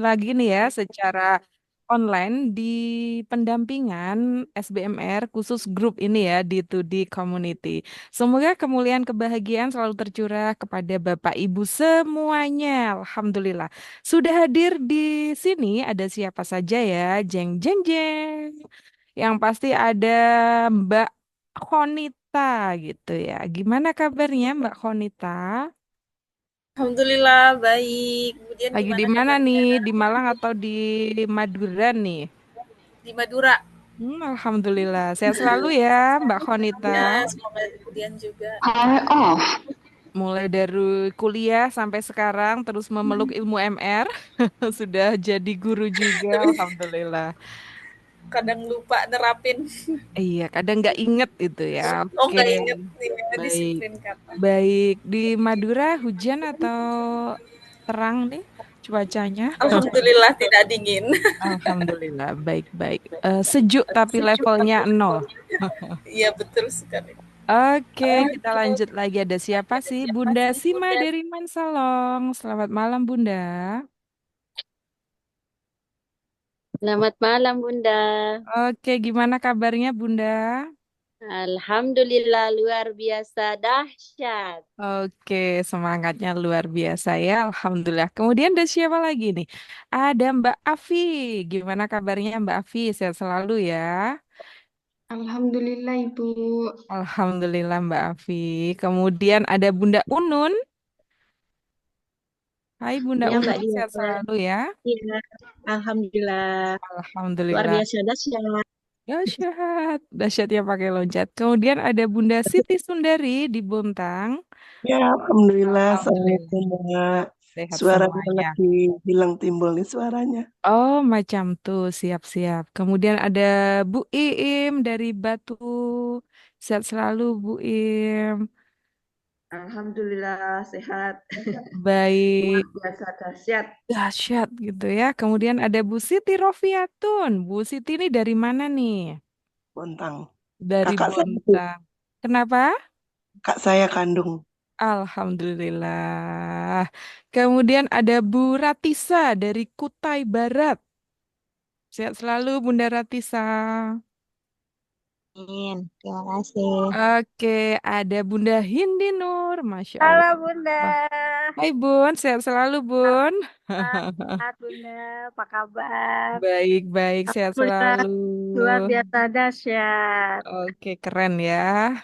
lagi nih ya secara online di pendampingan SBMR khusus grup ini ya di 2D Community. Semoga kemuliaan kebahagiaan selalu tercurah kepada Bapak Ibu semuanya. Alhamdulillah. Sudah hadir di sini ada siapa saja ya? Jeng jeng jeng. Yang pasti ada Mbak Khonita gitu ya. Gimana kabarnya Mbak Khonita? Alhamdulillah baik. Kemudian Lagi di gimana mana nih? kabarnya? Di Malang atau di Madura nih? Di Madura. Alhamdulillah. Sehat selalu ya, Mbak Khonita. Ya, semoga kemudian juga. Power off. Mulai dari kuliah sampai sekarang terus memeluk ilmu MR. Sudah jadi guru juga, Tapi Alhamdulillah. kadang lupa nerapin. Iya, kadang nggak inget itu ya. Oh, Oke, nggak inget nih ya, baik. disiplin kata. Baik. Di Madura hujan atau terang nih cuacanya? Alhamdulillah tidak dingin. Alhamdulillah, baik-baik. Sejuk tapi levelnya nol. Iya, betul sekali. Oke, kita lanjut lagi. Ada siapa sih? Bunda Sima dari Mansalong. Selamat malam, Bunda. Selamat malam, Bunda. Oke, gimana kabarnya, Bunda? Alhamdulillah luar biasa dahsyat. Oke, semangatnya luar biasa ya. Alhamdulillah. Kemudian ada siapa lagi nih? Ada Mbak Afi. Gimana kabarnya, Mbak Afi? Sehat selalu ya. Alhamdulillah Ibu. Alhamdulillah, Mbak Afi. Kemudian ada Bunda Unun. Hai, Bunda Ya, Mbak Unun. Dia. Sehat selalu ya. Iya, Alhamdulillah luar Alhamdulillah. biasa dahsyat. Dahsyat, dahsyat ya pakai loncat. Kemudian ada Bunda Siti Sundari di Bontang. Ya, Alhamdulillah. Alhamdulillah, Assalamualaikum, Mbak. sehat Suaranya semuanya. lagi hilang timbul nih suaranya. Oh, macam tuh, siap-siap. Kemudian ada Bu Iim dari Batu. Sehat selalu, Bu Iim. Alhamdulillah sehat. Luar Baik, biasa dahsyat. dahsyat gitu ya. Kemudian ada Bu Siti Rofiatun. Bu Siti ini dari mana nih? Bontang. Dari Kakak saya, Bontang. Kenapa? kak saya kandung. Alhamdulillah. Kemudian ada Bu Ratisa dari Kutai Barat. Sehat selalu Bunda Ratisa. Amin. Terima kasih. Oke, ada Bunda Hindi Nur. Masya Halo Allah. Bunda, Hai Bun, sehat selalu Bun. sehat Bunda, apa kabar? Baik-baik, sehat Alhamdulillah, selalu. luar biasa dahsyat. Oke, keren ya.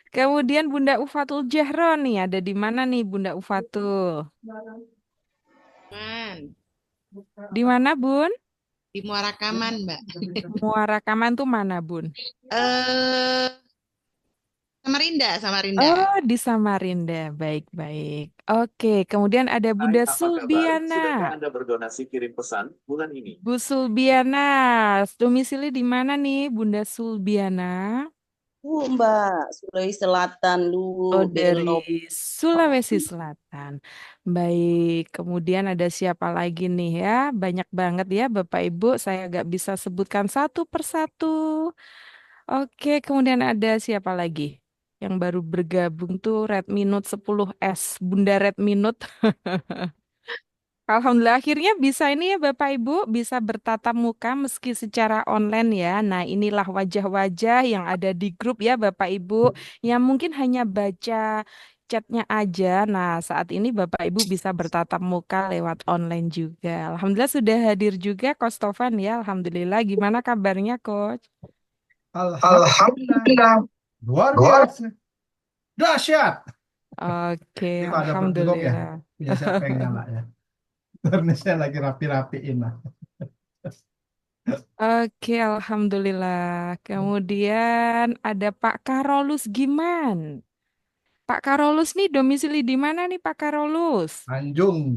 Kemudian Bunda Ufatul Jahro nih, ada di mana nih Bunda Ufatul? Man, Di mana Bun? di Muara Kaman, Mbak. Muara Kaman tuh mana Bun? Eh, Samarinda, Samarinda. Oh, di Samarinda. Baik-baik. Oke, kemudian ada Hai, Bunda apa kabar? Sulbiana. Sudahkah Anda berdonasi kirim pesan bulan ini? Bu Sulbiana, domisili di mana nih, Bunda Sulbiana? Mbak, Sulawesi Selatan lu Oh, dari belok. Sulawesi Selatan. Baik, kemudian ada siapa lagi nih ya? Banyak banget ya, Bapak Ibu. Saya nggak bisa sebutkan satu persatu. Oke, kemudian ada siapa lagi? Yang baru bergabung tuh Red Minute 10S, Bunda Red Minute. Alhamdulillah akhirnya bisa ini ya Bapak Ibu bisa bertatap muka meski secara online ya. Nah, inilah wajah-wajah yang ada di grup ya Bapak Ibu yang mungkin hanya baca chatnya aja. Nah, saat ini Bapak Ibu bisa bertatap muka lewat online juga. Alhamdulillah sudah hadir juga Coach Tovan ya. Alhamdulillah. Gimana kabarnya Coach? Alhamdulillah, luar biasa, dahsyat. Oke, Ini kalau dapat gugup ya, Alhamdulillah. punya siapa yang nyala ya? Karena saya lagi rapi-rapiin lah. Oke, Alhamdulillah. Kemudian ada Pak Karolus Giman. Pak Karolus nih domisili di mana nih Pak Karolus? Tanjung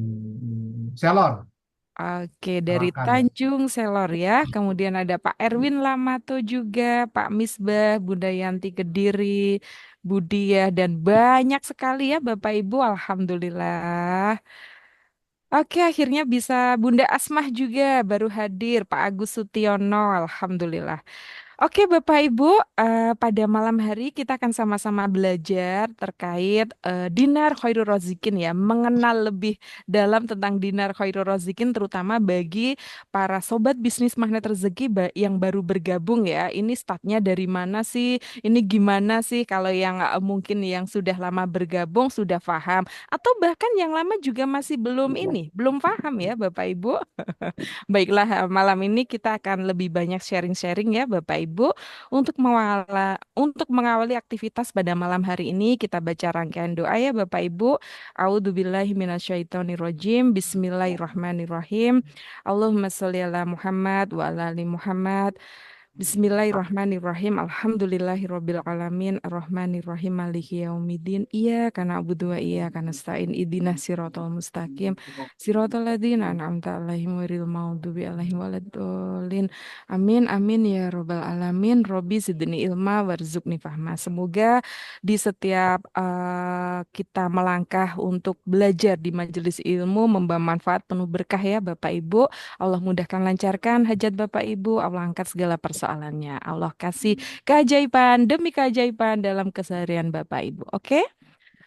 Selor, Oke, dari Tarakan. Tanjung Selor ya. Kemudian ada Pak Erwin Lamato juga, Pak Misbah, Bunda Yanti Kediri, Budiah, dan banyak sekali ya Bapak Ibu. Alhamdulillah. Oke, akhirnya bisa Bunda Asmah juga baru hadir, Pak Agus Sutiono. Alhamdulillah. Oke, Bapak Ibu, pada malam hari kita akan sama-sama belajar terkait dinar khairul razikin ya, mengenal lebih dalam tentang dinar khairul razikin terutama bagi para sobat bisnis magnet rezeki yang baru bergabung ya. Ini startnya dari mana sih? Ini gimana sih kalau yang mungkin yang sudah lama bergabung sudah paham atau bahkan yang lama juga masih belum ini, belum paham ya Bapak Ibu. Baiklah, malam ini kita akan lebih banyak sharing-sharing ya Bapak Ibu. Untuk mengawali aktivitas pada malam hari ini, kita baca rangkaian doa ya Bapak Ibu. A'udzubillahi minasyaitonirrajim. Bismillahirrahmanirrahim. Allahumma sholli ala Muhammad wa ala ali Muhammad. Bismillahirrahmanirrahim. Alhamdulillahirabbil alamin. Arrahmanirrahim. Maliki yaumiddin. Iyyaka na'budu wa iyyaka nasta'in. Ihdinas siratal mustaqim. Siratal ladzina an'amta 'alaihim ghairil maghdubi 'alaihim waladdallin. Amin amin ya rabbal alamin. Robbi zidni ilma warzuqni fahma. Semoga di setiap kita melangkah untuk belajar di majelis ilmu membawa manfaat penuh berkah ya Bapak Ibu. Allah mudahkan lancarkan hajat Bapak Ibu. Allah angkat segala persoalannya. Allah kasih keajaiban demi keajaiban dalam keseharian Bapak Ibu. Oke?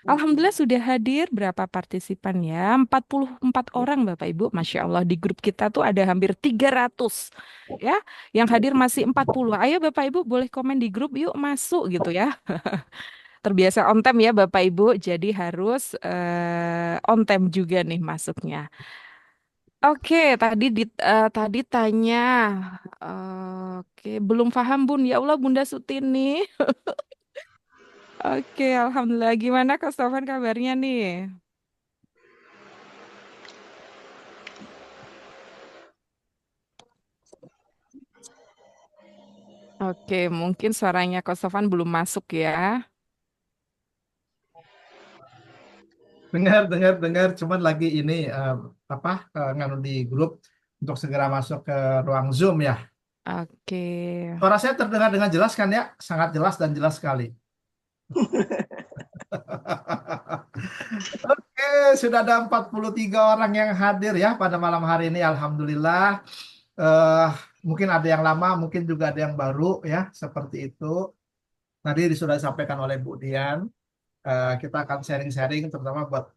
Alhamdulillah sudah hadir berapa partisipan ya? 44 orang Bapak Ibu. Masya Allah di grup kita tuh ada hampir 300 ya. Yang hadir masih 40. Ayo Bapak Ibu boleh komen di grup yuk masuk gitu ya. Terbiasa on time ya Bapak Ibu. Jadi harus on time juga nih masuknya. Oke, tadi tanya, oke, belum paham Bun. Ya Allah, Bunda Sutini. Oke, alhamdulillah. Gimana Kak Stofan kabarnya nih? Oke, mungkin suaranya Kak Stofan belum masuk ya. Dengar. Cuman lagi ini nganu di grup untuk segera masuk ke ruang Zoom ya. Oke. Suara saya terdengar dengan jelas kan ya? Sangat jelas dan jelas sekali. Oke, sudah ada 43 orang yang hadir ya pada malam hari ini. Alhamdulillah. Mungkin ada yang lama, mungkin juga ada yang baru ya, seperti itu. Tadi sudah disampaikan oleh Bu Dian. Kita akan sharing-sharing terutama buat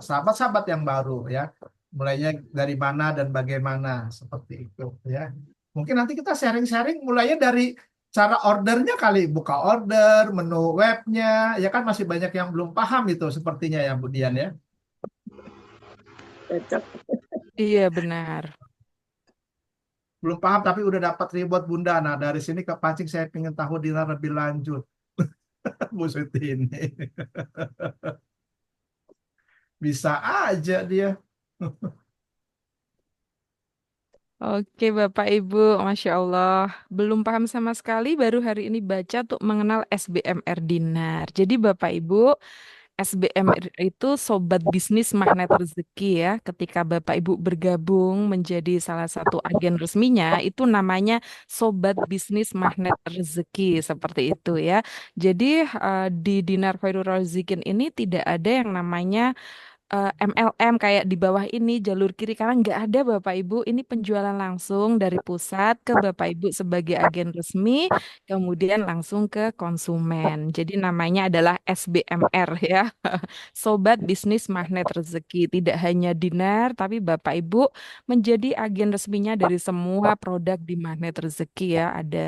sahabat-sahabat yang baru ya. Mulainya dari mana dan bagaimana seperti itu ya. Mungkin nanti kita sharing-sharing mulainya dari cara ordernya kali, buka order, menu webnya, ya kan masih banyak yang belum paham itu sepertinya ya Bu Dian ya. Iya benar. Belum paham tapi udah dapat reward Bunda. Nah dari sini kepancing saya ingin tahu dinar lebih lanjut. Bu Siti ini. Bisa aja dia. Oke Bapak Ibu, Masya Allah. Belum paham sama sekali, baru hari ini baca untuk mengenal SBMR Dinar. Jadi Bapak Ibu, SBMR itu Sobat Bisnis Magnet Rezeki ya. Ketika Bapak Ibu bergabung menjadi salah satu agen resminya, itu namanya Sobat Bisnis Magnet Rezeki, seperti itu ya. Jadi di Dinar Khairul Razikin ini tidak ada yang namanya MLM kayak di bawah ini jalur kiri kanan nggak ada Bapak Ibu. Ini penjualan langsung dari pusat ke Bapak Ibu sebagai agen resmi, kemudian langsung ke konsumen. Jadi namanya adalah SBMR ya, Sobat Bisnis Magnet Rezeki. Tidak hanya dinar, tapi Bapak Ibu menjadi agen resminya dari semua produk di Magnet Rezeki ya. Ada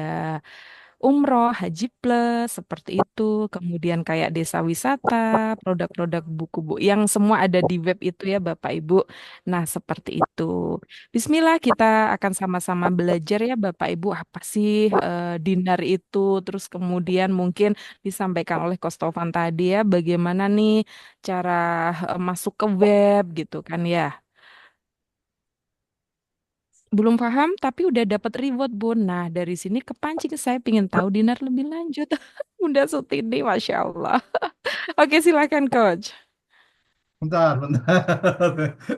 umroh, haji plus, seperti itu. Kemudian kayak desa wisata, produk-produk buku-buku yang semua ada di web itu ya Bapak Ibu. Nah, seperti itu. Bismillah, kita akan sama-sama belajar ya Bapak Ibu apa sih dinar itu. Terus kemudian mungkin disampaikan oleh Kostofan tadi ya bagaimana nih cara masuk ke web gitu kan ya. Belum paham tapi udah dapat reward Bun. Nah dari sini kepancing saya pengen tahu dinar lebih lanjut. Bunda Sutini, Masya Allah. Oke silakan Coach. Bentar.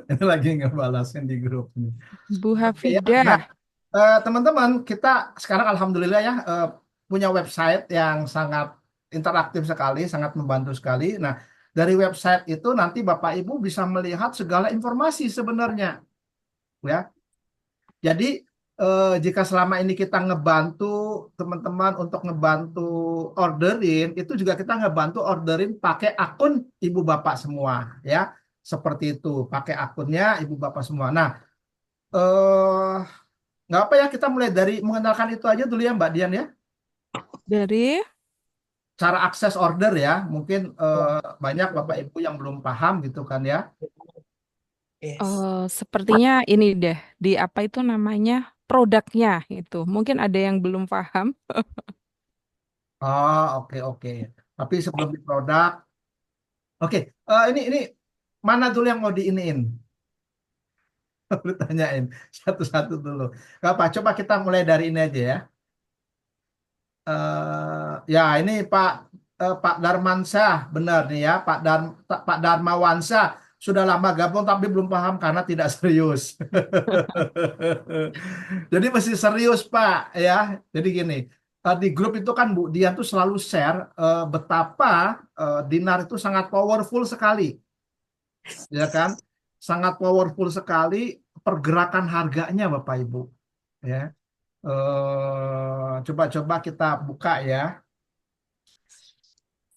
Ini lagi ngebalasin di grup ini. Bu Oke, ya. Hafidah. Nah, teman-teman, kita sekarang alhamdulillah ya punya website yang sangat interaktif sekali, sangat membantu sekali. Nah, dari website itu nanti Bapak Ibu bisa melihat segala informasi sebenarnya. Ya. Jadi jika selama ini kita ngebantu teman-teman untuk ngebantu orderin, itu juga kita ngebantu orderin pakai akun ibu bapak semua ya. Seperti itu, pakai akunnya ibu bapak semua. Nah, nggak apa ya, kita mulai dari mengenalkan itu aja dulu ya Mbak Dian ya. Dari Cara akses order ya, mungkin banyak bapak ibu yang belum paham gitu kan ya. sepertinya ini deh, di apa itu namanya produknya itu. Mungkin ada yang belum paham. Oh, oke oke. Tapi sebelum di produk, oke. Ini mana dulu yang mau diiniin? Lu tanyain satu-satu dulu. Gak apa, coba kita mulai dari ini aja ya. Ya ini Pak Darmansyah, benar nih ya, Pak Darmawansyah sudah lama gabung tapi belum paham karena tidak serius. Jadi mesti serius Pak ya. Jadi gini, di grup itu kan Bu Dian tuh selalu share betapa dinar itu sangat powerful sekali, ya kan? Sangat powerful sekali pergerakan harganya Bapak Ibu. Ya, coba-coba kita buka ya.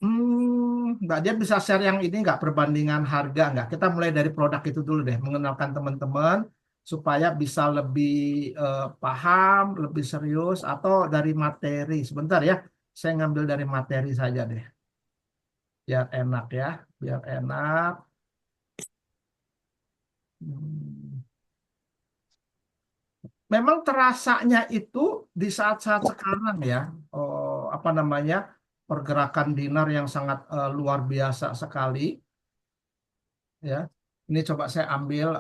Mbak Dia bisa share yang ini nggak, perbandingan harga nggak? Kita mulai dari produk itu dulu deh, mengenalkan teman-teman supaya bisa lebih paham, lebih serius, atau dari materi. Sebentar ya, saya ngambil dari materi saja deh, biar enak ya, biar enak. Memang terasanya itu di saat-saat sekarang ya, apa namanya, pergerakan dinar yang sangat luar biasa sekali. Ya, ini coba saya ambil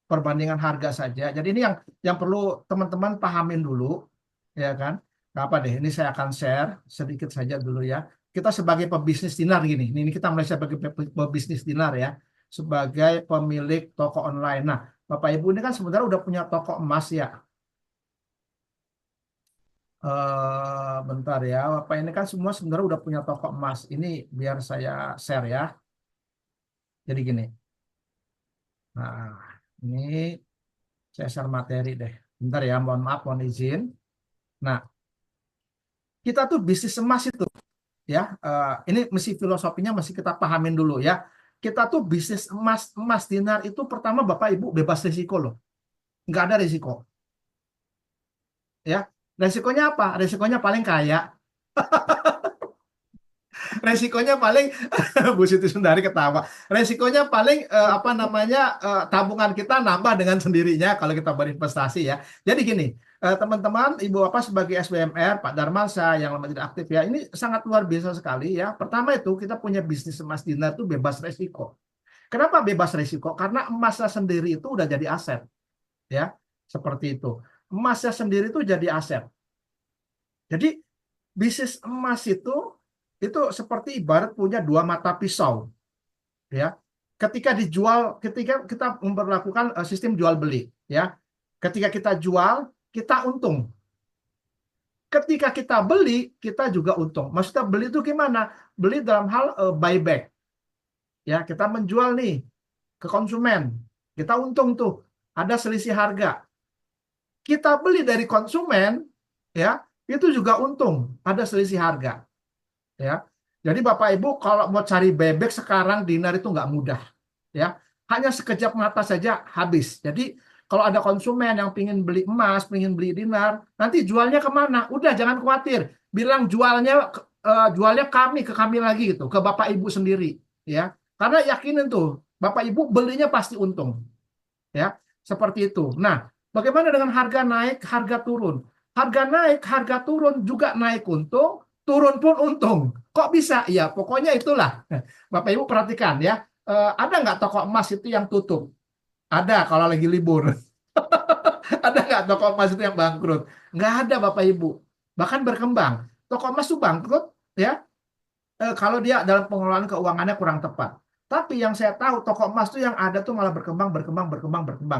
perbandingan harga saja. Jadi ini yang perlu teman-teman pahamin dulu, ya kan? Nggak apa deh, ini saya akan share sedikit saja dulu ya. Kita sebagai pebisnis dinar gini, ini kita mulai sebagai pebisnis dinar ya, sebagai pemilik toko online. Nah, Bapak Ibu ini kan sebenarnya udah punya toko emas ya. Bentar ya, Bapak ini kan semua sebenarnya udah punya toko emas. Ini biar saya share ya. Jadi gini. Nah, ini saya share materi deh. Bentar ya, mohon maaf, mohon izin. Nah, kita tuh bisnis emas itu ya. Ini mesti filosofinya mesti kita pahamin dulu ya. Kita tuh bisnis emas dinar itu pertama Bapak Ibu bebas risiko loh. Nggak ada risiko. Ya, resikonya apa? Resikonya paling kaya. Resikonya paling Bu Siti Sundari ketawa. Resikonya paling apa namanya, tabungan kita nambah dengan sendirinya kalau kita berinvestasi ya. Jadi gini, teman-teman, Ibu Bapak sebagai SBMR, Pak Darmansyah yang lama tidak aktif ya, ini sangat luar biasa sekali ya. Pertama itu kita punya bisnis emas dinar itu bebas resiko. Kenapa bebas resiko? Karena emasnya sendiri itu udah jadi aset. Ya, seperti itu. Emasnya sendiri itu jadi aset. Jadi bisnis emas itu seperti ibarat punya dua mata pisau. Ya. Ketika kita memperlakukan sistem jual beli, ya. Ketika kita jual, kita untung. Ketika kita beli, kita juga untung. Maksudnya beli itu gimana? Beli dalam hal buyback. Ya, kita menjual nih ke konsumen. Kita untung tuh. Ada selisih harga. Kita beli dari konsumen, ya, itu juga untung. Ada selisih harga. Ya, jadi Bapak Ibu kalau mau cari bebek sekarang dinar itu nggak mudah, ya. Hanya sekejap mata saja habis. Jadi kalau ada konsumen yang pingin beli emas, pingin beli dinar, nanti jualnya kemana? Udah jangan khawatir, bilang jualnya ke kami lagi gitu, ke Bapak Ibu sendiri, ya. Karena yakinin tuh Bapak Ibu belinya pasti untung, ya. Seperti itu. Nah, bagaimana dengan harga naik, harga turun? Harga naik, harga turun juga naik untung. Turun pun untung. Kok bisa? Ya, pokoknya itulah. Bapak Ibu perhatikan ya. Ada nggak toko emas itu yang tutup? Ada kalau lagi libur. Ada nggak toko emas itu yang bangkrut? Nggak ada Bapak Ibu. Bahkan berkembang. Toko emas itu bangkrut ya. Kalau dia dalam pengelolaan keuangannya kurang tepat. Tapi yang saya tahu toko emas itu yang ada tuh malah berkembang.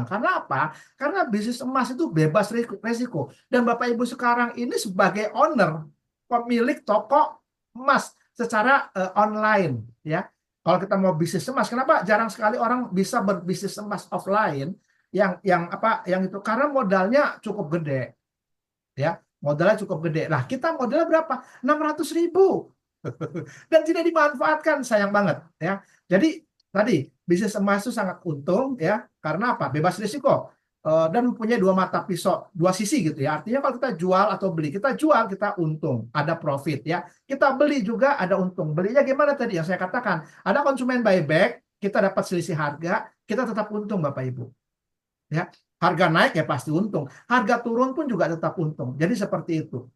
Karena apa? Karena bisnis emas itu bebas resiko. Dan Bapak Ibu sekarang ini sebagai owner, pemilik toko emas secara online ya. Kalau kita mau bisnis emas, kenapa jarang sekali orang bisa berbisnis emas offline yang itu karena modalnya cukup gede ya. Modalnya cukup gede. Nah, kita modalnya berapa? 600.000. Dan tidak dimanfaatkan, sayang banget ya. Jadi tadi bisnis emas itu sangat untung ya, karena apa? Bebas risiko. Dan mempunyai dua mata pisau, dua sisi gitu ya. Artinya kalau kita jual atau beli, kita jual kita untung, ada profit ya. Kita beli juga ada untung. Belinya gimana tadi yang saya katakan? Ada konsumen buyback, kita dapat selisih harga, kita tetap untung Bapak Ibu. Ya, harga naik ya pasti untung. Harga turun pun juga tetap untung. Jadi seperti itu.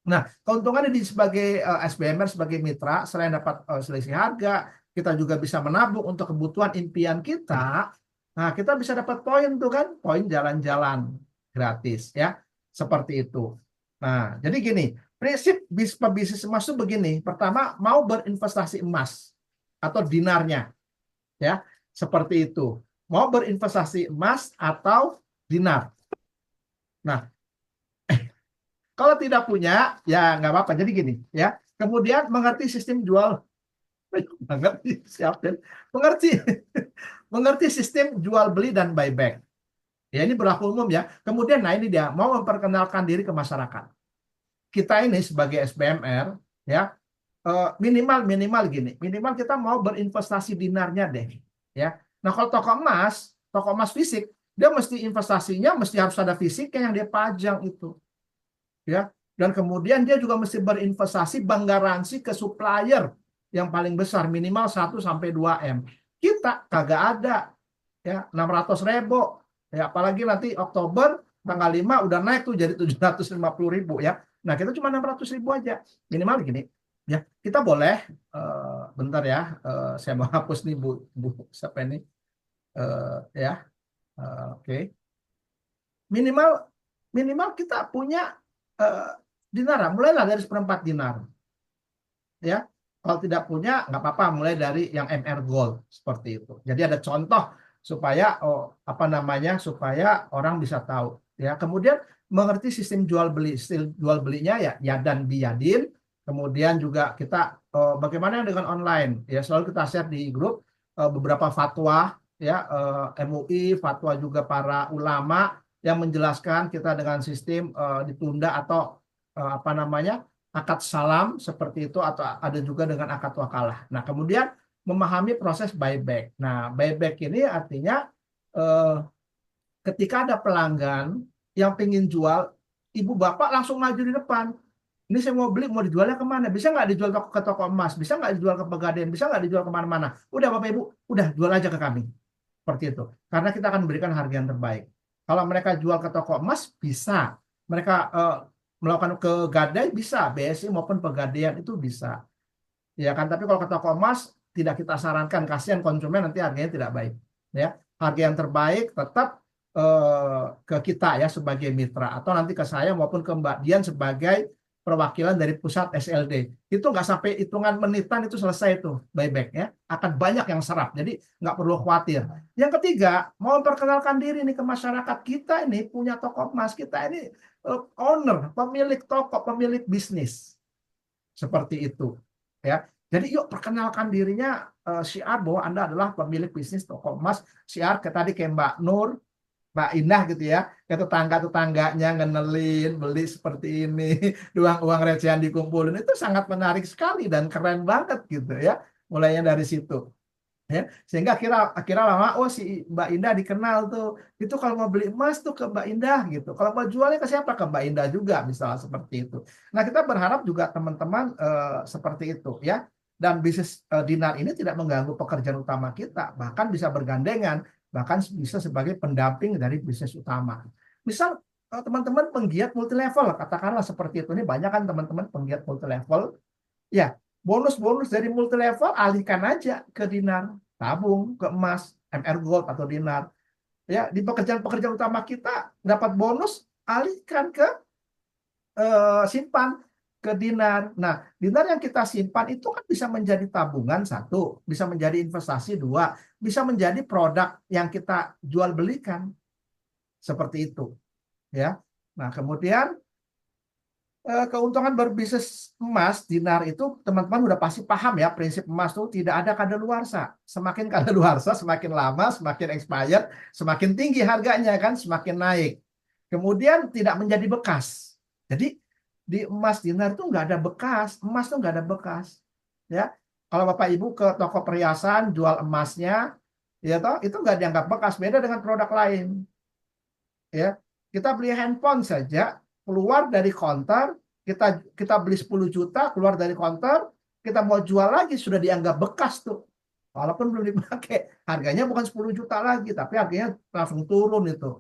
Nah, keuntungannya di sebagai SBMR sebagai mitra, selain dapat selisih harga, kita juga bisa menabung untuk kebutuhan impian kita. Nah, kita bisa dapat poin tuh kan, poin jalan-jalan gratis ya, seperti itu. Nah, jadi gini, prinsip pebisnis emas itu begini. Pertama, mau berinvestasi emas atau dinarnya, ya, seperti itu. Mau berinvestasi emas atau dinar. Nah, kalau tidak punya, ya nggak apa-apa. Jadi gini, ya. Kemudian mengerti sistem jual, mengerti sistem jual beli dan buyback. Ya ini berlaku umum ya. Kemudian, nah ini dia mau memperkenalkan diri ke masyarakat. Kita ini sebagai SBMR, ya minimal gini, minimal kita mau berinvestasi dinarnya deh, ya. Nah kalau toko emas fisik, dia mesti investasinya mesti harus ada fisiknya yang dia pajang itu. Ya, dan kemudian dia juga mesti berinvestasi bank garansi ke supplier yang paling besar minimal 1 sampai 2 M. Kita kagak ada ya 600.000 ya, apalagi nanti Oktober tanggal 5 udah naik tuh jadi 750.000 ya. Nah, kita cuma 600.000 aja. Minimal gini ya. Kita boleh bentar ya, saya mau hapus nih Bu siapa ini? Ya. Oke. Minimal kita punya dinar, mulailah dari 1/4 dinar. Ya, kalau tidak punya nggak apa-apa, mulai dari yang MR Gold seperti itu. Jadi ada contoh supaya supaya orang bisa tahu. Ya, kemudian mengerti sistem jual beli, jual belinya ya dan biyadin. Kemudian juga kita bagaimana dengan online. Ya, selalu kita share di grup beberapa fatwa ya, MUI, fatwa juga para ulama yang menjelaskan kita dengan sistem ditunda atau akad salam seperti itu, atau ada juga dengan akad wakalah. Nah, kemudian memahami proses buyback. Nah, buyback ini artinya ketika ada pelanggan yang pengen jual, ibu bapak langsung maju di depan. Ini saya mau beli, mau dijualnya kemana? Bisa nggak dijual ke toko emas? Bisa nggak dijual ke Pegadaian? Bisa nggak dijual kemana-mana? Udah Bapak Ibu, udah jual aja ke kami. Seperti itu. Karena kita akan berikan harga yang terbaik. Kalau mereka jual ke toko emas, bisa. Mereka melakukan ke gadai, bisa. BSI maupun Pegadaian itu bisa. Ya kan, tapi kalau ke toko emas, tidak kita sarankan. Kasihan konsumen, nanti harganya tidak baik. Ya, harga yang terbaik tetap ke kita ya sebagai mitra. Atau nanti ke saya maupun ke Mbak Dian sebagai perwakilan dari pusat SLD. Itu nggak sampai hitungan menitan itu selesai itu buyback ya. Akan banyak yang serap. Jadi nggak perlu khawatir. Yang ketiga, mau memperkenalkan diri nih ke masyarakat. Kita ini punya toko emas. Kita ini owner, pemilik toko, pemilik bisnis. Seperti itu. Ya. Jadi yuk perkenalkan dirinya, syiar bahwa Anda adalah pemilik bisnis toko emas. Syiar tadi kayak Mbak Nur, Mbak Indah gitu ya, ke tetangga-tetangganya ngenelin, beli seperti ini, uang recehan dikumpulin, itu sangat menarik sekali dan keren banget gitu ya, mulainya dari situ. Ya, sehingga akhirnya lama, oh si Mbak Indah dikenal tuh, itu kalau mau beli emas tuh ke Mbak Indah gitu, kalau mau jualnya ke siapa? Ke Mbak Indah juga, misalnya seperti itu. Nah kita berharap juga teman-teman seperti itu ya, dan bisnis dinar ini tidak mengganggu pekerjaan utama kita, bahkan bisa bergandengan, bahkan bisa sebagai pendamping dari bisnis utama. Misal teman-teman penggiat multi level, katakanlah seperti itu. Ini banyak kan teman-teman penggiat multi level. Ya, bonus-bonus dari multi level alihkan aja ke dinar, tabung ke emas, MR Gold atau dinar. Ya, di pekerjaan-pekerjaan utama kita dapat bonus, alihkan ke simpan ke dinar. Nah, dinar yang kita simpan itu kan bisa menjadi tabungan 1, bisa menjadi investasi 2, bisa menjadi produk yang kita jual belikan. Seperti itu. Ya. Nah, kemudian keuntungan berbisnis emas dinar itu teman-teman udah pasti paham ya, prinsip emas itu tidak ada kadaluarsa. Semakin kadaluarsa, semakin lama, semakin expired, semakin tinggi harganya kan, semakin naik. Kemudian tidak menjadi bekas. Jadi di emas dinar itu nggak ada bekas, emas tuh nggak ada bekas. Ya, kalau Bapak Ibu ke toko perhiasan jual emasnya, ya toh itu nggak dianggap bekas. Beda dengan produk lain. Ya, kita beli handphone saja, keluar dari konter, kita beli 10 juta, keluar dari konter, kita mau jual lagi sudah dianggap bekas tuh. Walaupun belum dipakai, harganya bukan 10 juta lagi, tapi harganya langsung turun itu.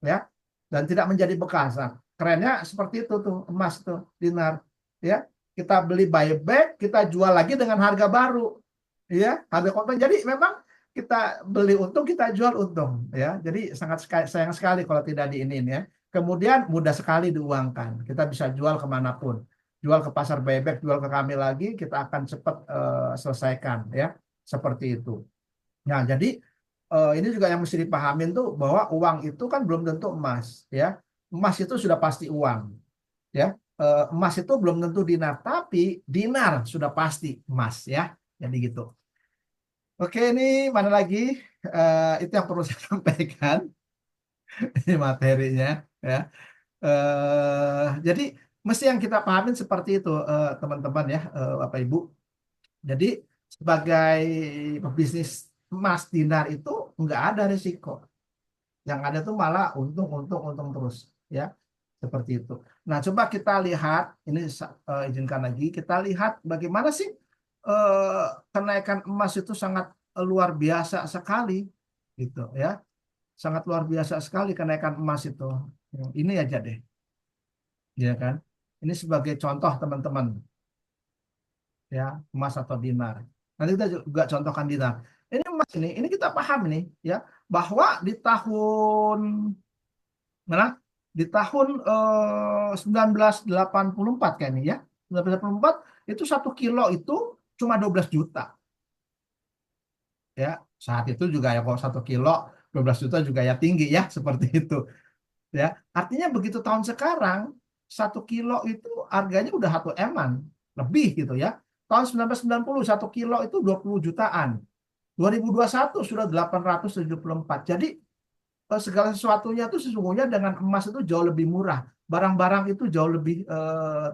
Ya, dan tidak menjadi bekas. Nah, kerennya seperti itu tuh emas tuh dinar. Ya, kita beli buyback, kita jual lagi dengan harga baru. Ya, harga konten. Jadi memang kita beli untung, kita jual untung. Ya, jadi sangat sayang sekali kalau tidak diinin ya. Kemudian mudah sekali diuangkan. Kita bisa jual kemanapun. Jual ke pasar buyback, jual ke kami lagi, kita akan cepat selesaikan ya. Seperti itu. Nah, jadi ini juga yang mesti dipahamin tuh bahwa uang itu kan belum tentu emas ya. Emas itu sudah pasti uang ya. Emas itu belum tentu dinar, tapi dinar sudah pasti emas ya. Jadi gitu. Oke, ini mana lagi? Itu yang perlu saya sampaikan. Ini materinya ya. Jadi mesti yang kita pahamin seperti itu teman-teman ya, Bapak Ibu. Jadi sebagai pebisnis emas dinar itu nggak ada risiko. Yang ada tuh malah untung terus ya. Seperti itu. Nah, coba kita lihat, ini izinkan lagi, kita lihat bagaimana sih kenaikan emas itu sangat luar biasa sekali gitu ya. Sangat luar biasa sekali kenaikan emas itu. Ini aja deh. Ya kan? Ini sebagai contoh teman-teman. Ya, emas atau dinar. Nanti kita juga contohkan dinar. Ini emas ini kita paham nih ya, bahwa di tahun mana? Di tahun 1984 kayaknya ya. 1984 itu 1 kilo itu cuma 12 juta. Ya, saat itu juga ya kalau 1 kilo 12 juta juga ya tinggi ya, seperti itu. Ya, artinya begitu tahun sekarang 1 kilo itu harganya udah 1 eman lebih gitu ya. Tahun 1990 1 kilo itu 20 jutaan. 2021 sudah 874. Jadi segala sesuatunya itu sesungguhnya dengan emas itu jauh lebih murah. Barang-barang itu jauh lebih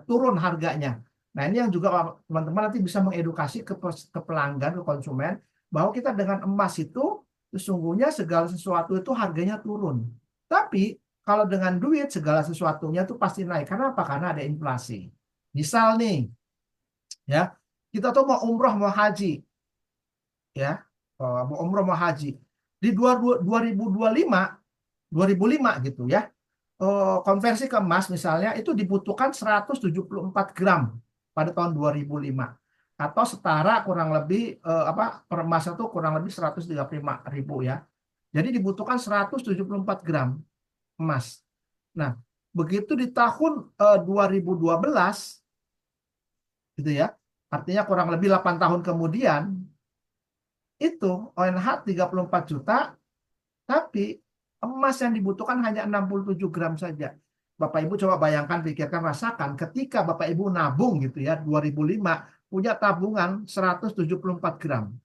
turun harganya. Nah, ini yang juga teman-teman nanti bisa mengedukasi ke pelanggan, ke konsumen, bahwa kita dengan emas itu sesungguhnya segala sesuatu itu harganya turun. Tapi kalau dengan duit segala sesuatunya itu pasti naik. Karena apa? Karena ada inflasi. Misal nih, ya kita tuh mau umroh mau haji, ya mau umroh mau haji di 2005 gitu ya, konversi ke emas misalnya itu dibutuhkan 174 gram pada tahun 2005 atau setara kurang lebih per emas itu kurang lebih 135.000 ya. Jadi dibutuhkan 174 gram emas. Nah, begitu di tahun 2012 gitu ya. Artinya kurang lebih 8 tahun kemudian itu ONH 34 juta, tapi emas yang dibutuhkan hanya 67 gram saja. Bapak Ibu coba bayangkan, pikirkan, rasakan ketika Bapak Ibu nabung gitu ya, 2005 punya tabungan 174 gram.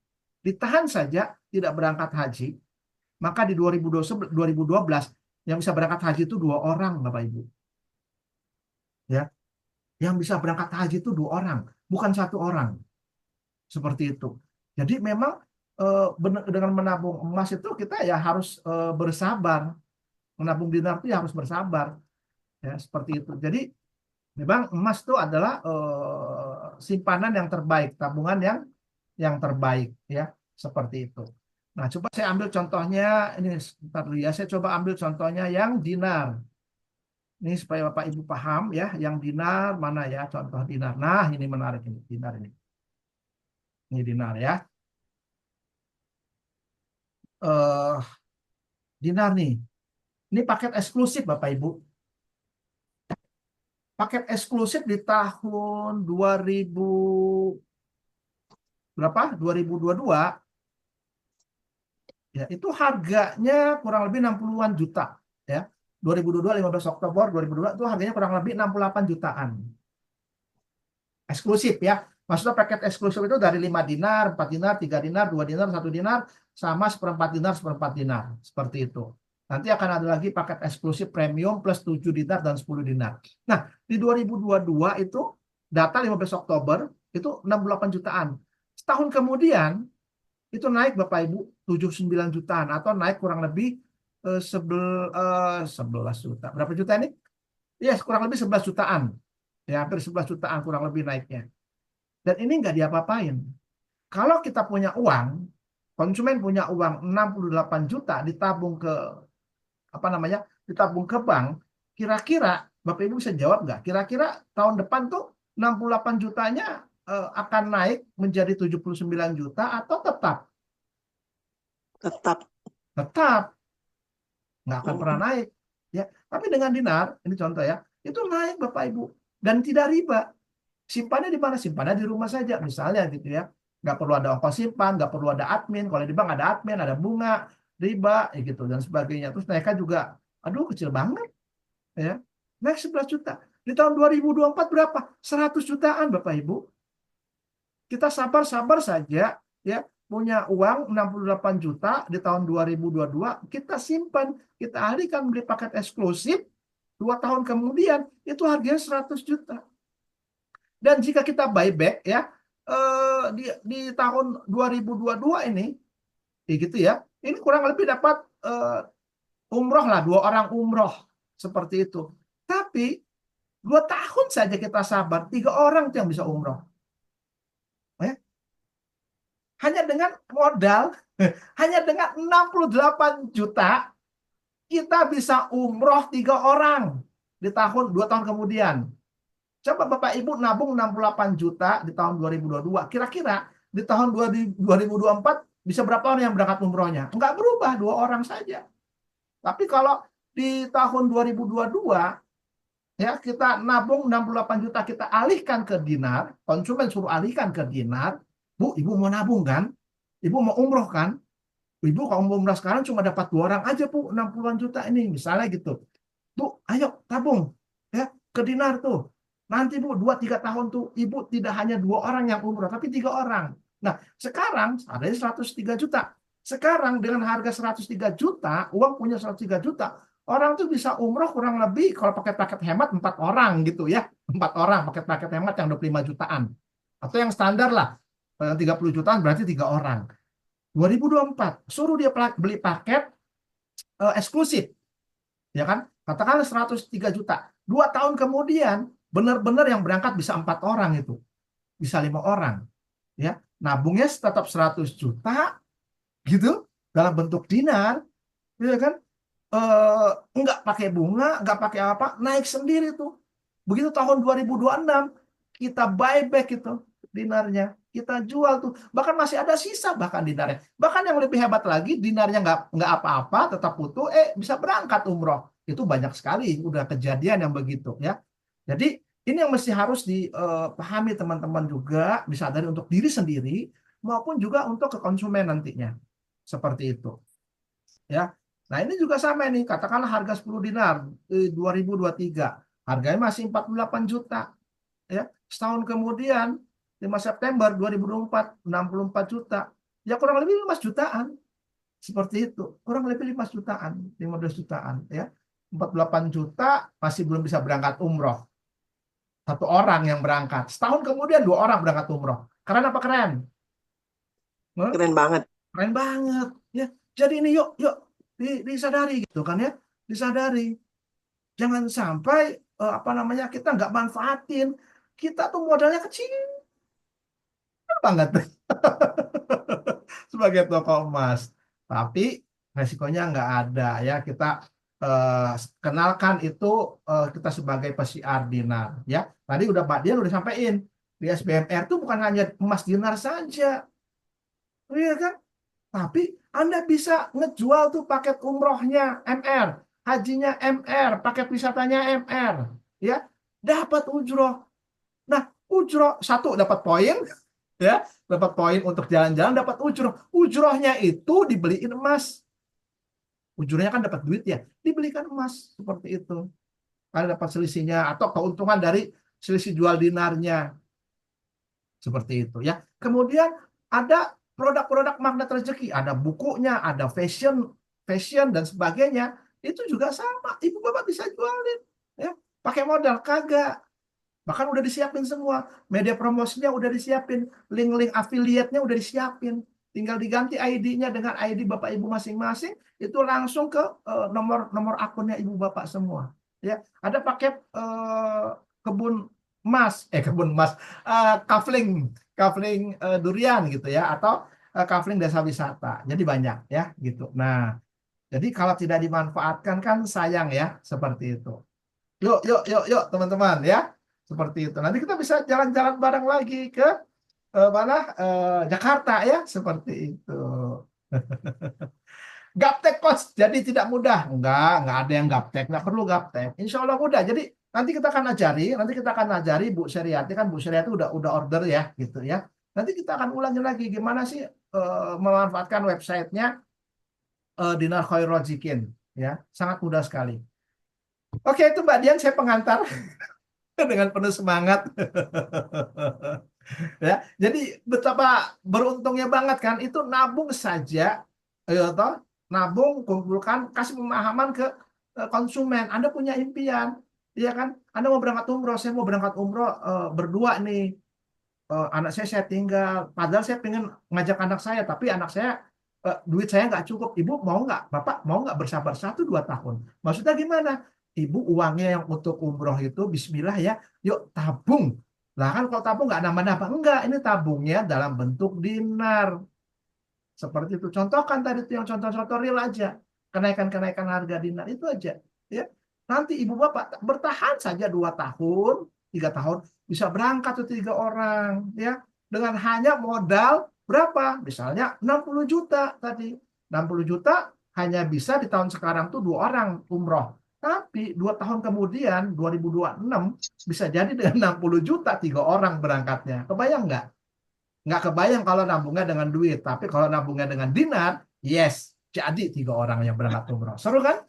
Ditahan saja tidak berangkat haji, maka di 2012 yang bisa berangkat haji itu 2 orang Bapak Ibu. Ya. Yang bisa berangkat haji itu 2 orang, bukan 1 orang. Seperti itu. Jadi memang dengan menabung emas itu kita ya harus bersabar. Menabung dinar itu ya harus bersabar. Ya, seperti itu. Jadi memang emas itu adalah simpanan yang terbaik, tabungan yang terbaik ya, seperti itu. Nah, coba saya ambil contohnya ini sebentar dulu ya. Saya coba ambil contohnya yang dinar. Ini supaya Bapak Ibu paham ya, yang dinar mana ya contoh dinar. Nah, ini menarik ini, dinar ini. Ini dinar ya. Dinar nih. Ini paket eksklusif Bapak Ibu. Paket eksklusif di tahun 2022 ya, itu harganya kurang lebih 60-an juta ya. 2022 15 Oktober 2022 itu harganya kurang lebih 68 jutaan. Eksklusif ya. Maksudnya paket eksklusif itu dari 5 dinar, 4 dinar, 3 dinar, 2 dinar, 1 dinar, sama 1/4 dinar, 1/4 dinar. Seperti itu. Nanti akan ada lagi paket eksklusif premium plus 7 dinar dan 10 dinar. Nah, di 2022 itu data 15 Oktober itu 68 jutaan. Setahun kemudian itu naik Bapak Ibu 79 jutaan atau naik kurang lebih 11 juta. Berapa juta ini? Yes, kurang lebih 11 jutaan. Ya, hampir 11 jutaan kurang lebih naiknya. Dan ini nggak diapa-apain. Kalau kita punya uang, konsumen punya uang 68 juta ditabung ke ditabung ke bank, kira-kira Bapak Ibu bisa jawab nggak? Kira-kira tahun depan tuh 68 jutanya akan naik menjadi 79 juta atau tetap? Tetap. Tetap. Nggak akan pernah naik. Ya. Tapi dengan dinar, ini contoh ya, itu naik Bapak Ibu. Dan tidak riba. Simpannya di mana? Simpannya di rumah saja. Misalnya gitu ya. Nggak perlu ada ongkos simpan, nggak perlu ada admin. Kalau di bank ada admin, ada bunga, riba, ya gitu, dan sebagainya. Terus naiknya juga, aduh kecil banget. Ya. Naik 11 juta. Di tahun 2024 berapa? 100 jutaan Bapak Ibu. Kita sabar-sabar saja ya, punya uang 68 juta di tahun 2022, kita simpan, kita alihkan beli paket eksklusif, 2 tahun kemudian itu harganya 100 juta. Dan jika kita buyback ya di tahun 2022 ini gitu ya, ini kurang lebih dapat umroh lah, 2 orang umroh seperti itu. Tapi 2 tahun saja kita sabar, 3 orang yang bisa umroh. Hanya dengan modal, hanya dengan 68 juta, kita bisa umroh 3 orang di tahun 2 tahun kemudian. Coba Bapak Ibu nabung 68 juta di tahun 2022. Kira-kira di tahun 2024 bisa berapa orang yang berangkat umrohnya? Enggak berubah, 2 orang saja. Tapi kalau di tahun 2022, ya kita nabung 68 juta, kita alihkan ke dinar, konsumen suruh alihkan ke dinar. Bu, Ibu mau nabung kan? Ibu mau umroh kan? Ibu kalau mau umroh sekarang cuma dapat 2 orang aja, Bu, 60-an juta ini. Misalnya gitu. Bu, ayo tabung ya ke dinar tuh. Nanti Bu, 2-3 tahun tuh Ibu tidak hanya 2 orang yang umroh, tapi 3 orang. Nah, sekarang adanya 103 juta. Sekarang dengan harga 103 juta, uang punya 103 juta, orang tuh bisa umroh kurang lebih kalau pakai paket hemat 4 orang gitu ya. 4 orang paket hemat yang 25 jutaan. Atau yang standar lah. 30 jutaan berarti 3 orang. 2024 suruh dia beli paket eksklusif. Ya kan? Katakanlah 103 juta. 2 tahun kemudian benar-benar yang berangkat bisa 4 orang itu. Bisa 5 orang. Ya, nabungnya tetap 100 juta gitu dalam bentuk dinar, ya kan? Enggak pakai bunga, enggak pakai apa, naik sendiri tuh. Begitu tahun 2026 kita buyback itu dinarnya, kita jual tuh, bahkan masih ada sisa bahkan dinarnya. Bahkan yang lebih hebat lagi, dinarnya nggak apa-apa, tetap utuh, bisa berangkat umroh. Itu banyak sekali, udah kejadian yang begitu ya. Jadi ini yang mesti harus dipahami teman-teman juga, disadari untuk diri sendiri maupun juga untuk ke konsumen nantinya. Seperti itu. Ya. Nah, ini juga sama nih, katakanlah harga 10 dinar 2023, harganya masih 48 juta. Ya, setahun kemudian 5 September 2024 64 juta. Ya kurang lebih 15 jutaan. Seperti itu. Kurang lebih 15 jutaan, 15 jutaan ya. 48 juta masih belum bisa berangkat umroh. 1 orang yang berangkat. Setahun kemudian 2 orang berangkat umroh. Keren apa keren? Keren banget. Keren banget ya. Jadi ini yuk disadari gitu kan ya. Disadari. Jangan sampai kita nggak manfaatin. Kita tuh modalnya kecil banget sebagai toko emas, tapi resikonya nggak ada ya. Kita kenalkan itu kita sebagai pesiar dinar ya. Tadi Pak Dian udah sampaikan di SBMR itu bukan hanya emas dinar saja, iya kan? Tapi Anda bisa ngejual tuh paket umrohnya MR, hajinya MR, paket wisatanya MR, ya dapat ujroh. Nah, ujroh 1 dapat poin. Ya, dapat poin untuk jalan-jalan, dapat ujroh. Ujrohnya itu dibeliin emas. Ujrohnya kan dapat duit ya, dibelikan emas seperti itu. Ada dapat selisihnya atau keuntungan dari selisih jual dinarnya. Seperti itu ya. Kemudian ada produk-produk magnet rezeki, ada bukunya, ada fashion fashion dan sebagainya, itu juga sama. Ibu bapak bisa jualin, ya. Pakai modal kagak. Bahkan udah disiapin semua. Media promosinya udah disiapin. Link-link affiliate-nya udah disiapin. Tinggal diganti ID-nya dengan ID bapak ibu masing-masing. Itu langsung ke nomor akunnya ibu bapak semua. Ya, ada paket kebun emas, kafling durian gitu ya, atau kafling desa wisata. Jadi banyak ya gitu. Nah, jadi kalau tidak dimanfaatkan kan sayang ya, seperti itu. Yuk teman-teman ya. Seperti itu. Nanti kita bisa jalan-jalan bareng lagi ke Jakarta ya, seperti itu. Gaptek coach, jadi tidak mudah. Enggak ada yang gaptek, nggak perlu gaptek. Insya Allah mudah. Jadi nanti kita akan ajari Bu Syariati, kan Bu Syariati udah order ya, gitu ya. Nanti kita akan ulangi lagi gimana sih memanfaatkan websitenya Dinar Khairul Rozikin, ya, sangat mudah sekali. Oke, itu Mbak Dian, saya pengantar dengan penuh semangat. Ya, jadi betapa beruntungnya banget kan, itu nabung saja, nabung, kumpulkan, kasih pemahaman ke konsumen. Anda punya impian, ya kan? Anda mau berangkat umroh, saya mau berangkat umroh berdua nih. Anak saya tinggal, padahal saya pengen ngajak anak saya, tapi anak saya duit saya nggak cukup. Ibu mau nggak, Bapak mau nggak bersabar 1-2 tahun? Maksudnya gimana? Ibu uangnya yang untuk umroh itu Bismillah ya, yuk tabung. Lah kan kalau tabung nggak nambah-nambah. Enggak, ini tabungnya dalam bentuk dinar. Seperti itu. Contohkan tadi itu yang contoh-contoh real aja. Kenaikan-kenaikan harga dinar itu aja. Ya. Nanti ibu bapak bertahan saja 2 tahun, 3 tahun, bisa berangkat tuh 3 orang. Ya. Dengan hanya modal berapa? Misalnya 60 juta tadi. 60 juta hanya bisa di tahun sekarang tuh 2 orang umroh. Tapi 2 tahun kemudian, 2026, bisa jadi dengan 60 juta 3 orang berangkatnya. Kebayang nggak? Nggak kebayang kalau nabungnya dengan duit. Tapi kalau nabungnya dengan dinar, yes, jadi 3 orang yang berangkat umroh. Seru kan?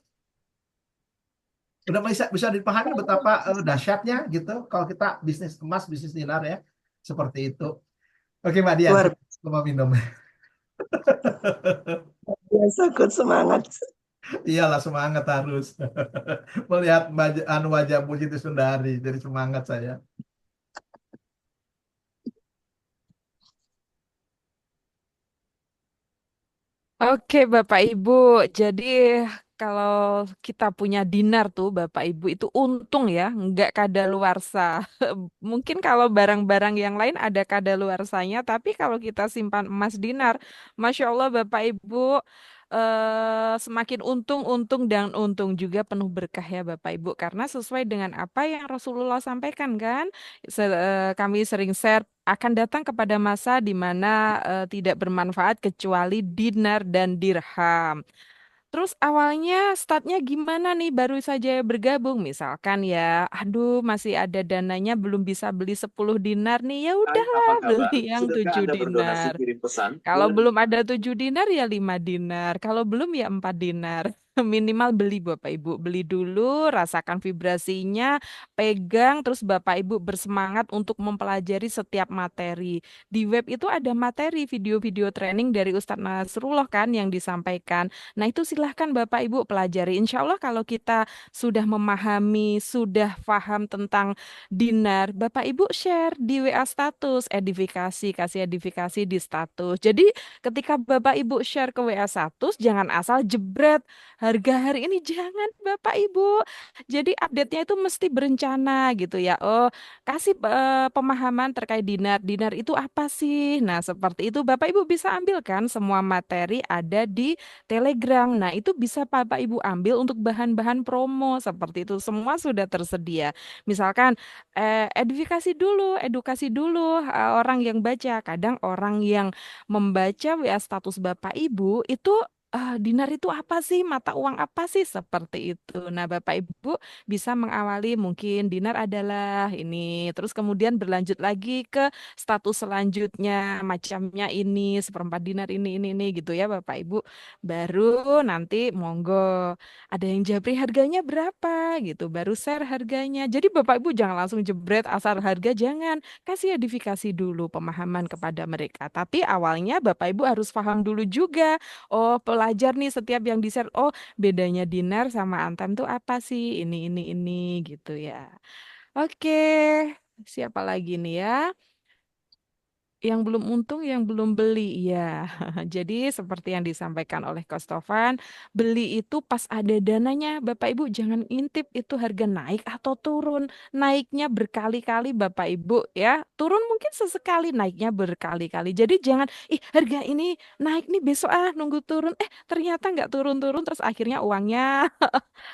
Udah bisa dipahami betapa dahsyatnya gitu kalau kita bisnis emas, bisnis dinar ya. Seperti itu. Oke Mbak Dian, mau minum. Biasa, ikut semangat. Iyalah, semangat harus. Melihat wajah Bu Siti Sundari, jadi semangat saya. Oke, Bapak Ibu. Jadi kalau kita punya dinar tuh, Bapak Ibu itu untung ya, nggak kadaluarsa. Mungkin kalau barang-barang yang lain ada kadaluarsanya, tapi kalau kita simpan emas dinar, Masya Allah Bapak Ibu, semakin untung dan untung juga penuh berkah ya Bapak Ibu. Karena sesuai dengan apa yang Rasulullah sampaikan kan, kami sering share akan datang kepada masa di mana tidak bermanfaat kecuali dinar dan dirham. Terus awalnya startnya gimana nih baru saja bergabung misalkan ya, aduh masih ada dananya belum bisa beli 10 dinar nih, ya udahlah Apa kabar? beli yang Sudahkah 7 Anda berdonasi dinar. kirim pesan? Kalau belum ada 7 dinar ya 5 dinar, kalau belum ya 4 dinar. Minimal beli Bapak Ibu, beli dulu, rasakan vibrasinya, pegang, terus Bapak Ibu bersemangat untuk mempelajari setiap materi. Di web itu ada materi video-video training dari Ustadz Nasrullah kan yang disampaikan. Nah itu silahkan Bapak Ibu pelajari. Insya Allah kalau kita sudah memahami, sudah paham tentang dinar, Bapak Ibu share di WA status, edifikasi, kasih edifikasi di status. Jadi ketika Bapak Ibu share ke WA status, jangan asal jebret harga hari ini, jangan Bapak Ibu. Jadi update-nya itu mesti berencana gitu ya. Oh, kasih pemahaman terkait dinar. Dinar itu apa sih? Nah, seperti itu Bapak Ibu bisa ambil kan semua materi ada di Telegram. Nah, itu bisa Bapak Ibu ambil untuk bahan-bahan promo seperti itu. Semua sudah tersedia. Misalkan edukasi dulu orang yang baca. Kadang orang yang membaca WA status Bapak Ibu itu dinar itu apa sih? Mata uang apa sih? Seperti itu. Nah, Bapak Ibu bisa mengawali mungkin dinar adalah ini. Terus kemudian berlanjut lagi ke status selanjutnya. Macamnya ini, seperempat dinar ini gitu ya Bapak Ibu. Baru nanti monggo. Ada yang japri harganya berapa gitu. Baru share harganya. Jadi Bapak Ibu jangan langsung jebret asal harga. Jangan. Kasih edifikasi dulu pemahaman kepada mereka. Tapi awalnya Bapak Ibu harus paham dulu juga. Oh, belajar nih setiap yang di-share. Oh, bedanya Dinar sama Antam tuh apa sih? Ini gitu ya. Oke, siapa lagi nih ya? Yang belum untung, yang belum beli. Ya, jadi seperti yang disampaikan oleh Kostofan, beli itu pas ada dananya. Bapak Ibu jangan intip itu harga naik atau turun. Naiknya berkali-kali Bapak Ibu ya. Turun mungkin sesekali, naiknya berkali-kali. Jadi jangan, ih harga ini naik nih besok nunggu turun. Ternyata nggak turun-turun, terus akhirnya uangnya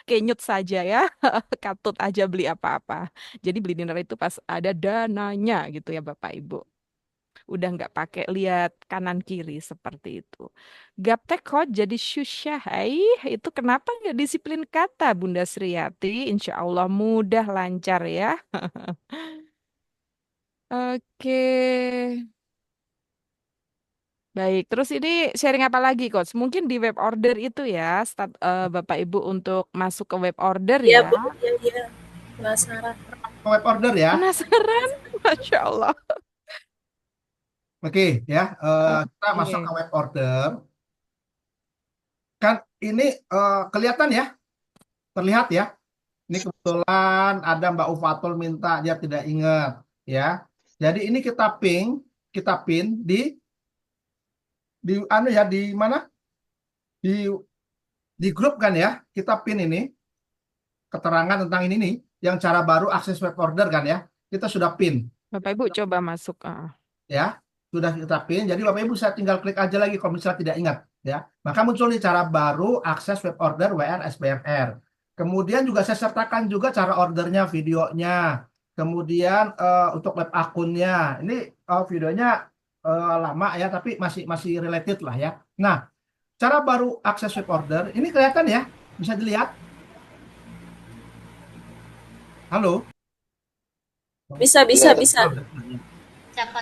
kenyut saja ya. Katut aja beli apa-apa. Jadi beli dinner itu pas ada dananya gitu ya Bapak Ibu. Udah nggak pakai lihat kanan kiri seperti itu. Gaptek jadi syusyahai itu kenapa nggak disiplin kata Bunda Sriyati? Insya Allah mudah lancar ya. Oke. Baik, terus ini sharing apa lagi, Coach? Mungkin di web order itu ya, Bapak Ibu untuk masuk ke web order Iya, ya. Bu. Iya. Penasaran. Web order ya. Penasaran? Masya Allah. Oke ya, kita masuk ke web order. Kan ini kelihatan ya, terlihat ya. Ini kebetulan ada Mbak Ufatul minta, dia tidak ingat ya. Jadi ini kita pin di mana? Di grup kan ya. Kita pin ini keterangan tentang ini nih, yang cara baru akses web order kan ya. Kita sudah pin. Bapak Ibu coba masuk. Ya, sudah kita pin. Jadi Bapak Ibu saya tinggal klik aja lagi kalau misalnya tidak ingat ya. Maka muncul nih cara baru akses web order WR SBMR. Kemudian juga saya sertakan juga cara ordernya, videonya. Kemudian untuk web akunnya. Ini videonya lama ya, tapi masih related lah ya. Nah, cara baru akses web order ini kelihatan ya, bisa dilihat. Halo. Bisa. Cepat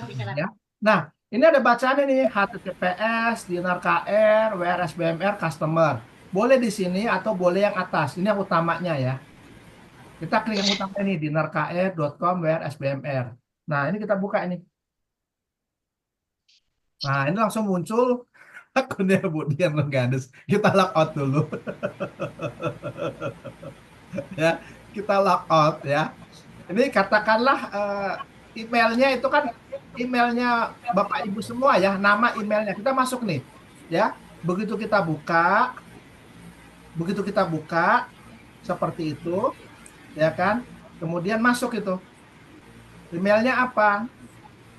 bisa. Ya. Nah, ini ada bacaannya nih, HTTPS, Dinar KR, WRSBMR, Customer. Boleh di sini atau boleh yang atas. Ini yang utamanya ya. Kita klik yang utama ini, dinarkr.com, WRSBMR. Nah, ini kita buka ini. Nah, ini langsung muncul akunnya Bu Dian Rengganis. Kita log out dulu. Ya, kita log out ya. Ini katakanlah emailnya itu kan emailnya Bapak Ibu semua ya, nama emailnya. Kita masuk nih ya. Begitu kita buka seperti itu ya kan. Kemudian masuk itu. Emailnya apa?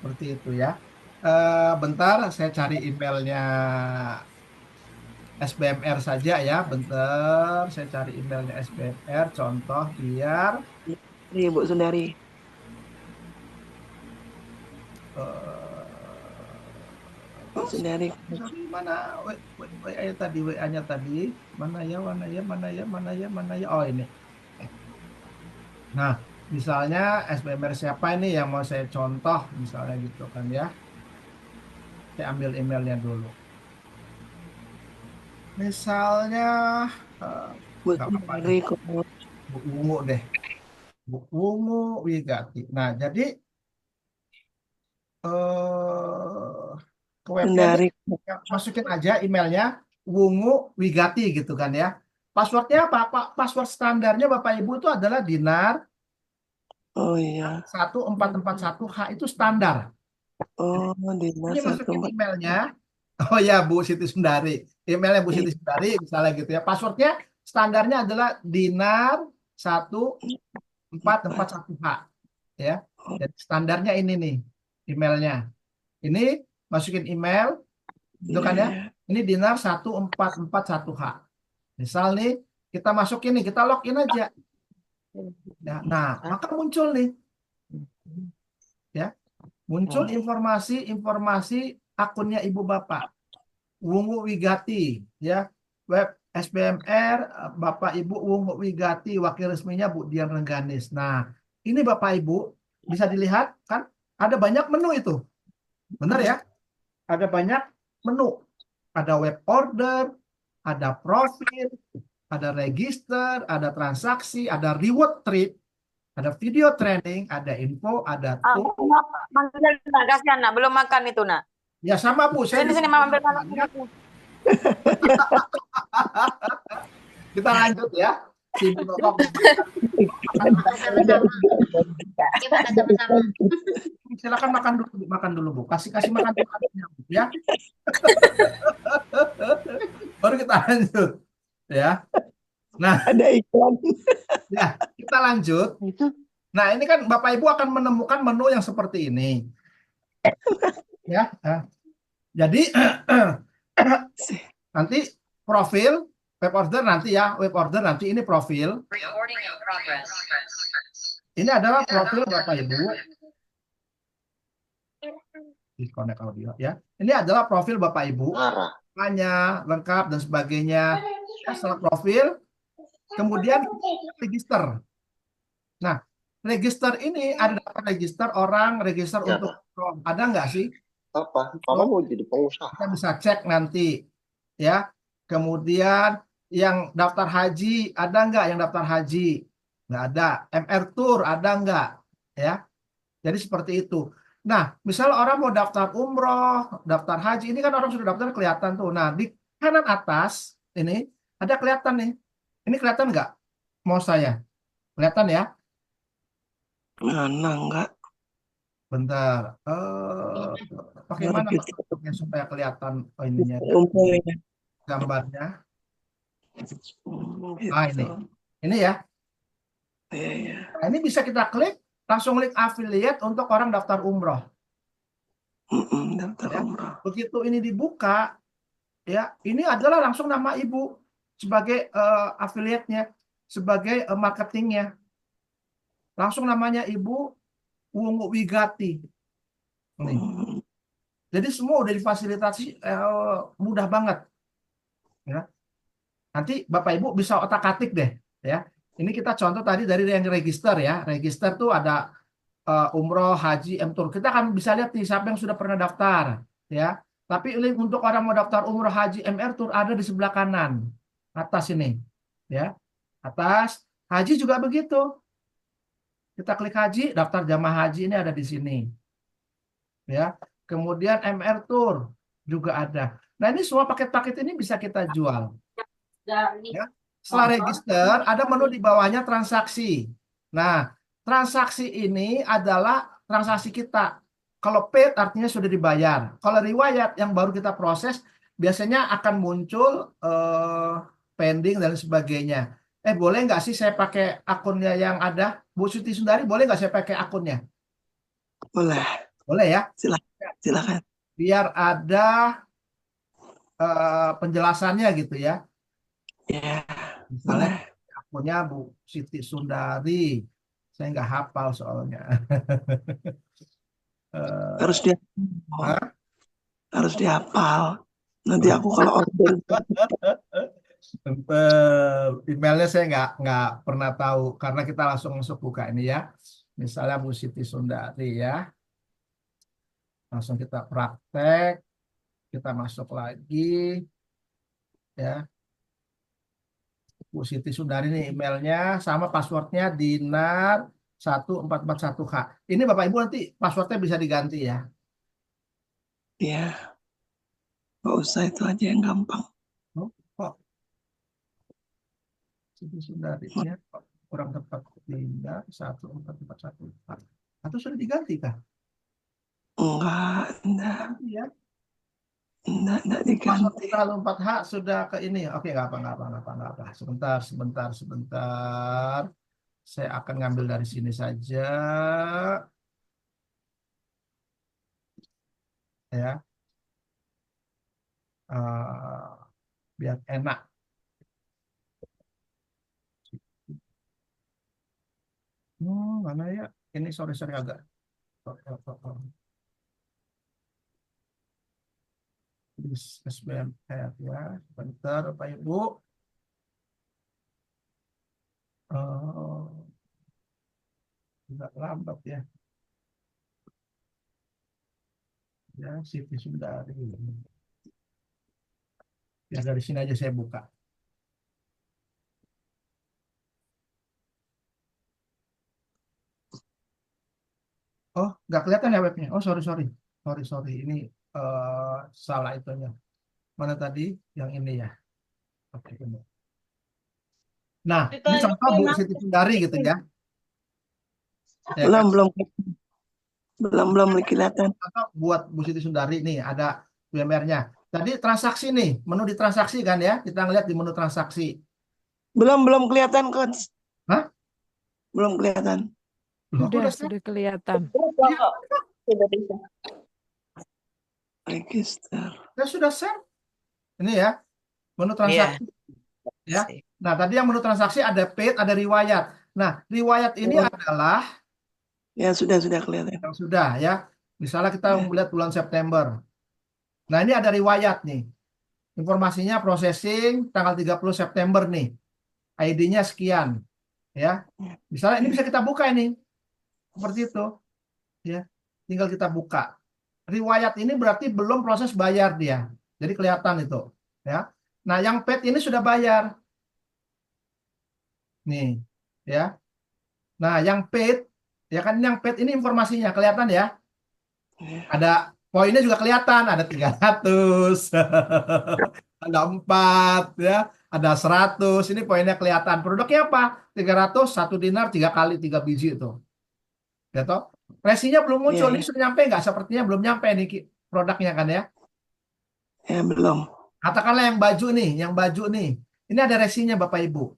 Seperti itu ya. Bentar saya cari emailnya SBMR saja ya. Bentar saya cari emailnya SBMR contoh biar Bu Sundari. Bu Sundari. Mana WA tadi, WA-nya tadi. Mana ya? Oh, ini. Nah, misalnya SBMR siapa ini yang mau saya contoh misalnya gitu kan ya. Saya ambil emailnya dulu. Misalnya Bu Sundari. Sundari. Bu Ungu deh. Bu Ungu Wigati. Nah, jadi ke webnya masukin aja emailnya Wungu Wigati gitu kan ya. Passwordnya apa? Password standarnya Bapak Ibu itu adalah Dinar. Oh iya. 1441H itu standar. Oh, Dinar Ini masukin emailnya. Oh ya, Bu Siti Sundari. Emailnya Bu Siti Sundari misalnya gitu ya. Passwordnya standarnya adalah Dinar 1441H ya. Jadi standarnya ini nih emailnya. Ini masukin email itu kan ya. Ini Dinar 1441H. Misal nih kita masukin nih, kita login aja. Ya, nah, maka muncul nih. Ya. Muncul informasi akunnya Ibu Bapak. Wungu Wigati ya. Web SBMR Bapak Ibu Wungu Wigati, wakil resminya Bu Dian Rengganis. Nah, ini Bapak Ibu bisa dilihat kan ada banyak menu itu. Benar ya? Ada banyak menu. Ada web order, ada profil, ada register, ada transaksi, ada reward trip, ada video training, ada info, ada tool. Kasihan nak, belum makan itu nak. Ya sama Bu, saya Sini mama ambil makan. Kita lanjut ya. Si Bu Nokok. Sama-sama. Ya, makan sama-sama. Silakan makan dulu Bu. Kasih makan dulu ya. Baru kita lanjut ya. Nah, Ada iklan. ya kita lanjut. Nah, ini kan Bapak Ibu akan menemukan menu yang seperti ini. Ya. Jadi nanti profil web order nanti ya, ini profil. Ini adalah profil Bapak Ibu. Disconnect audio ya. Ini adalah profil Bapak Ibu. Namanya, lengkap dan sebagainya. Setelah profil, kemudian register. Nah, register ini ada daftar register orang, register untuk ada nggak sih? Apa? Papa mau jadi pengusaha. Kita bisa cek nanti ya. Kemudian yang daftar haji ada nggak yang daftar haji? Nggak ada. MR Tour ada nggak? Ya. Jadi seperti itu. Nah, misalnya orang mau daftar umroh, daftar haji, ini kan orang sudah daftar kelihatan tuh. Nah, di kanan atas ini ada kelihatan nih. Ini kelihatan nggak? Mau saya? Kelihatan ya? Mana enggak? Bentar. Bagaimana supaya kelihatan ininya? Gambarnya. Nah, ini ya. Nah, ini bisa kita klik, langsung klik affiliate untuk orang daftar umroh. Daftar umroh. Begitu ini dibuka, ya, ini adalah langsung nama ibu sebagai affiliate-nya, sebagai marketingnya. Langsung namanya Ibu Wungu Wigati. Nih. Jadi semua udah difasilitasi mudah banget. Ya. Nanti Bapak Ibu bisa otak-atik deh, ya. Ini kita contoh tadi dari yang register ya. Register tuh ada umroh, haji, M-Tour. Kita akan bisa lihat nih siapa yang sudah pernah daftar, ya. Tapi untuk orang mau daftar umroh, haji, MR Tour ada di sebelah kanan atas ini, ya. Atas. Haji juga begitu. Kita klik haji, daftar jamaah haji ini ada di sini. Ya. Kemudian MR Tour juga ada. Nah, ini semua paket-paket ini bisa kita jual. Ya. Setelah register, ada menu di bawahnya transaksi. Nah, transaksi ini adalah transaksi kita. Kalau paid artinya sudah dibayar. Kalau riwayat yang baru kita proses, biasanya akan muncul pending dan sebagainya. Boleh nggak sih saya pakai akunnya yang ada? Bu Siti Sundari, boleh nggak saya pakai akunnya? Boleh. Boleh ya? Silakan. Biar ada penjelasannya gitu ya. Ya. Misalnya akunnya Bu Siti Sundari. Saya nggak hafal soalnya. Harus dihafal. Nanti aku kalau order. Emailnya saya nggak pernah tahu karena kita langsung masuk buka ini ya. Misalnya Bu Siti Sundari ya. Langsung kita praktek. Kita masuk lagi. Ya. Bu Siti Sundari ini emailnya sama passwordnya Dinar 1441H. Ini Bapak Ibu nanti passwordnya bisa diganti ya. Iya. Nggak usah, itu aja yang gampang. Kok Siti Sundarinya kurang tepat, Dinar 1441H. Atau sudah diganti kah? Enggak. Ya. Enggak diganti. Kalau 4H sudah ke ini. Oke, nggak apa. Sebentar. Saya akan ngambil dari sini saja. Ya. Biar enak. Mana ya? Ini sorry agak. SBMR ya. Bentar, Pak Ibu. Tidak lambat ya. Ya, Siti Sundari. Ya, dari sini aja saya buka. Oh, nggak kelihatan ya webnya. Oh, sorry. Ini salah itunya. Mana tadi? Yang ini ya. Oke, ini. Nah, ini contoh Bu Siti Sundari gitu ya. Ya kan? Belum kelihatan. Contoh buat Bu Siti Sundari nih ada UMR-nya. Tadi transaksi nih, menu di transaksi kan ya? Kita ngeliat di menu transaksi. Belum kelihatan, Coach. Hah? Belum kelihatan. Loh, aku Sudah kelihatan. Register. saya sudah share. Ini ya, menu transaksi. Ya. Nah, tadi yang menu transaksi ada paid, ada riwayat. Nah, riwayat ini adalah Ya, sudah kelihatan. yang sudah ya. Misalnya kita melihat bulan September. Nah, ini ada riwayat nih. Informasinya processing tanggal 30 September nih. ID-nya sekian. Ya. Misalnya ini bisa kita buka ini. Seperti itu. Ya. Tinggal kita buka. Riwayat ini berarti belum proses bayar dia. Jadi kelihatan itu, ya. Nah, yang paid ini sudah bayar. Nih, ya. Nah, yang paid, ya kan yang paid ini informasinya kelihatan ya. Ada poinnya juga kelihatan, ada 300. Ada 4 ya, ada 100. Ini poinnya kelihatan. Produknya apa? 300, 1 dinar 3 kali 3 biji itu. Ya toh? Resinya belum muncul, ini sudah nyampe nggak? Sepertinya belum nyampe nih produknya kan ya? Ya, belum. Katakanlah yang baju nih. Ini ada resinya Bapak Ibu.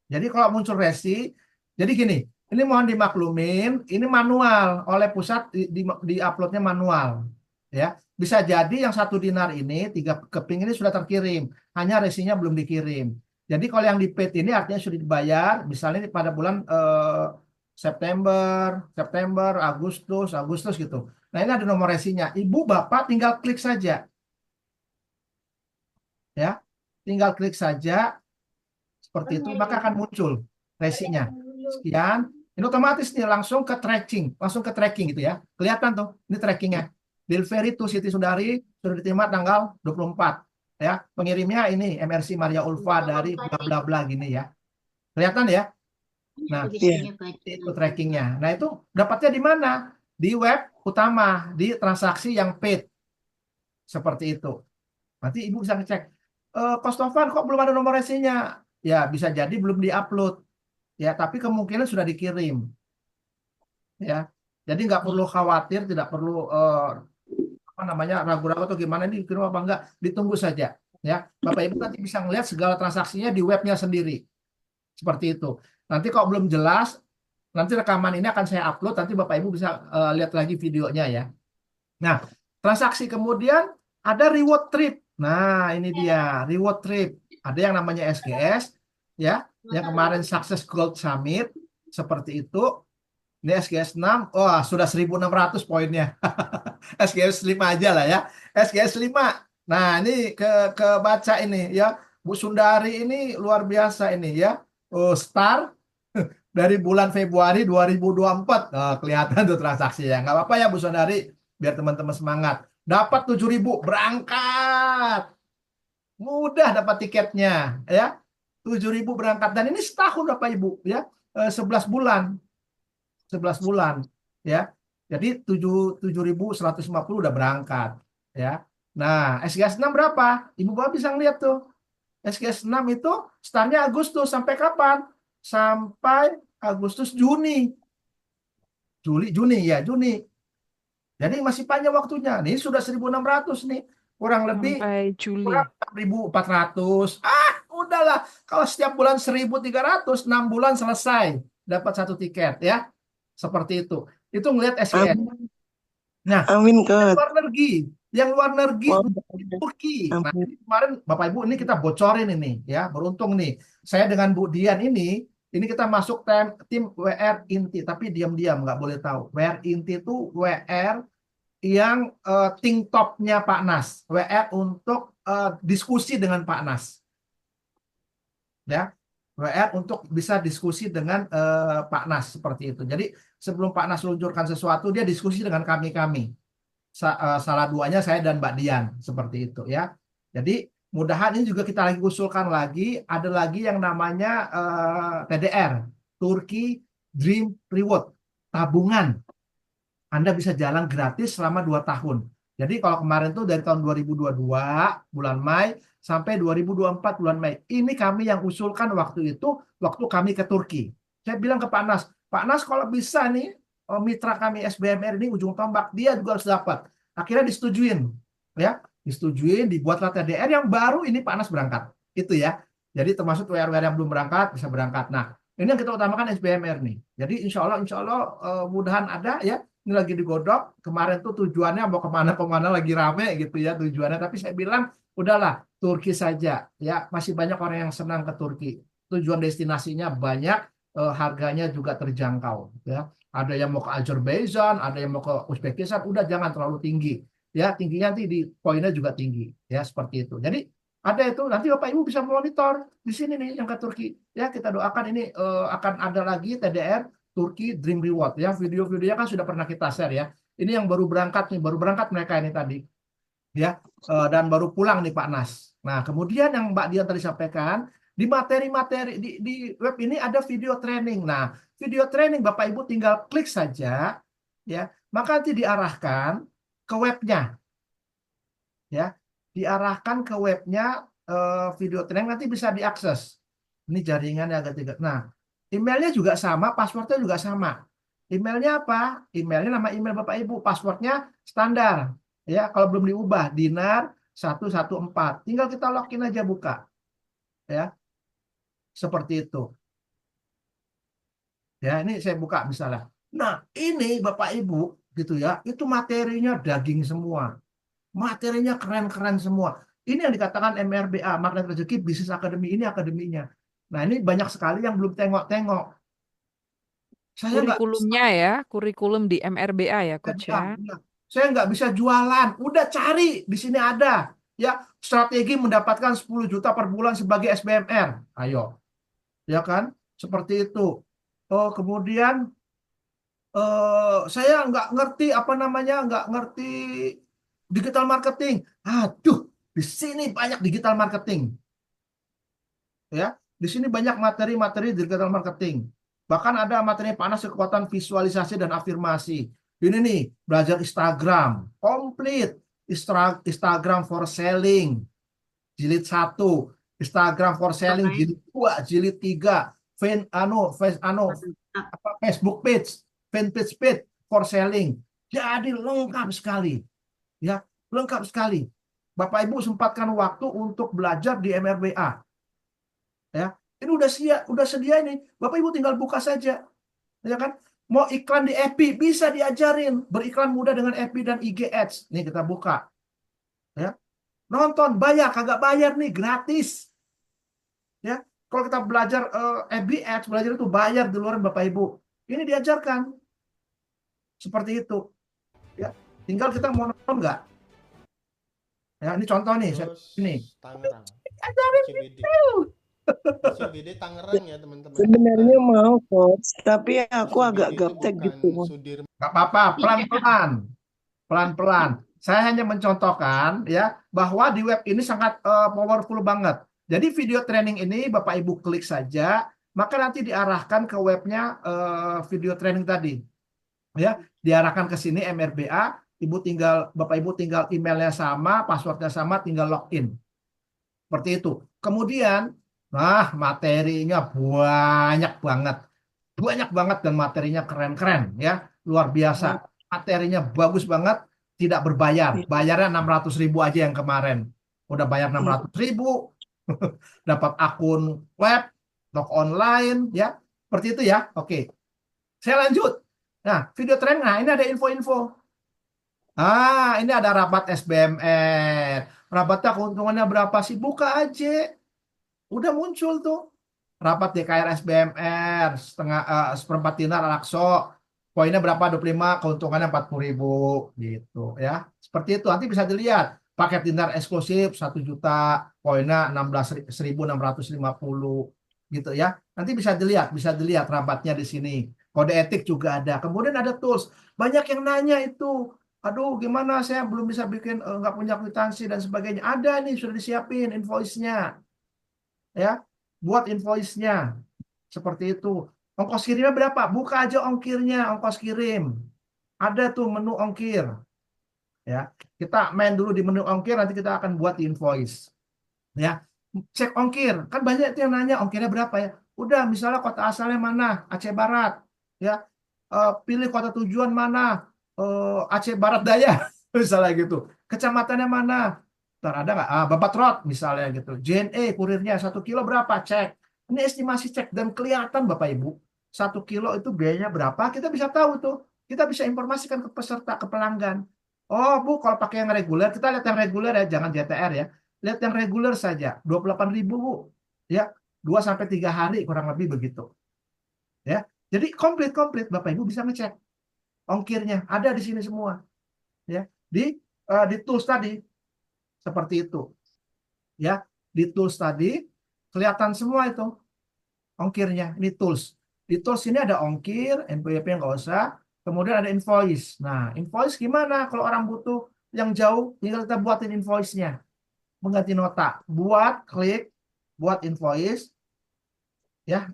Jadi kalau muncul resi, jadi gini, ini mohon dimaklumin, ini manual oleh pusat di uploadnya manual. Ya, bisa jadi yang 1 dinar ini 3 keping ini sudah terkirim, hanya resinya belum dikirim. Jadi kalau yang di paid ini artinya sudah dibayar, misalnya pada bulan September, Agustus gitu. Nah, ini ada nomor resinya. Ibu Bapak tinggal klik saja. Ya. Tinggal klik saja seperti itu, maka akan muncul resinya. Sekian. Ini otomatis nih langsung ke tracking gitu ya. Kelihatan tuh, ini trackingnya. Delivery to Siti Sundari sudah diterima tanggal 24. Ya, pengirimnya ini MRC Maria Ulfa dari bla bla bla gini ya. Kelihatan ya? Nah, itu trackingnya. Nah, itu dapatnya di mana? Di web utama, di transaksi yang paid. Seperti itu. Nanti Ibu bisa ngecek. Kostovan kok belum ada nomor resinya? Ya, bisa jadi belum diupload. Ya, tapi kemungkinan sudah dikirim. Ya. Jadi nggak perlu khawatir, tidak perlu ragu-ragu atau gimana ini dikirim apa enggak, ditunggu saja. Ya, Bapak Ibu nanti bisa melihat segala transaksinya di webnya sendiri. Seperti itu. Nanti kalau belum jelas, nanti rekaman ini akan saya upload, nanti Bapak Ibu bisa lihat lagi videonya ya. Nah, transaksi kemudian ada reward trip. Nah, ini dia, reward trip. Ada yang namanya SGS, ya, yang kemarin Success Gold Summit, seperti itu. Ini SGS 6, wah sudah 1.600 poinnya. SGS 5 aja lah ya. SGS 5. Nah, ini kebaca ini ya. Bu Sundari ini luar biasa ini ya. Star dari bulan Februari 2024. Nah, kelihatan tuh transaksinya. Nggak apa-apa ya Bu Sundari, biar teman-teman semangat. Dapat 7.000, berangkat. Mudah dapat tiketnya ya. 7.000 berangkat. Dan ini setahun Bapak Ibu ya. 11 bulan. 11 bulan ya. Jadi 7.150 udah berangkat ya. Nah, SGS 6 berapa? Ibu Bapak bisa ngeliat tuh. SGS 6 itu startnya Agustus sampai kapan? Sampai Agustus Juni. Juni. Jadi masih panjang waktunya. Nih sudah 1.600 nih. Kurang lebih sampai Juli. 1.400. Udahlah. Kalau setiap bulan 1.300, 6 bulan selesai. Dapat 1 tiket ya. Seperti itu. Itu ngelihat SGS. Nah, Amin, Coach. Yang luar negeri Turki. Nah, kemarin Bapak Ibu ini kita bocorin ini ya, beruntung nih. Saya dengan Bu Dian ini kita masuk tim WR Inti, tapi diam-diam nggak boleh tahu. WR Inti itu WR yang think top-nya Pak Nas, WR untuk diskusi dengan Pak Nas. Ya. WR untuk bisa diskusi dengan Pak Nas seperti itu. Jadi sebelum Pak Nas luncurkan sesuatu, dia diskusi dengan kami. Salah duanya saya dan Mbak Dian seperti itu ya. Jadi mudahan ini juga kita lagi usulkan lagi, ada lagi yang namanya TDR, Turkey Dream Reward, tabungan. Anda bisa jalan gratis selama 2 tahun. Jadi kalau kemarin tuh dari tahun 2022 bulan Mei sampai 2024 bulan Mei. Ini kami yang usulkan waktu itu, waktu kami ke Turki. Saya bilang ke Pak Nas, Pak Nas kalau bisa nih, mitra kami SBMR ini ujung tombak, dia juga harus dapat. Akhirnya disetujuin. Ya, disetujuin, dibuatlah TDR yang baru ini Pak Nas berangkat. Itu ya. Jadi termasuk WR-WR yang belum berangkat, bisa berangkat. Nah, ini yang kita utamakan SBMR nih. Jadi insya Allah mudahan ada ya. Ini lagi digodok. Kemarin tuh tujuannya mau kemana-kemana lagi rame gitu ya tujuannya. Tapi saya bilang udahlah Turki saja ya. Masih banyak orang yang senang ke Turki. Tujuan destinasinya banyak, harganya juga terjangkau ya. Ada yang mau ke Azerbaijan, ada yang mau ke Uzbekistan. Udah jangan terlalu tinggi ya. Tingginya nanti di poinnya juga tinggi ya seperti itu. Jadi ada itu nanti Bapak Ibu bisa monitor di sini nih yang ke Turki ya. Kita doakan ini akan ada lagi TDR Turki Dream Reward ya. Video-videonya kan sudah pernah kita share ya. Ini yang baru berangkat nih, baru berangkat mereka ini tadi ya. Dan baru pulang nih Pak Nas. Nah, kemudian yang Mbak Dian tadi sampaikan di materi-materi di web ini ada video training. Nah, video training Bapak Ibu tinggal klik saja ya, maka nanti diarahkan ke webnya ya. Diarahkan ke webnya video training, nanti bisa diakses. Ini jaringannya agak tiga. Nah, emailnya juga sama, passwordnya juga sama. Emailnya apa? Emailnya nama email Bapak Ibu, passwordnya standar. Ya, kalau belum diubah, Dinar 114. Tinggal kita login aja buka. Ya. Seperti itu. Ya, ini saya buka misalnya. Nah, ini Bapak Ibu gitu ya, itu materinya daging semua. Materinya keren-keren semua. Ini yang dikatakan MRBA, Magnet Rezeki Bisnis Academy, ini akademinya. Nah, ini banyak sekali yang belum tengok-tengok. Saya nggak Kurikulumnya ya, kurikulum di MRBA ya, Coach ya. Saya nggak bisa jualan. Udah cari, di sini ada. Ya, strategi mendapatkan 10 juta per bulan sebagai SBMR. Ayo. Ya kan? Seperti itu. Oh, kemudian saya nggak ngerti apa namanya, nggak ngerti digital marketing. Aduh, di sini banyak digital marketing. Ya, di sini banyak materi-materi digital marketing. Bahkan ada materi panas kekuatan visualisasi dan afirmasi. Ini nih, belajar Instagram, komplit. Instagram for selling, jilid 1. Instagram for selling, jilid 2, jilid 3. Facebook page, fanpage page for selling. Jadi lengkap sekali. Ya, lengkap sekali. Bapak Ibu sempatkan waktu untuk belajar di MRBA. Ya, ini udah sedia ini. Bapak Ibu tinggal buka saja. Ya kan? Mau iklan di FB bisa diajarin beriklan mudah dengan FB dan IG Ads. Nih kita buka. Ya. Nonton bayar, kagak bayar nih, gratis. Ya. Kalau kita belajar FB Ads, belajar itu bayar di luar Bapak Ibu. Ini diajarkan. Seperti itu. Ya. Tinggal kita mau nonton nggak? Ya, ini contoh nih. Ini. Tangerang. Ajarin itu. CBD Tangerang ya teman-teman. Sebenarnya mau coach, tapi aku agak gaptek gitu. Gak apa-apa, pelan-pelan. Pelan-pelan. Saya hanya mencontohkan ya bahwa di web ini sangat powerful banget. Jadi video training ini Bapak Ibu klik saja, maka nanti diarahkan ke webnya video training tadi. Ya, diarahkan ke sini MRBA, Bapak Ibu tinggal emailnya sama, passwordnya sama, tinggal login. Seperti itu. Kemudian nah, materinya banyak banget. Banyak banget dan materinya keren-keren ya. Luar biasa. Materinya bagus banget, tidak berbayar. Bayarnya 600.000 aja yang kemarin. Udah bayar 600.000. Dapat akun web, toko online ya. Seperti itu ya. Oke. Saya lanjut. Nah, video training. Nah, ini ada info-info. Ini ada rabat SBMR. Rabatnya keuntungannya berapa sih? Buka aja. Udah muncul tuh rapat DKR SBMR seperempat dinar Al-Aqsa, poinnya berapa? 25, keuntungannya 40.000 gitu ya. Seperti itu nanti bisa dilihat paket dinar eksklusif 1 juta, poinnya 16.650 gitu ya. Nanti bisa dilihat rabatnya di sini. Kode etik juga ada. Kemudian ada tools. Banyak yang nanya itu, aduh gimana saya belum bisa bikin, nggak punya kwitansi dan sebagainya. Ada nih sudah disiapin invoice-nya. Ya, buat invoice-nya seperti itu. Ongkos kirimnya berapa? Buka aja ongkirnya, ongkos kirim. Ada tuh menu ongkir. Ya, kita main dulu di menu ongkir, nanti kita akan buat di invoice. Ya, cek ongkir. Kan banyak yang nanya ongkirnya berapa ya. Udah, misalnya kota asalnya mana? Aceh Barat. Ya, pilih kota tujuan mana? Aceh Barat Daya, misalnya gitu. Kecamatannya mana? Ntar ada nggak? Babat Road misalnya gitu. JNE kurirnya 1 kilo berapa? Cek. Ini estimasi cek dan kelihatan Bapak Ibu. 1 kilo itu biayanya berapa? Kita bisa tahu tuh. Kita bisa informasikan ke peserta, ke pelanggan. Oh Bu, kalau pakai yang reguler, kita lihat yang reguler ya, jangan JTR ya. Lihat yang reguler saja, 28.000 Bu. Ya, 2-3 hari kurang lebih begitu. Ya. Jadi komplit Bapak Ibu bisa ngecek. Ongkirnya ada di sini semua. Ya, di tools tadi seperti itu. Ya, di tools tadi kelihatan semua itu ongkirnya. Ini tools. Di tools ini ada ongkir, NPWP nggak usah. Kemudian ada invoice. Nah, invoice gimana kalau orang butuh yang jauh? Tinggal kita buatin invoice-nya. Mengganti nota. Klik, buat invoice. Ya,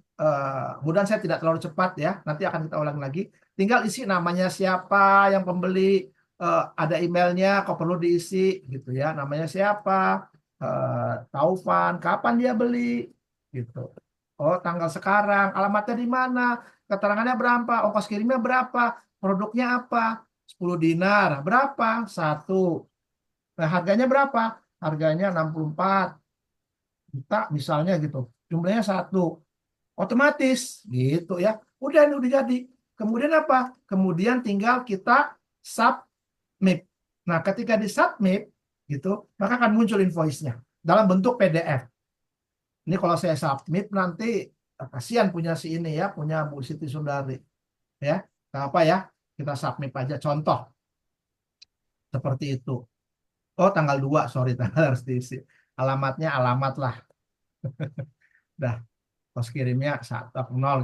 mudah saya tidak terlalu cepat ya. Nanti akan kita ulang lagi. Tinggal isi namanya siapa yang pembeli, ada emailnya, kok perlu diisi gitu ya. Namanya siapa, Taufan, kapan dia beli, gitu. Oh, tanggal sekarang, alamatnya di mana, keterangannya berapa, ongkos kirimnya berapa, produknya apa, 10 dinar, berapa, 1. Nah, harganya berapa? Harganya 64 juta misalnya gitu. Jumlahnya 1. Otomatis gitu ya. Udah ini udah jadi. Kemudian apa? Kemudian tinggal kita submit. Nah, ketika di submit gitu, maka akan muncul invoice-nya dalam bentuk PDF. Ini kalau saya submit nanti kasihan punya si ini ya, punya Bu Siti Sundari. Ya, nah, apa ya? Kita submit aja contoh. Seperti itu. Oh, tanggal 2, sorry, tanggal harus diisi. Alamatnya alamat lah. Dah, kos kirimnya 1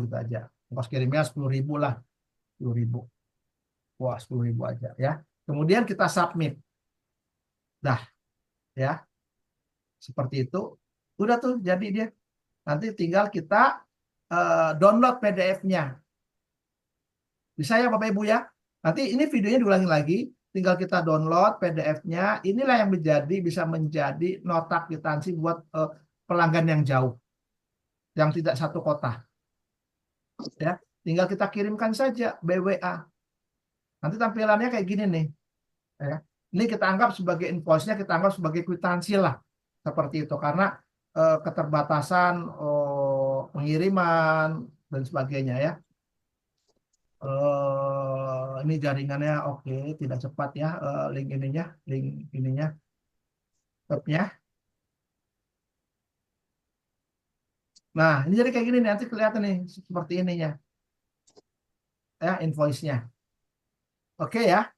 gitu aja. Kos kirimnya 10.000 lah. 10.000. Wah, 10.000 aja ya. Kemudian kita submit. Dah, ya. Seperti itu. Udah tuh jadi dia. Nanti tinggal kita download PDF-nya. Bisa ya Bapak Ibu ya. Nanti ini videonya diulangi lagi. Tinggal kita download PDF-nya. Inilah yang bisa menjadi nota kwitansi buat pelanggan yang jauh. Yang tidak satu kota. Ya, tinggal kita kirimkan saja BWA. Nanti tampilannya kayak gini nih. Ya. Ini kita anggap sebagai invoice-nya, kita anggap sebagai kwitansi lah. Seperti itu. Karena keterbatasan pengiriman dan sebagainya ya. Ini jaringannya oke, tidak cepat ya, link ininya webnya. Nah, ini jadi kayak gini nih, nanti kelihatan nih seperti ininya ya, invoice-nya. Oke ya.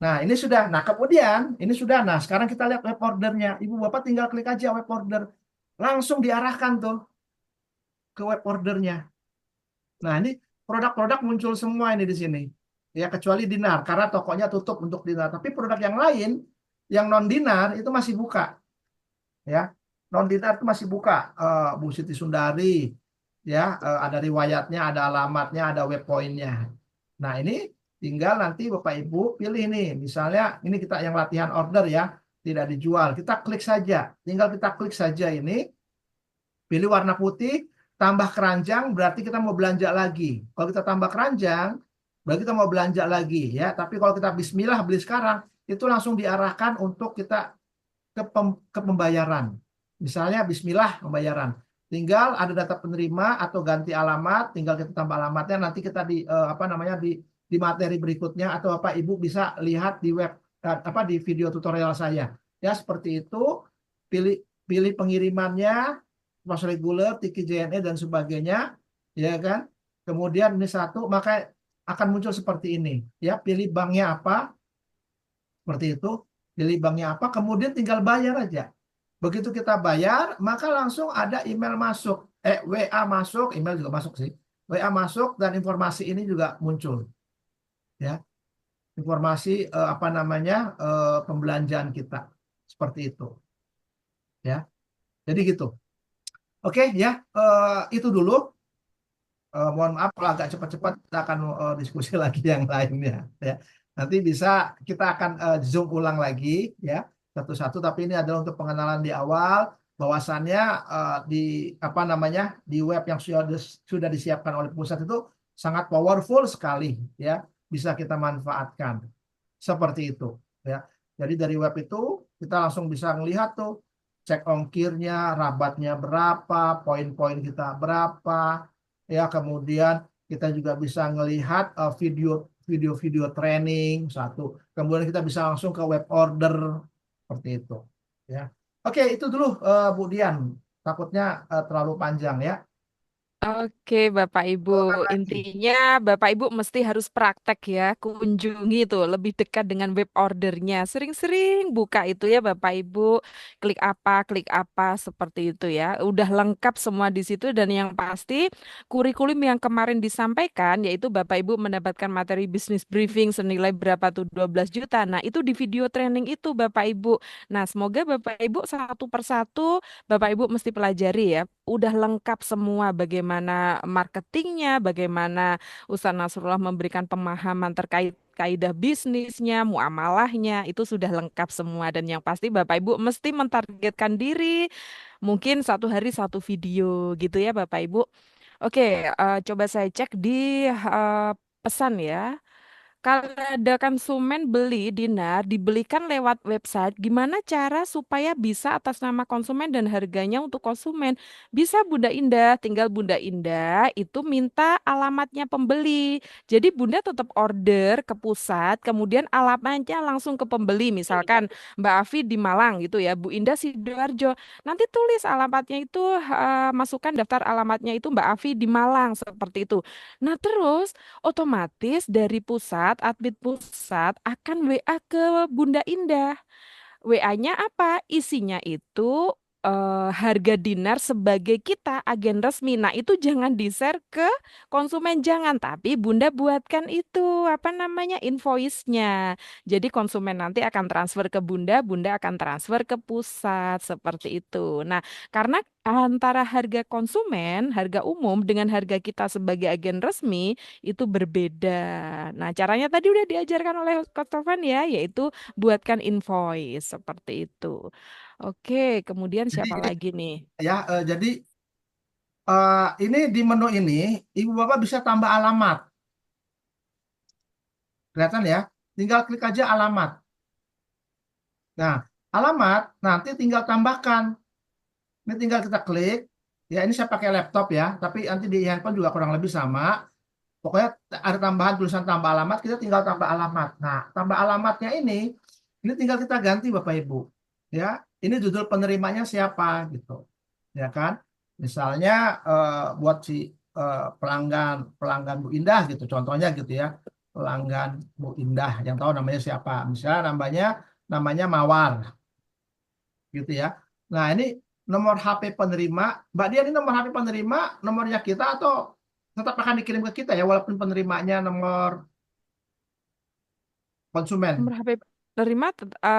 Nah, ini sudah. Nah, kemudian ini sudah. Nah, sekarang kita lihat web ordernya. Ibu Bapak tinggal klik aja web order, langsung diarahkan tuh ke web ordernya. Nah, ini produk-produk muncul semua ini di sini. Ya, kecuali dinar karena tokonya tutup untuk dinar. Tapi produk yang lain yang non dinar itu masih buka. Ya. Non dinar itu masih buka. Bu Siti Sundari ya, ada riwayatnya, ada alamatnya, ada web point-nya. Nah, ini tinggal nanti Bapak Ibu pilih nih. Misalnya ini kita yang latihan order ya, tidak dijual. Kita klik saja. Tinggal kita klik saja ini. Pilih warna putih, tambah keranjang berarti kita mau belanja lagi. Kalau kita tambah keranjang, berarti kita mau belanja lagi ya. Tapi kalau kita bismillah beli sekarang, itu langsung diarahkan untuk kita ke pembayaran. Misalnya bismillah pembayaran. Tinggal ada data penerima atau ganti alamat, tinggal kita tambah alamatnya, nanti kita di materi berikutnya atau Bapak Ibu bisa lihat di web di video tutorial saya. Ya, seperti itu. Pilih pengirimannya, pos reguler, tiket JNE dan sebagainya, ya kan? Kemudian ini 1, maka akan muncul seperti ini, ya. Pilih banknya apa? Seperti itu. Pilih banknya apa, kemudian tinggal bayar aja. Begitu kita bayar, maka langsung ada email masuk. WA masuk, email juga masuk sih. WA masuk dan informasi ini juga muncul. Ya. Informasi pembelanjaan kita. Seperti itu. Ya. Jadi gitu. Oke ya, itu dulu. Mohon maaf kalau agak cepat-cepat, kita akan diskusi lagi yang lainnya. Ya. Nanti bisa kita akan zoom ulang lagi ya satu-satu. Tapi ini adalah untuk pengenalan di awal. Bahwasannya di apa namanya di web yang sudah disiapkan oleh pusat itu sangat powerful sekali ya, bisa kita manfaatkan seperti itu ya. Jadi dari web itu kita langsung bisa melihat tuh cek ongkirnya, rabatnya berapa, poin-poin kita berapa ya. Kemudian kita juga bisa melihat video-video training satu. Kemudian kita bisa langsung ke web order seperti itu ya. Oke, itu dulu Bu Dian. Takutnya terlalu panjang ya. Oke, Bapak Ibu. Silakan lagi. Intinya Bapak Ibu mesti harus praktek ya, kunjungi tuh lebih dekat dengan web ordernya. Sering-sering buka itu ya Bapak Ibu. Klik apa seperti itu ya. Udah lengkap semua di situ dan yang pasti kurikulum yang kemarin disampaikan yaitu Bapak Ibu mendapatkan materi bisnis briefing senilai berapa tuh 12 juta. Nah, itu di video training itu Bapak Ibu. Nah, semoga Bapak Ibu satu persatu Bapak Ibu mesti pelajari ya. Udah lengkap semua bagaimana marketingnya, bagaimana Ustaz Nasrullah memberikan pemahaman terkait kaidah bisnisnya, muamalahnya, itu sudah lengkap semua. Dan yang pasti Bapak Ibu mesti mentargetkan diri, mungkin satu hari satu video gitu ya Bapak Ibu. Oke, coba saya cek di pesan ya. Kalau ada konsumen beli dinar, dibelikan lewat website, gimana cara supaya bisa atas nama konsumen dan harganya untuk konsumen? Bisa Bunda Indah, tinggal Bunda Indah itu minta alamatnya pembeli. Jadi Bunda tetap order ke pusat, kemudian alamatnya langsung ke pembeli. Misalkan Mbak Afi di Malang gitu ya, Bu Indah Sidoarjo. Nanti tulis alamatnya itu, masukkan daftar alamatnya itu Mbak Afi di Malang, seperti itu. Nah terus otomatis dari pusat, admin pusat akan WA ke Bunda Indah. WA-nya apa? Isinya itu harga dinar sebagai kita agen resmi. Nah, itu jangan di-share ke konsumen, jangan. Tapi Bunda buatkan itu, apa namanya, invoice-nya. Jadi konsumen nanti akan transfer ke Bunda, Bunda akan transfer ke pusat, seperti itu. Nah, karena antara harga konsumen, harga umum dengan harga kita sebagai agen resmi itu berbeda. Nah, caranya tadi udah diajarkan oleh Kak Tovan ya, yaitu buatkan invoice seperti itu. Oke, kemudian Jadi siapa ini lagi nih? ya, jadi ini di menu ini Ibu Bapak bisa tambah alamat. Kelihatan ya? Tinggal klik aja alamat. Nah, alamat nanti tinggal tambahkan. Ini tinggal kita klik. Ya, ini saya pakai laptop ya, tapi nanti di handphone juga kurang lebih sama. Pokoknya ada tambahan tulisan tambah alamat, kita tinggal tambah alamat. Nah, tambah alamatnya ini tinggal kita ganti Bapak Ibu. Ya, ini judul penerimanya siapa gitu. Ya kan? Misalnya buat si pelanggan pelanggan Bu Indah gitu, contohnya gitu ya. Pelanggan Bu Indah yang tahu namanya siapa. Misalnya namanya Mawar gitu ya. Nah, ini nomor HP penerima. Mbak Dian, ini nomor HP penerima, nomornya kita atau tetap akan dikirim ke kita ya, walaupun penerimanya nomor konsumen. Nomor HP penerima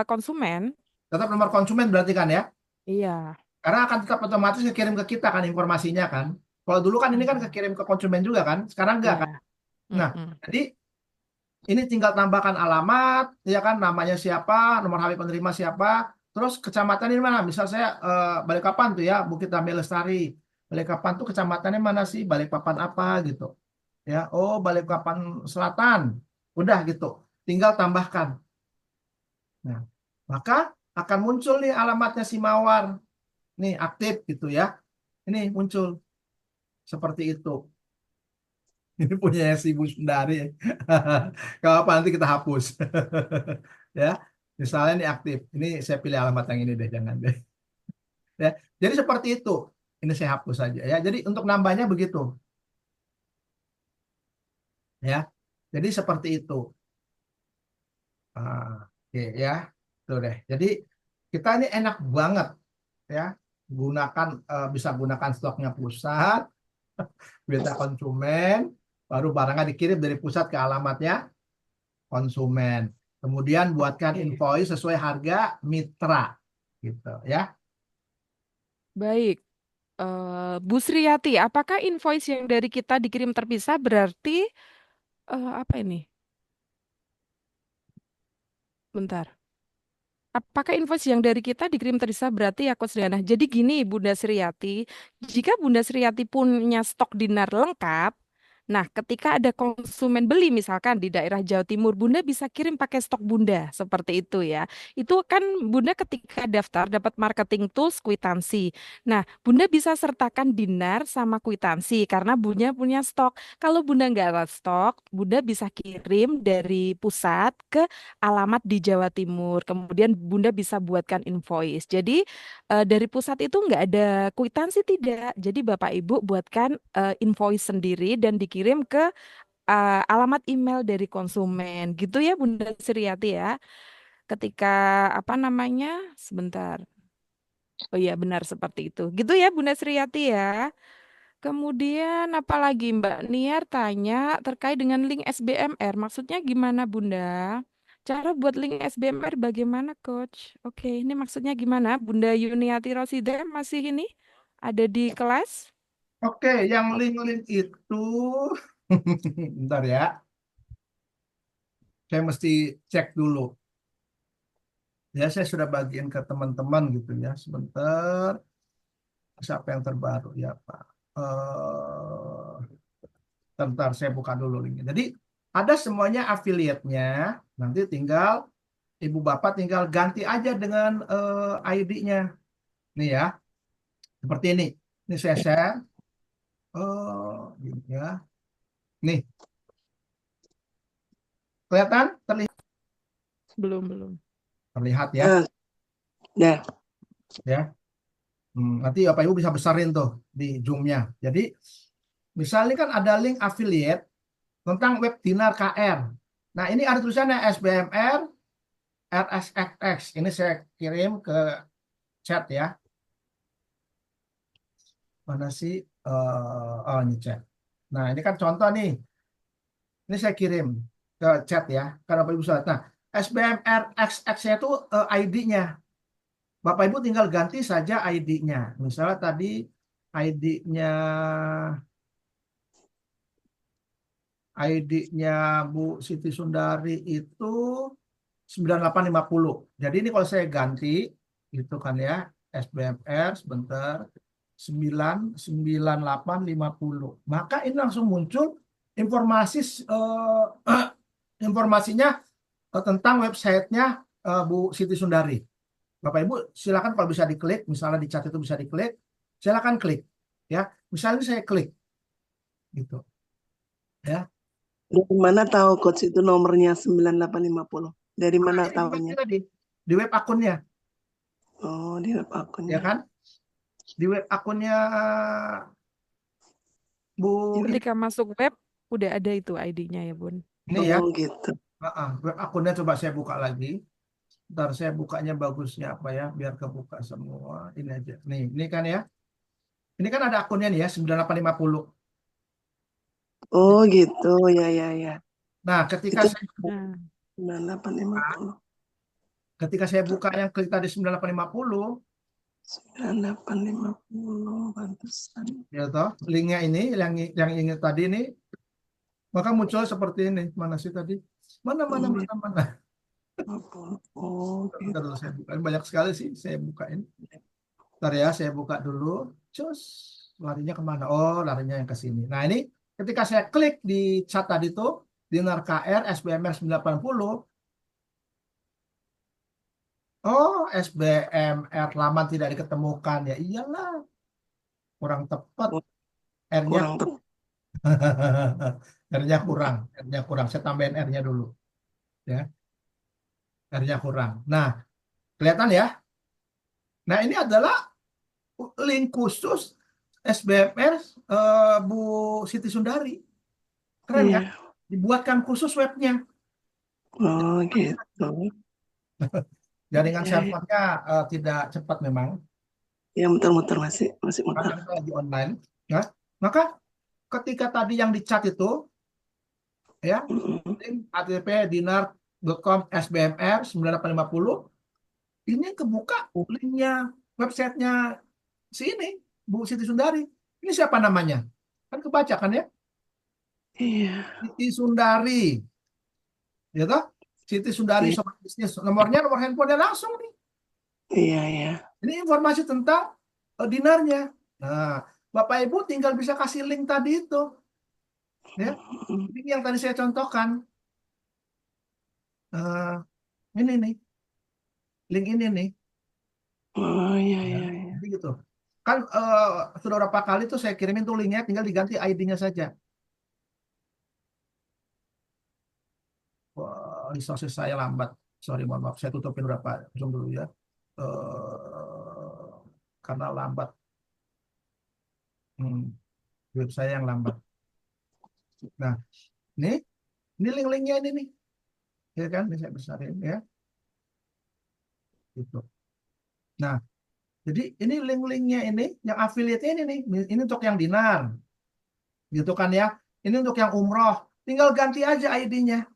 konsumen. Tetap nomor konsumen berarti kan ya? Iya. Karena akan tetap otomatis kekirim ke kita kan informasinya kan. Kalau dulu kan ini kan kekirim ke konsumen juga kan, sekarang enggak Iya. kan. Nah, Mm-mm. jadi ini tinggal tambahkan alamat, ya kan, namanya siapa, nomor HP penerima siapa, terus kecamatan ini mana? Misal saya Balikpapan tuh ya, Bukit Damai Lestari. Balikpapan tuh kecamatannya mana sih? Balikpapan apa gitu. Ya, oh Balikpapan Selatan. Udah gitu. Tinggal tambahkan. Nah, maka akan muncul nih alamatnya si Mawar. Nih aktif gitu ya. Ini muncul seperti itu. Ini punya si Bu Sundari. Kalau apa nanti kita hapus. Ya, misalnya ini aktif. Ini saya pilih alamat yang ini deh, jangan deh. Ya, jadi seperti itu. Ini saya hapus saja ya. Jadi untuk nambahnya begitu. Ya, jadi seperti itu. Oke ya, tuh deh. Jadi kita ini enak banget ya. Bisa gunakan stoknya pusat, berita konsumen, baru barangnya dikirim dari pusat ke alamatnya konsumen. Kemudian buatkan invoice sesuai harga mitra, gitu ya. Baik. Bu Sriyati, apakah invoice yang dari kita dikirim terpisah berarti apa ini? Bentar. Apakah invoice yang dari kita dikirim terisa berarti ya Coach Diana? Jadi gini Bunda Sriati, jika Bunda Sriati punya stok dinar lengkap, nah ketika ada konsumen beli misalkan di daerah Jawa Timur, Bunda bisa kirim pakai stok Bunda seperti itu ya. Itu kan Bunda ketika daftar dapat marketing tools kwitansi. Nah, Bunda bisa sertakan dinar sama kwitansi karena Bunda punya stok. Kalau Bunda nggak ada stok, Bunda bisa kirim dari pusat ke alamat di Jawa Timur. Kemudian Bunda bisa buatkan invoice. Jadi dari pusat itu nggak ada kwitansi tidak. Jadi Bapak Ibu buatkan invoice sendiri dan dikirim ke alamat email dari konsumen. Gitu ya Bunda Sriati ya. Ketika apa namanya? Sebentar. Oh iya benar seperti itu. Gitu ya Bunda Sriati ya. Kemudian apalagi Mbak Niar tanya terkait dengan link SBMR. Maksudnya gimana Bunda? Cara buat link SBMR bagaimana Coach? Oke, ini maksudnya gimana? Bunda Yuniati Rosida masih ini ada di kelas? Oke, yang link-link itu bentar ya. Saya mesti cek dulu. Ya, saya sudah bagiin ke teman-teman gitu ya. Sebentar. Siapa yang terbaru ya, Pak? Bentar, saya buka dulu linknya. Jadi, ada semuanya affiliate-nya. Nanti tinggal, Ibu Bapak tinggal ganti aja dengan ID-nya. Nih ya, seperti ini. Ini saya share. Gini ya. Nih, kelihatan? Belum. Terlihat ya. Dah. Ya. Nanti Bapak Ibu bisa besarin tuh di Zoom-nya. Jadi, misalnya kan ada link affiliate tentang webinar KR. Nah, ini ada tulisannya SBMR RSXX. Ini saya kirim ke chat ya. Mana sih? Oh, ini chat. Nah, ini kan contoh nih. Ini saya kirim ke chat ya. Karena Bapak Ibu bisa lihat. Nah, SBMR XX-nya itu ID-nya. Bapak Ibu tinggal ganti saja ID-nya. Misalnya tadi ID-nya Bu Siti Sundari itu 9850. Jadi ini kalau saya ganti gitu kan ya, SBMR sebentar 99850. Maka ini langsung muncul informasinya tentang websitenya Bu Siti Sundari. Bapak Ibu silakan kalau bisa diklik, misalnya di chat itu bisa diklik, silakan klik ya. Misalnya saya klik gitu ya. Dari mana tahu coach itu nomornya 9850? Dari mana tahunya? Di web akunnya. Oh, di web akunnya. Ya kan? Di web akunnya Bu. Ketika masuk web udah ada itu ID-nya ya Bun. Ini ya. Oh gitu. Web akunnya coba saya buka lagi. Ntar saya bukanya bagusnya apa ya, biar kebuka semua. Ini aja. Nih, ini kan ya. Ini kan ada akunnya nih ya, 9850. Oh gitu, ya. Nah, ketika itu saya 9850. Ketika saya buka yang klik tadi 9850, 9850 pantesan. ya toh, linknya ini yang ingin tadi ini, maka muncul seperti ini. Mana sih tadi? Mana. Oh, gitu. Bentar, saya buka. Banyak sekali sih saya bukain. Bentar ya, saya buka dulu. Cus, larinya kemana? Oh, larinya yang ke sini. Nah, ini ketika saya klik di chat tadi tuh, dinar KR SBMR 980. Oh, SBMR lama tidak diketemukan. Ya iyalah. Kurang tepat. R-nya Kurang tepat. R-nya kurang. Saya tambahin R-nya dulu. Ya. R-nya kurang. Nah, kelihatan ya? Nah, ini adalah link khusus SBMR Bu Siti Sundari. Keren kan? Dibuatkan khusus webnya. Oh gitu. Jaringan servernya tidak cepat memang. Ya muter-muter masih muter. Karena lagi online. Ya. Maka ketika tadi yang di chat itu, ya, link http://dinar.com SBMR 9850, ini kebuka linknya websitenya si ini, Bu Siti Sundari. Ini siapa namanya? Kan kebaca kan ya? Iya. Siti Sundari. Ya toh? Siti Sundari Iya, Sobat Bisnis. Nomornya, nomor handphonenya langsung nih. iya, iya. Ini informasi tentang dinarnya. Nah, Bapak Ibu tinggal bisa kasih link tadi itu. Ya, link yang tadi saya contohkan. Ini nih, link ini nih. Oh, iya, Ya, iya, iya. jadi gitu. Kan sudah berapa kali tuh saya kirimin tuh linknya, tinggal diganti ID-nya saja. Wah, resources saya lambat. Sorry, mohon maaf. Saya tutupin berapa zoom dulu ya. Karena lambat. Web saya yang lambat. Nah, ini link-linknya ini nih. Ya kan, ini saya besarin ya. Gitu. Nah, jadi ini link-linknya ini, yang affiliate ini nih. Ini untuk yang dinar. Gitu kan ya. Ini untuk yang umroh. Tinggal ganti aja ID-nya.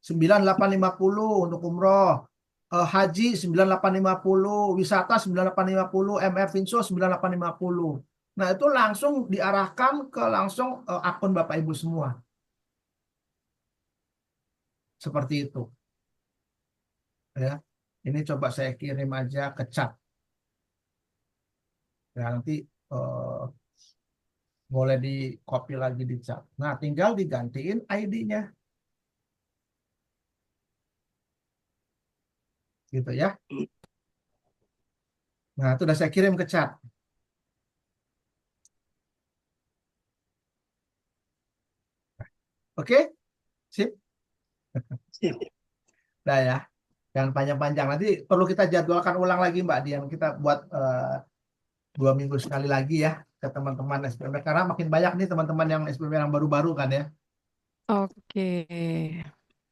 9850 untuk umroh. Haji 9850, wisata 9850, MF Finso 9850. Nah, itu langsung diarahkan ke langsung akun Bapak Ibu semua. Seperti itu. Ya. Ini coba saya kirim aja ke chat. Ya, nanti boleh di copy lagi di chat. Nah, tinggal digantiin ID-nya. Gitu ya. Nah, itu udah saya kirim ke chat. Oke? Sip? Sip. Nah ya. Jangan panjang-panjang. Nanti perlu kita jadwalkan ulang lagi Mbak Dian. Kita buat 2 minggu sekali lagi ya ke teman-teman SPM. Karena makin banyak nih teman-teman yang SPM yang baru-baru kan ya. Oke.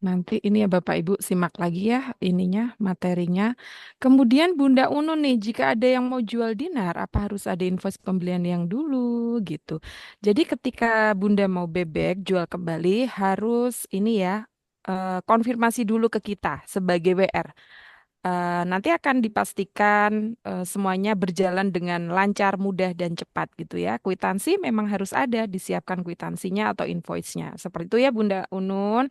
Nanti ini ya Bapak Ibu simak lagi ya ininya materinya. Kemudian Bunda Unu nih, jika ada yang mau jual dinar, apa harus ada invoice pembelian yang dulu gitu. Jadi ketika Bunda mau bebek jual kembali harus ini ya konfirmasi dulu ke kita sebagai WR. Nanti akan dipastikan semuanya berjalan dengan lancar, mudah, dan cepat gitu ya. Kwitansi memang harus ada, disiapkan kwitansinya atau invoice-nya. Seperti itu ya Bunda Unun.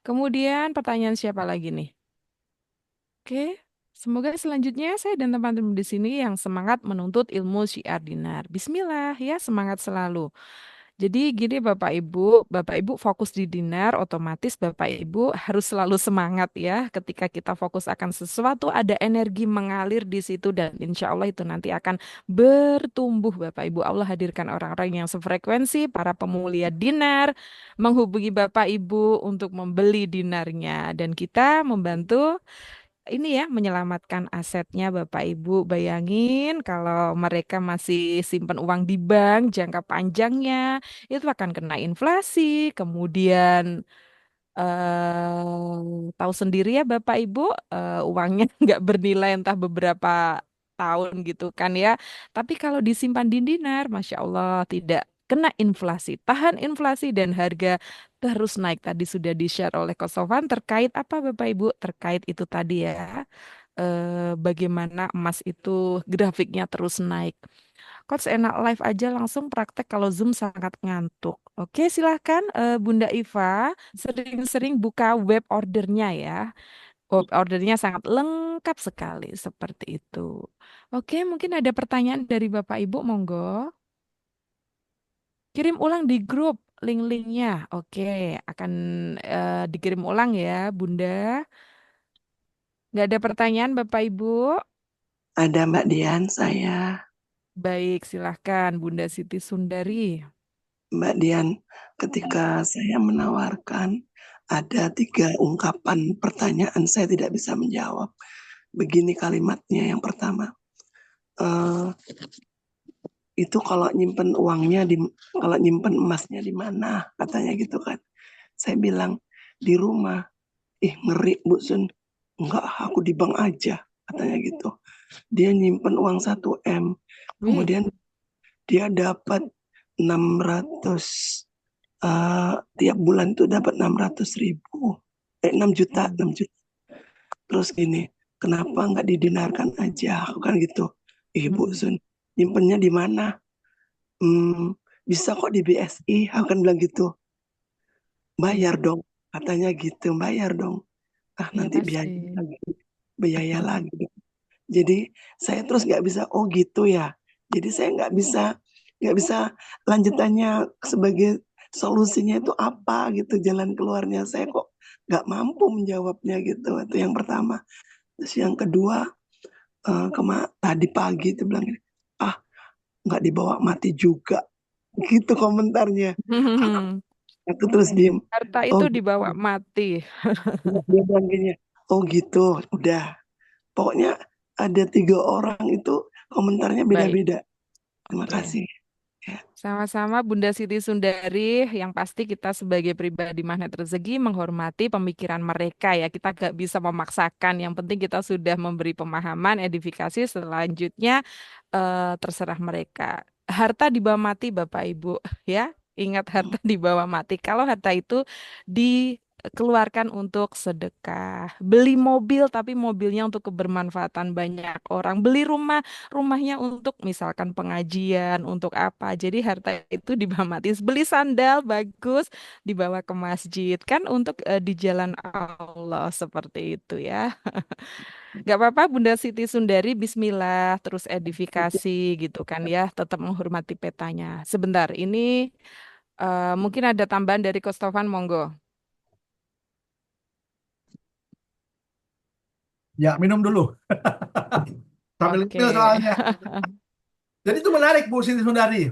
Kemudian pertanyaan siapa lagi nih? Oke, semoga selanjutnya saya dan teman-teman di sini yang semangat menuntut ilmu syiar dinar. Bismillah ya, semangat selalu. Jadi gini Bapak Ibu fokus di dinar, otomatis Bapak Ibu harus selalu semangat ya. Ketika kita fokus akan sesuatu, ada energi mengalir di situ dan insya Allah itu nanti akan bertumbuh Bapak Ibu. Allah hadirkan orang-orang yang sefrekuensi, para pemulia dinar, menghubungi Bapak Ibu untuk membeli dinarnya. Dan kita membantu ini ya menyelamatkan asetnya Bapak Ibu. Bayangin kalau mereka masih simpan uang di bank jangka panjangnya itu akan kena inflasi. Kemudian tahu sendiri ya Bapak Ibu uangnya nggak bernilai entah beberapa tahun gitu kan ya. Tapi kalau disimpan di dinar, Masya Allah tidak kena inflasi, tahan inflasi dan harga terus naik. Tadi sudah di-share oleh Kosovan terkait apa Bapak Ibu? Terkait itu tadi ya. Bagaimana emas itu grafiknya terus naik. Coach enak live aja langsung praktek kalau Zoom sangat ngantuk. Oke, silahkan Bunda Iva sering-sering buka web ordernya ya. Web ordernya sangat lengkap sekali seperti itu. Oke, mungkin ada pertanyaan dari Bapak Ibu, monggo. Kirim ulang di grup link-linknya. Oke, akan dikirim ulang ya, Bunda. Nggak ada pertanyaan, Bapak Ibu? Ada Mbak Dian, saya. Baik, silahkan Bunda Siti Sundari. Mbak Dian, ketika saya menawarkan ada 3 ungkapan pertanyaan saya tidak bisa menjawab. Begini kalimatnya yang pertama. Itu kalau nyimpen uangnya kalau nyimpen emasnya di mana katanya gitu kan. Saya bilang di rumah. Ih ngeri Bu Sun. Enggak, aku di bank aja katanya gitu. Dia nyimpen uang 1 M. Kemudian dia dapat 600 tiap bulan tuh dapat 600.000. 6 juta. Terus gini, kenapa nggak didinarkan aja? Aku kan gitu. Bu Sun, nyimpennya di mana? Bisa kok di BSI, aku kan bilang gitu. Bayar dong, katanya gitu, bayar dong. nanti pasti. biaya lagi. Jadi saya terus nggak bisa, oh gitu ya. Jadi saya nggak bisa lanjutannya sebagai solusinya itu apa gitu, jalan keluarnya saya kok nggak mampu menjawabnya gitu. Itu yang pertama. Terus yang kedua, tadi pagi itu bilang, ah nggak dibawa mati juga, gitu komentarnya. Aku terus diem. Harta Oh itu gitu. dibawa mati. Dia bilang gini, oh gitu, udah. Pokoknya ada 3 orang itu komentarnya Baik, beda-beda. Terima oke. kasih. Ya. Sama-sama Bunda Siti Sundari, yang pasti kita sebagai pribadi magnet rezeki menghormati pemikiran mereka ya. Kita gak bisa memaksakan, yang penting kita sudah memberi pemahaman, edifikasi, selanjutnya terserah mereka. Harta dibawa mati Bapak Ibu ya. Ingat harta dibawa mati. Kalau harta itu dikeluarkan untuk sedekah. Beli mobil tapi mobilnya untuk kebermanfaatan banyak orang. Beli rumah, rumahnya untuk misalkan pengajian, untuk apa. Jadi harta itu dibawa mati. Beli sandal bagus dibawa ke masjid kan untuk di jalan Allah seperti itu ya. Gak apa-apa Bunda Siti Sundari, Bismillah, terus edifikasi gitu kan ya, tetap menghormati petanya. Sebentar, ini mungkin ada tambahan dari Kostofan, monggo. Ya, minum dulu. Sambil Oke. ngemil soalnya. Jadi itu menarik Bu Siti Sundari.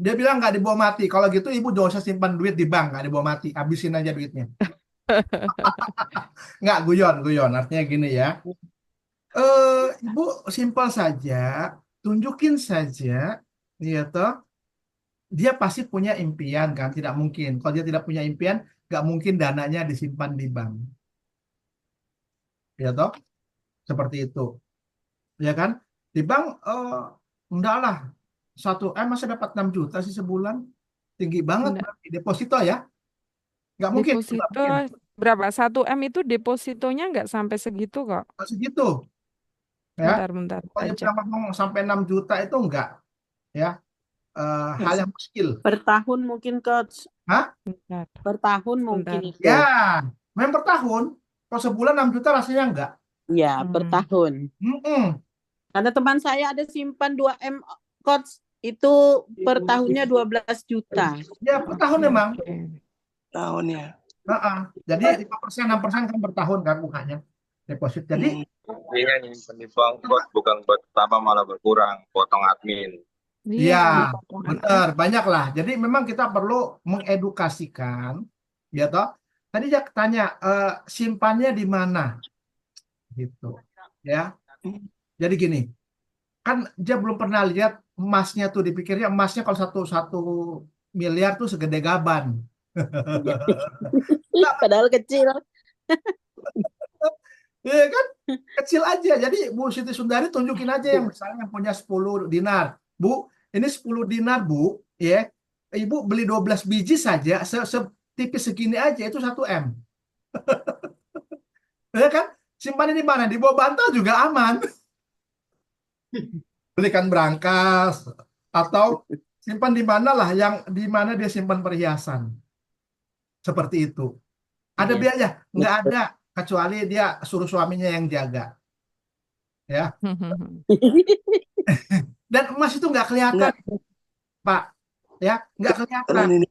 Dia bilang nggak dibawa mati. Kalau gitu ibu gak usah simpan duit di bank, nggak dibawa mati. Habisin aja duitnya. Nggak, guyon. Artinya gini ya. Ibu simpel saja, tunjukin saja, ya toh. Dia pasti punya impian kan, tidak mungkin. Kalau dia tidak punya impian, nggak mungkin dananya disimpan di bank. Ya toh, seperti itu. Ya kan? Di bank, enggak lah. 1 M masa dapat 6 juta sih sebulan. Tinggi banget Nggak. berarti. Deposito ya. Nggak mungkin. Nggak Deposito mungkin. berapa? 1 M itu depositonya nggak sampai segitu kok. Nggak segitu. Ya. Bentar, Kalau yang aja. ngomong sampai 6 juta itu enggak. Ya. Hal yang muskil. Per tahun mungkin Coach. Hah? Bentar, Per tahun mungkin bentar. itu. Ya. Memang per tahun. Kalau sebulan 6 juta rasanya enggak. Ya, per tahun. Karena teman saya ada simpan 2 M Coach. Itu per tahunnya 12 juta. Ya, per tahun memang. Tahun ya. Jadi 5%, 6% kan per tahun kan bukanya. Deposit. Jadi Artinya nyimpen di bank Coach, bukan bertambah malah berkurang, potong admin. iya, benar, banyak lah. Jadi memang kita perlu mengedukasikan, ya toh. Tadi dia tanya simpannya di mana, gitu, ya. Jadi gini, kan dia belum pernah lihat emasnya tuh, dipikirnya emasnya kalau satu miliar tuh segede gaban. Padahal kecil. Iya kan? Kecil aja. Jadi Bu Siti Sundari tunjukin aja yang misalnya yang punya 10 dinar. Bu, ini 10 dinar Bu, ya. Ibu beli 12 biji saja, setipis segini aja itu 1 M. Ya kan? Simpan di mana? Di bawah bantal juga aman. Belikan brankas atau simpan di mana lah, yang di mana dia simpan perhiasan. Seperti itu. Ada biaya? Nggak ada, kecuali dia suruh suaminya yang jaga. Ya. Dan emas itu nggak kelihatan, Pak. Ya, nggak kelihatan.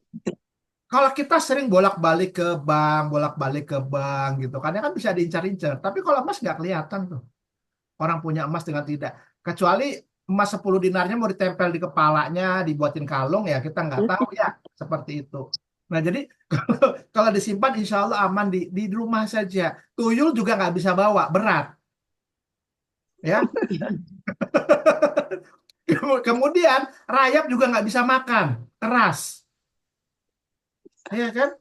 Kalau kita sering bolak-balik ke bank gitu kan, ya kan bisa diincar-incar. Tapi kalau emas nggak kelihatan tuh. Orang punya emas dengan tidak. Kecuali emas 10 dinarnya mau ditempel di kepalanya, dibuatin kalung, ya kita nggak tahu ya. Seperti itu. Nah, jadi kalau disimpan insya Allah aman di rumah saja. Tuyul juga nggak bisa bawa, berat. Ya. Kemudian rayap juga nggak bisa makan, keras. Ya kan?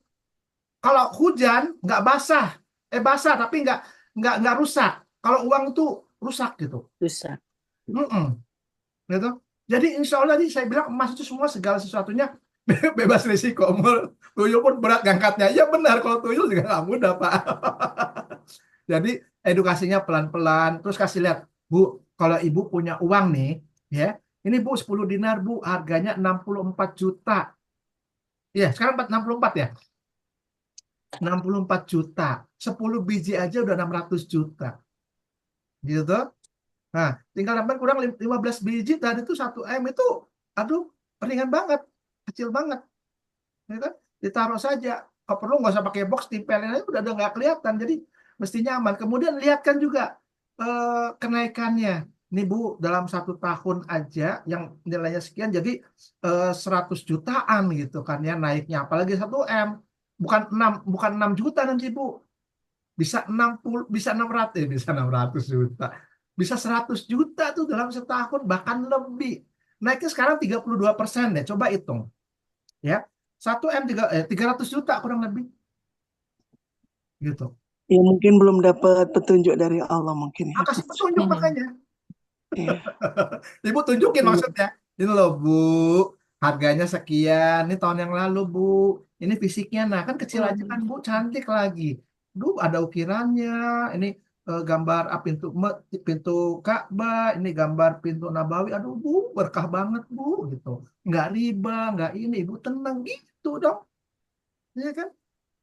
Kalau hujan nggak basah, basah tapi nggak rusak. Kalau uang itu rusak gitu. Rusak. Gitu. Jadi insya Allah saya bilang emas itu semua segala sesuatunya bebas risiko. Tuyul pun berat ngangkatnya. Ya benar, kalau tuyul juga nggak mudah Pak. Jadi edukasinya pelan-pelan. Terus kasih lihat, Bu, kalau Ibu punya uang nih, ya, ini Bu 10 dinar Bu, harganya 64 juta. Ya, sekarang 64 ya. 64 juta. 10 biji aja udah 600 juta. Gitu. Nah, tinggal nambah kurang 15 biji tadi itu 1 M itu, aduh, ringan banget, kecil banget. Ya kan? Ditaruh saja. Kalau perlu nggak usah pakai box, tempelin aja udah nggak kelihatan. Jadi mestinya aman. Kemudian lihatkan juga kenaikannya. Nih Bu, dalam 1 tahun aja yang nilainya sekian jadi 100 jutaan gitu kan ya naiknya. Apalagi 1 M. Bukan 6 juta nanti Bu. Bisa 60, bisa 600, bisa 600 juta. Bisa 100 juta tuh dalam setahun, bahkan lebih. Naiknya sekarang 32% deh, coba hitung. Ya, 1 M 300 juta kurang lebih. Gitu. Ya mungkin belum dapat petunjuk dari Allah mungkin ya. Kasih petunjuk makanya. Iya. Ibu tunjukin Iya. maksudnya. Ini loh Bu, harganya sekian. Ini tahun yang lalu Bu. Ini fisiknya, nah kan kecil aja kan Bu, cantik lagi. Duh, ada ukirannya. Ini gambar pintu Ka'bah. Ini gambar pintu Nabawi. Aduh Bu, berkah banget Bu. Gitu. Nggak riba, nggak ini. Ibu tenang gitu dong. Iya kan?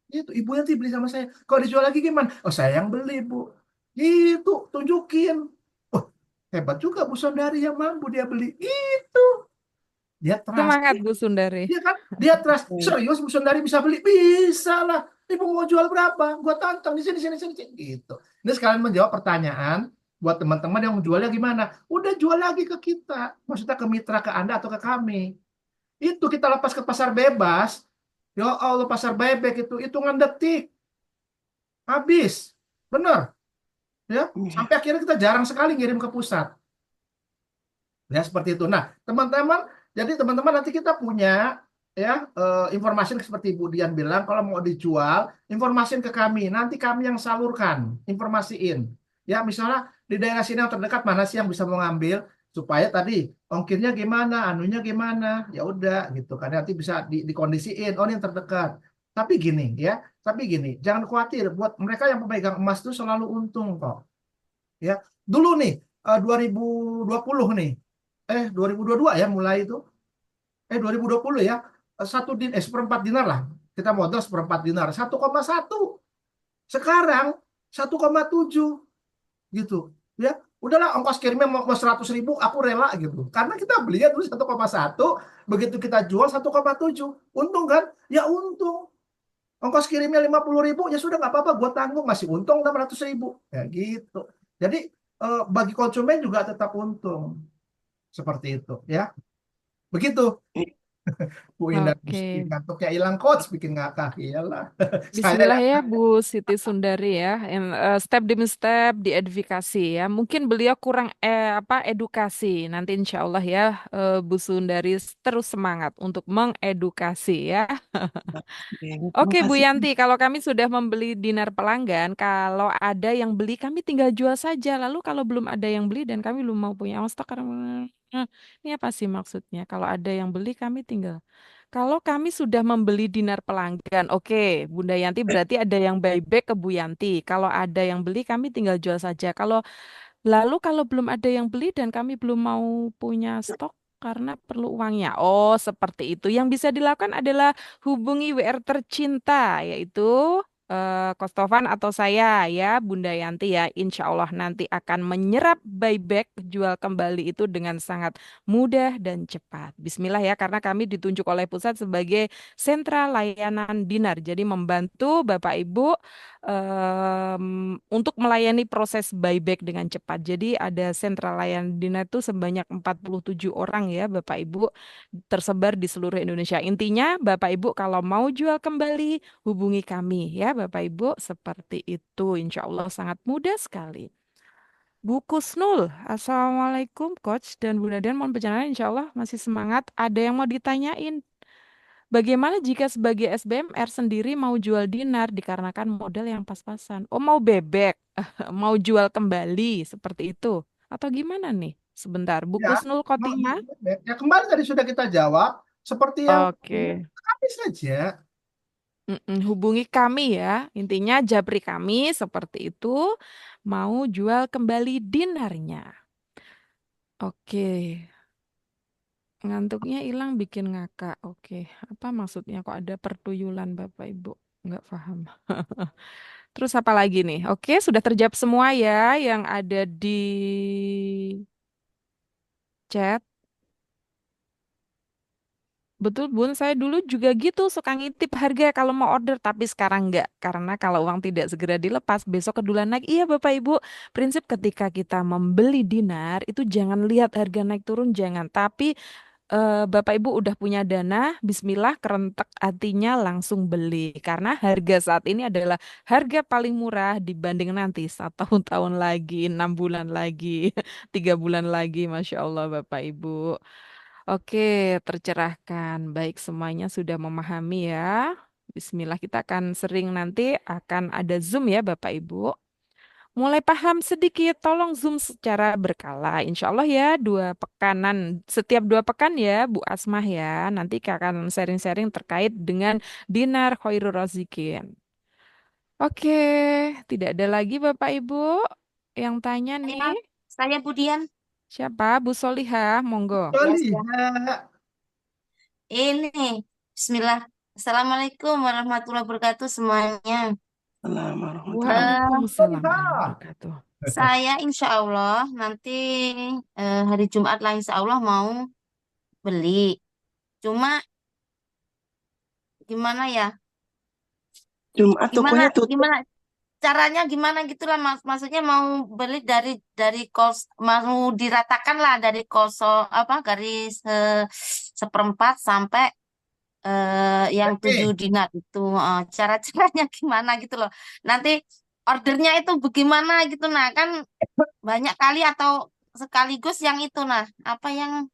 Itu ibu nanti beli sama saya. Kalau dijual lagi gimana? Oh saya yang beli Bu. Gitu, tunjukin. Oh, hebat juga Bu Sondari yang mampu dia beli. Itu. Dia trust. Semangat Bu Sundari. Iya kan? Dia trust. Serius Bu Sondari bisa beli? Bisa lah. Ibu mau jual berapa? Gua tantang di sini, sini, sini. Gitu. Ini sekalian menjawab pertanyaan buat teman-teman yang mau jualnya gimana. Udah jual lagi ke kita. Maksudnya ke mitra, ke Anda atau ke kami. Itu kita lepas ke pasar bebas. Ya Allah, pasar bebek itu hitungan detik. Habis. Benar. Ya, sampai akhirnya kita jarang sekali ngirim ke pusat. Ya, seperti itu. Nah, teman-teman, jadi teman-teman nanti kita punya ya informasi seperti Bu Dian bilang, kalau mau dijual, informasiin ke kami. Nanti kami yang salurkan, informasiin. Ya, misalnya di daerah sini yang terdekat mana sih yang bisa mau ngambil supaya tadi ongkirnya gimana, anunya gimana. Ya udah gitu kan. Nanti bisa dikondisiin oh ini yang terdekat. Tapi gini ya, jangan khawatir buat mereka yang pemegang emas itu selalu untung kok. Ya, dulu nih 2020 nih 2022 ya mulai itu 2020 ya seperempat dinar lah kita modal seperempat dinar 1,1 sekarang 1,7 gitu ya udahlah ongkos kirimnya mau 100.000 aku rela gitu karena kita belinya dulu 1,1 begitu kita jual 1,7 untung kan ya untung ongkos kirimnya 50.000 ya sudah nggak apa-apa gue tanggung masih untung 600.000 ya gitu jadi bagi konsumen juga tetap untung seperti itu ya begitu Bu Indah Oke. ngantuknya hilang coach bikin ngakak iyalah saya Bismillah ya Bu Siti Sundari ya. Step demi step diedifikasi ya. Mungkin beliau kurang edukasi. Nanti insya Allah ya Bu Sundari terus semangat untuk mengedukasi ya. Terima Oke Bu kasih. Yanti, kalau kami sudah membeli dinar pelanggan, kalau ada yang beli kami tinggal jual saja. Lalu kalau belum ada yang beli dan kami belum mau punya stok karena ini apa sih maksudnya? Kalau ada yang beli kami tinggal. Kalau kami sudah membeli dinar pelanggan, oke, Bunda Yanti berarti ada yang buyback ke Bu Yanti. Kalau ada yang beli kami tinggal jual saja. Kalau belum ada yang beli dan kami belum mau punya stok karena perlu uangnya. Oh, seperti itu. Yang bisa dilakukan adalah hubungi WR tercinta, yaitu Kostovan atau saya ya, Bunda Yanti ya. Insya Allah nanti akan menyerap buyback jual kembali itu dengan sangat mudah dan cepat. Bismillah ya, karena kami ditunjuk oleh pusat sebagai sentra layanan dinar. Jadi membantu Bapak Ibu untuk melayani proses buyback dengan cepat. Jadi ada sentra layanan dinar itu sebanyak 47 orang ya Bapak Ibu tersebar di seluruh Indonesia. Intinya Bapak Ibu kalau mau jual kembali hubungi kami ya Bapak Ibu seperti itu. Insya Allah sangat mudah sekali. Bu Kusnul, Assalamualaikum Coach dan Bu Nadan, mohon perjalanan insya Allah masih semangat. Ada yang mau ditanyain? Bagaimana jika sebagai SBMR sendiri mau jual dinar dikarenakan modal yang pas-pasan? Oh, mau bebek, mau jual kembali seperti itu? Atau gimana nih? Sebentar, Bu ya Kusnul Khotimah. ya kembali tadi sudah kita jawab seperti yang Oke. kami saja Hubungi kami ya. Intinya japri kami seperti itu. Mau jual kembali dinarnya. Oke. Ngantuknya hilang bikin ngakak. Oke. Apa maksudnya kok ada pertuyulan Bapak Ibu? nggak paham. Terus apa lagi nih? Oke, sudah terjawab semua ya yang ada di chat. Betul Bun, saya dulu juga gitu suka ngintip harga kalau mau order, tapi sekarang enggak. Karena kalau uang tidak segera dilepas, besok kedulan naik. Iya Bapak Ibu, prinsip ketika kita membeli dinar, itu jangan lihat harga naik turun, jangan. Tapi Bapak Ibu udah punya dana, bismillah kerentek hatinya langsung beli. Karena harga saat ini adalah harga paling murah dibanding nanti 1 tahun lagi, 6 bulan lagi, 3 bulan lagi, Masya Allah Bapak Ibu. Oke, tercerahkan. Baik, semuanya sudah memahami ya. Bismillah, kita akan sering nanti akan ada Zoom ya Bapak Ibu. Mulai paham sedikit, tolong Zoom secara berkala. Insya Allah ya, 2 pekanan, setiap 2 pekan ya Bu Asmah ya. Nanti akan sharing-sharing terkait dengan dinar khairul razikin. Oke, tidak ada lagi Bapak Ibu yang tanya nih. Saya Budian. Siapa? Bu Solihah, monggo. Ini, Bismillah. Assalamualaikum warahmatullahi wabarakatuh semuanya. Waalaikumsalam warahmatullahi wabarakatuh. Saya insya Allah nanti hari Jumat lah insya Allah mau beli. Cuma gimana ya? Jumat tokonya tutup. Gimana caranya gimana gitulah maksudnya mau beli dari mau diratakan lah dari garis seperempat sampai yang 7 dinar itu cara-caranya gimana gitu loh. Nanti ordernya itu bagaimana gitu nah kan banyak kali atau sekaligus yang itu nah apa yang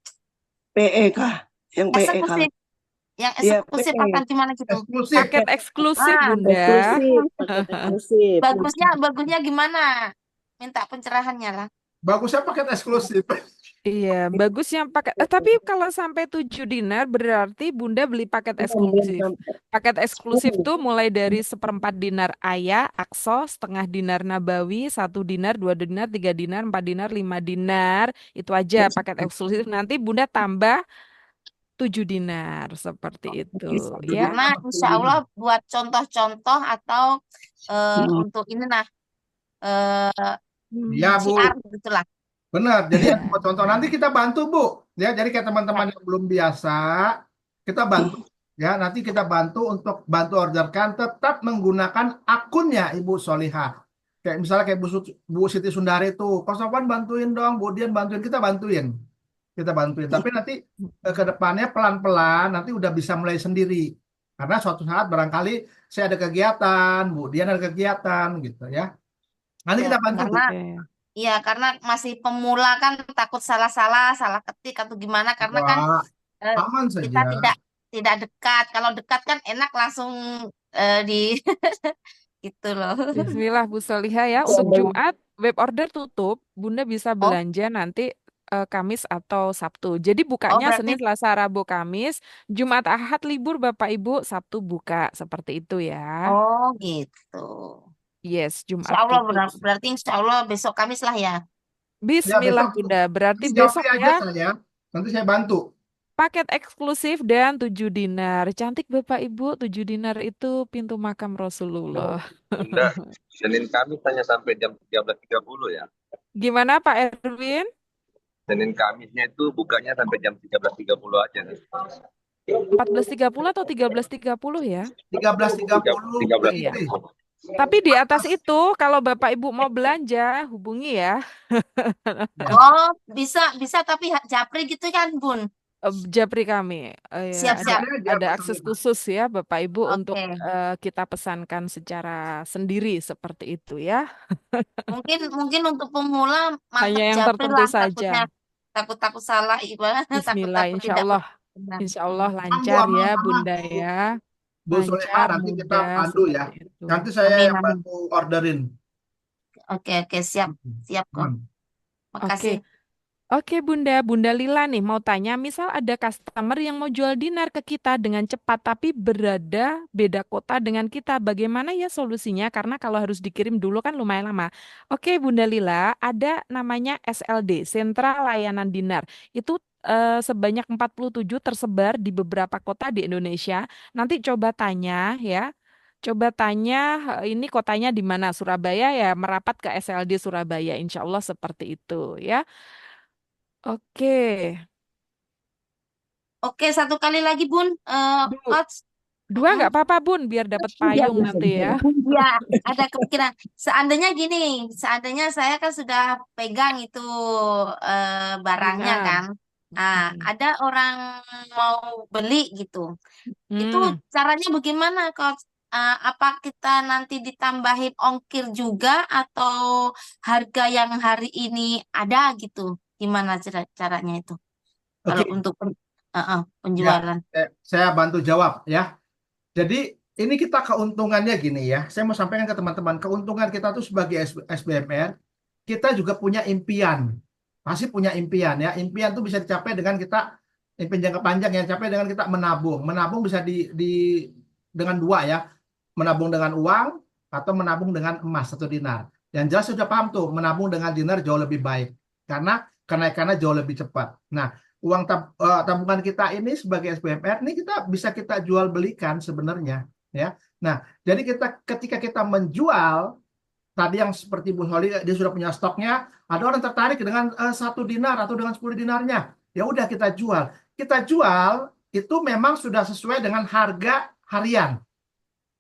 PE kah? Yang PE eksekutif yang Iya, eksekutif PE. apa gimana gitu. Paket eksklusif Bunda. Eksklusif. Bagusnya gimana? Minta pencerahannya lah. Bagusnya paket eksklusif. Iya, bagus yang paket. Tapi kalau sampai 7 dinar berarti Bunda beli paket eksklusif. Paket eksklusif tuh mulai dari 1/4 dinar ayah, akso, 1/2 dinar nabawi, 1 dinar, 2 dinar, 3 dinar, 4 dinar, 5 dinar. Itu aja paket eksklusif. Nanti Bunda tambah 7 dinar seperti itu ya. Karena insya Allah buat contoh-contoh atau untuk ini nah Ya Bu, siar gitulah. benar. Jadi buat contoh nanti kita bantu Bu. Ya, jadi kayak teman-teman yang belum biasa, kita bantu. Ya, nanti kita bantu untuk bantu orderkan tetap menggunakan akunnya Ibu Solihah. Kayak misalnya kayak Bu Siti Sundari itu, Kos Sofwan bantuin dong, Bu Dian bantuin, kita bantuin. Tapi nanti ke depannya pelan-pelan nanti udah bisa mulai sendiri. Karena suatu saat barangkali saya ada kegiatan, Bu Dian ada kegiatan gitu ya. Nanti kita bantu Bu. Iya, karena masih pemula kan takut salah ketik atau gimana karena kan aman kita saja. tidak dekat. Kalau dekat kan enak langsung di gitu loh. Bismillah Bu Solihah ya. Untuk Jumat web order tutup, Bunda bisa belanja nanti Kamis atau Sabtu. Jadi bukanya Senin, Selasa, Rabu, Kamis, Jumat, Ahad libur Bapak Ibu, Sabtu buka seperti itu ya. Oh gitu. Yes, Jumat Insya Allah tutup. berarti insya Allah besok Kamis lah ya. Bismillah besok. Bunda. Berarti Nanti besok aja ya. saya. Nanti saya bantu. Paket eksklusif dan 7 dinar. Cantik Bapak Ibu, 7 dinar itu pintu makam Rasulullah. Bunda, Senin Kamis hanya sampai jam 13.30 ya. Gimana Pak Erwin? Senin Kamisnya itu bukanya sampai jam 13.30 aja nih. 14.30 atau 13.30 ya? 13.30. Iya. Tapi di atas itu kalau Bapak Ibu mau belanja hubungi ya. Oh, bisa tapi japri gitu kan, Bun? Japri kami. Siap. Ada akses khusus ya Bapak Ibu untuk kita pesankan secara sendiri seperti itu ya. Mungkin untuk pemula hanya yang japri tertentu lah, saja. Takut salah ibarat. Bismillah, takut insya Allah lancar ya Bunda ya. Bu Solihah nanti kita pandu ya. Nanti saya yang bantu orderin. Oke, siap kok. Makasih. Oke Bunda Lila nih mau tanya, misal ada customer yang mau jual dinar ke kita dengan cepat tapi berada beda kota dengan kita, bagaimana ya solusinya? Karena kalau harus dikirim dulu kan lumayan lama. Oke Bunda Lila, ada namanya SLD, Sentra Layanan Dinar. Itu sebanyak 47 tersebar di beberapa kota di Indonesia. Nanti coba tanya ya. Coba tanya ini kotanya di mana? Surabaya ya, merapat ke SLD Surabaya. Insya Allah seperti itu ya. Oke. Oke, satu kali lagi Bun, Du- Coach. Dua nggak apa-apa Bun, biar dapat Ya, payung nanti ya. ya, ada kepikiran. Seandainya gini, seandainya saya kan sudah pegang itu barangnya Dinar. kan. Nah, ada orang mau beli gitu. Itu Hmm. caranya bagaimana, Coach? Apa kita nanti ditambahin ongkir juga atau harga yang hari ini ada gitu? Gimana caranya itu? Oke, Kalau untuk ya, penjualan. saya bantu jawab ya. Jadi ini kita keuntungannya gini ya. Saya mau sampaikan ke teman-teman, keuntungan kita tuh sebagai SBMR, kita juga punya impian. Pasti punya impian ya. Impian tuh bisa dicapai dengan kita impian jangka panjang yang capai dengan kita menabung. Menabung bisa dengan dua ya. Menabung dengan uang atau menabung dengan emas atau dinar. Yang jelas sudah paham tuh, menabung dengan dinar jauh lebih baik karena kenaikannya jauh lebih cepat. Nah, uang tabungan kita ini sebagai SBMR ini bisa kita jual belikan sebenarnya ya. Nah, jadi ketika kita menjual tadi yang seperti Bu Holi dia sudah punya stoknya, ada orang tertarik dengan 1 dinar atau dengan 10 dinarnya. Ya udah kita jual. Kita jual itu memang sudah sesuai dengan harga harian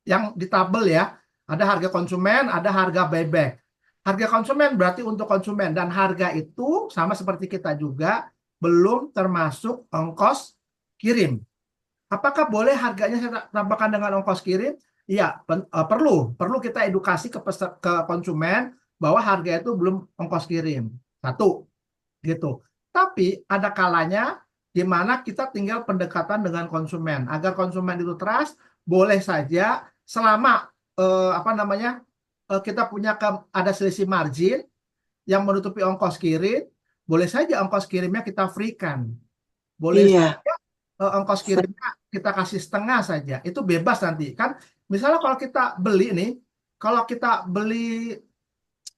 yang ditabel ya. Ada harga konsumen, ada harga buyback. Harga konsumen berarti untuk konsumen dan harga itu sama seperti kita juga belum termasuk ongkos kirim. Apakah boleh harganya saya tambahkan dengan ongkos kirim? Iya, perlu kita edukasi ke konsumen bahwa harga itu belum ongkos kirim. Satu, gitu. Tapi ada kalanya di mana kita tinggal pendekatan dengan konsumen agar konsumen itu trust, boleh saja selama kita punya ada selisih margin yang menutupi ongkos kirim, boleh saja ongkos kirimnya kita free-kan. Boleh Iya, saja ongkos kirimnya kita kasih setengah saja. Itu bebas nanti. Kan misalnya kalau kita beli nih, kalau kita beli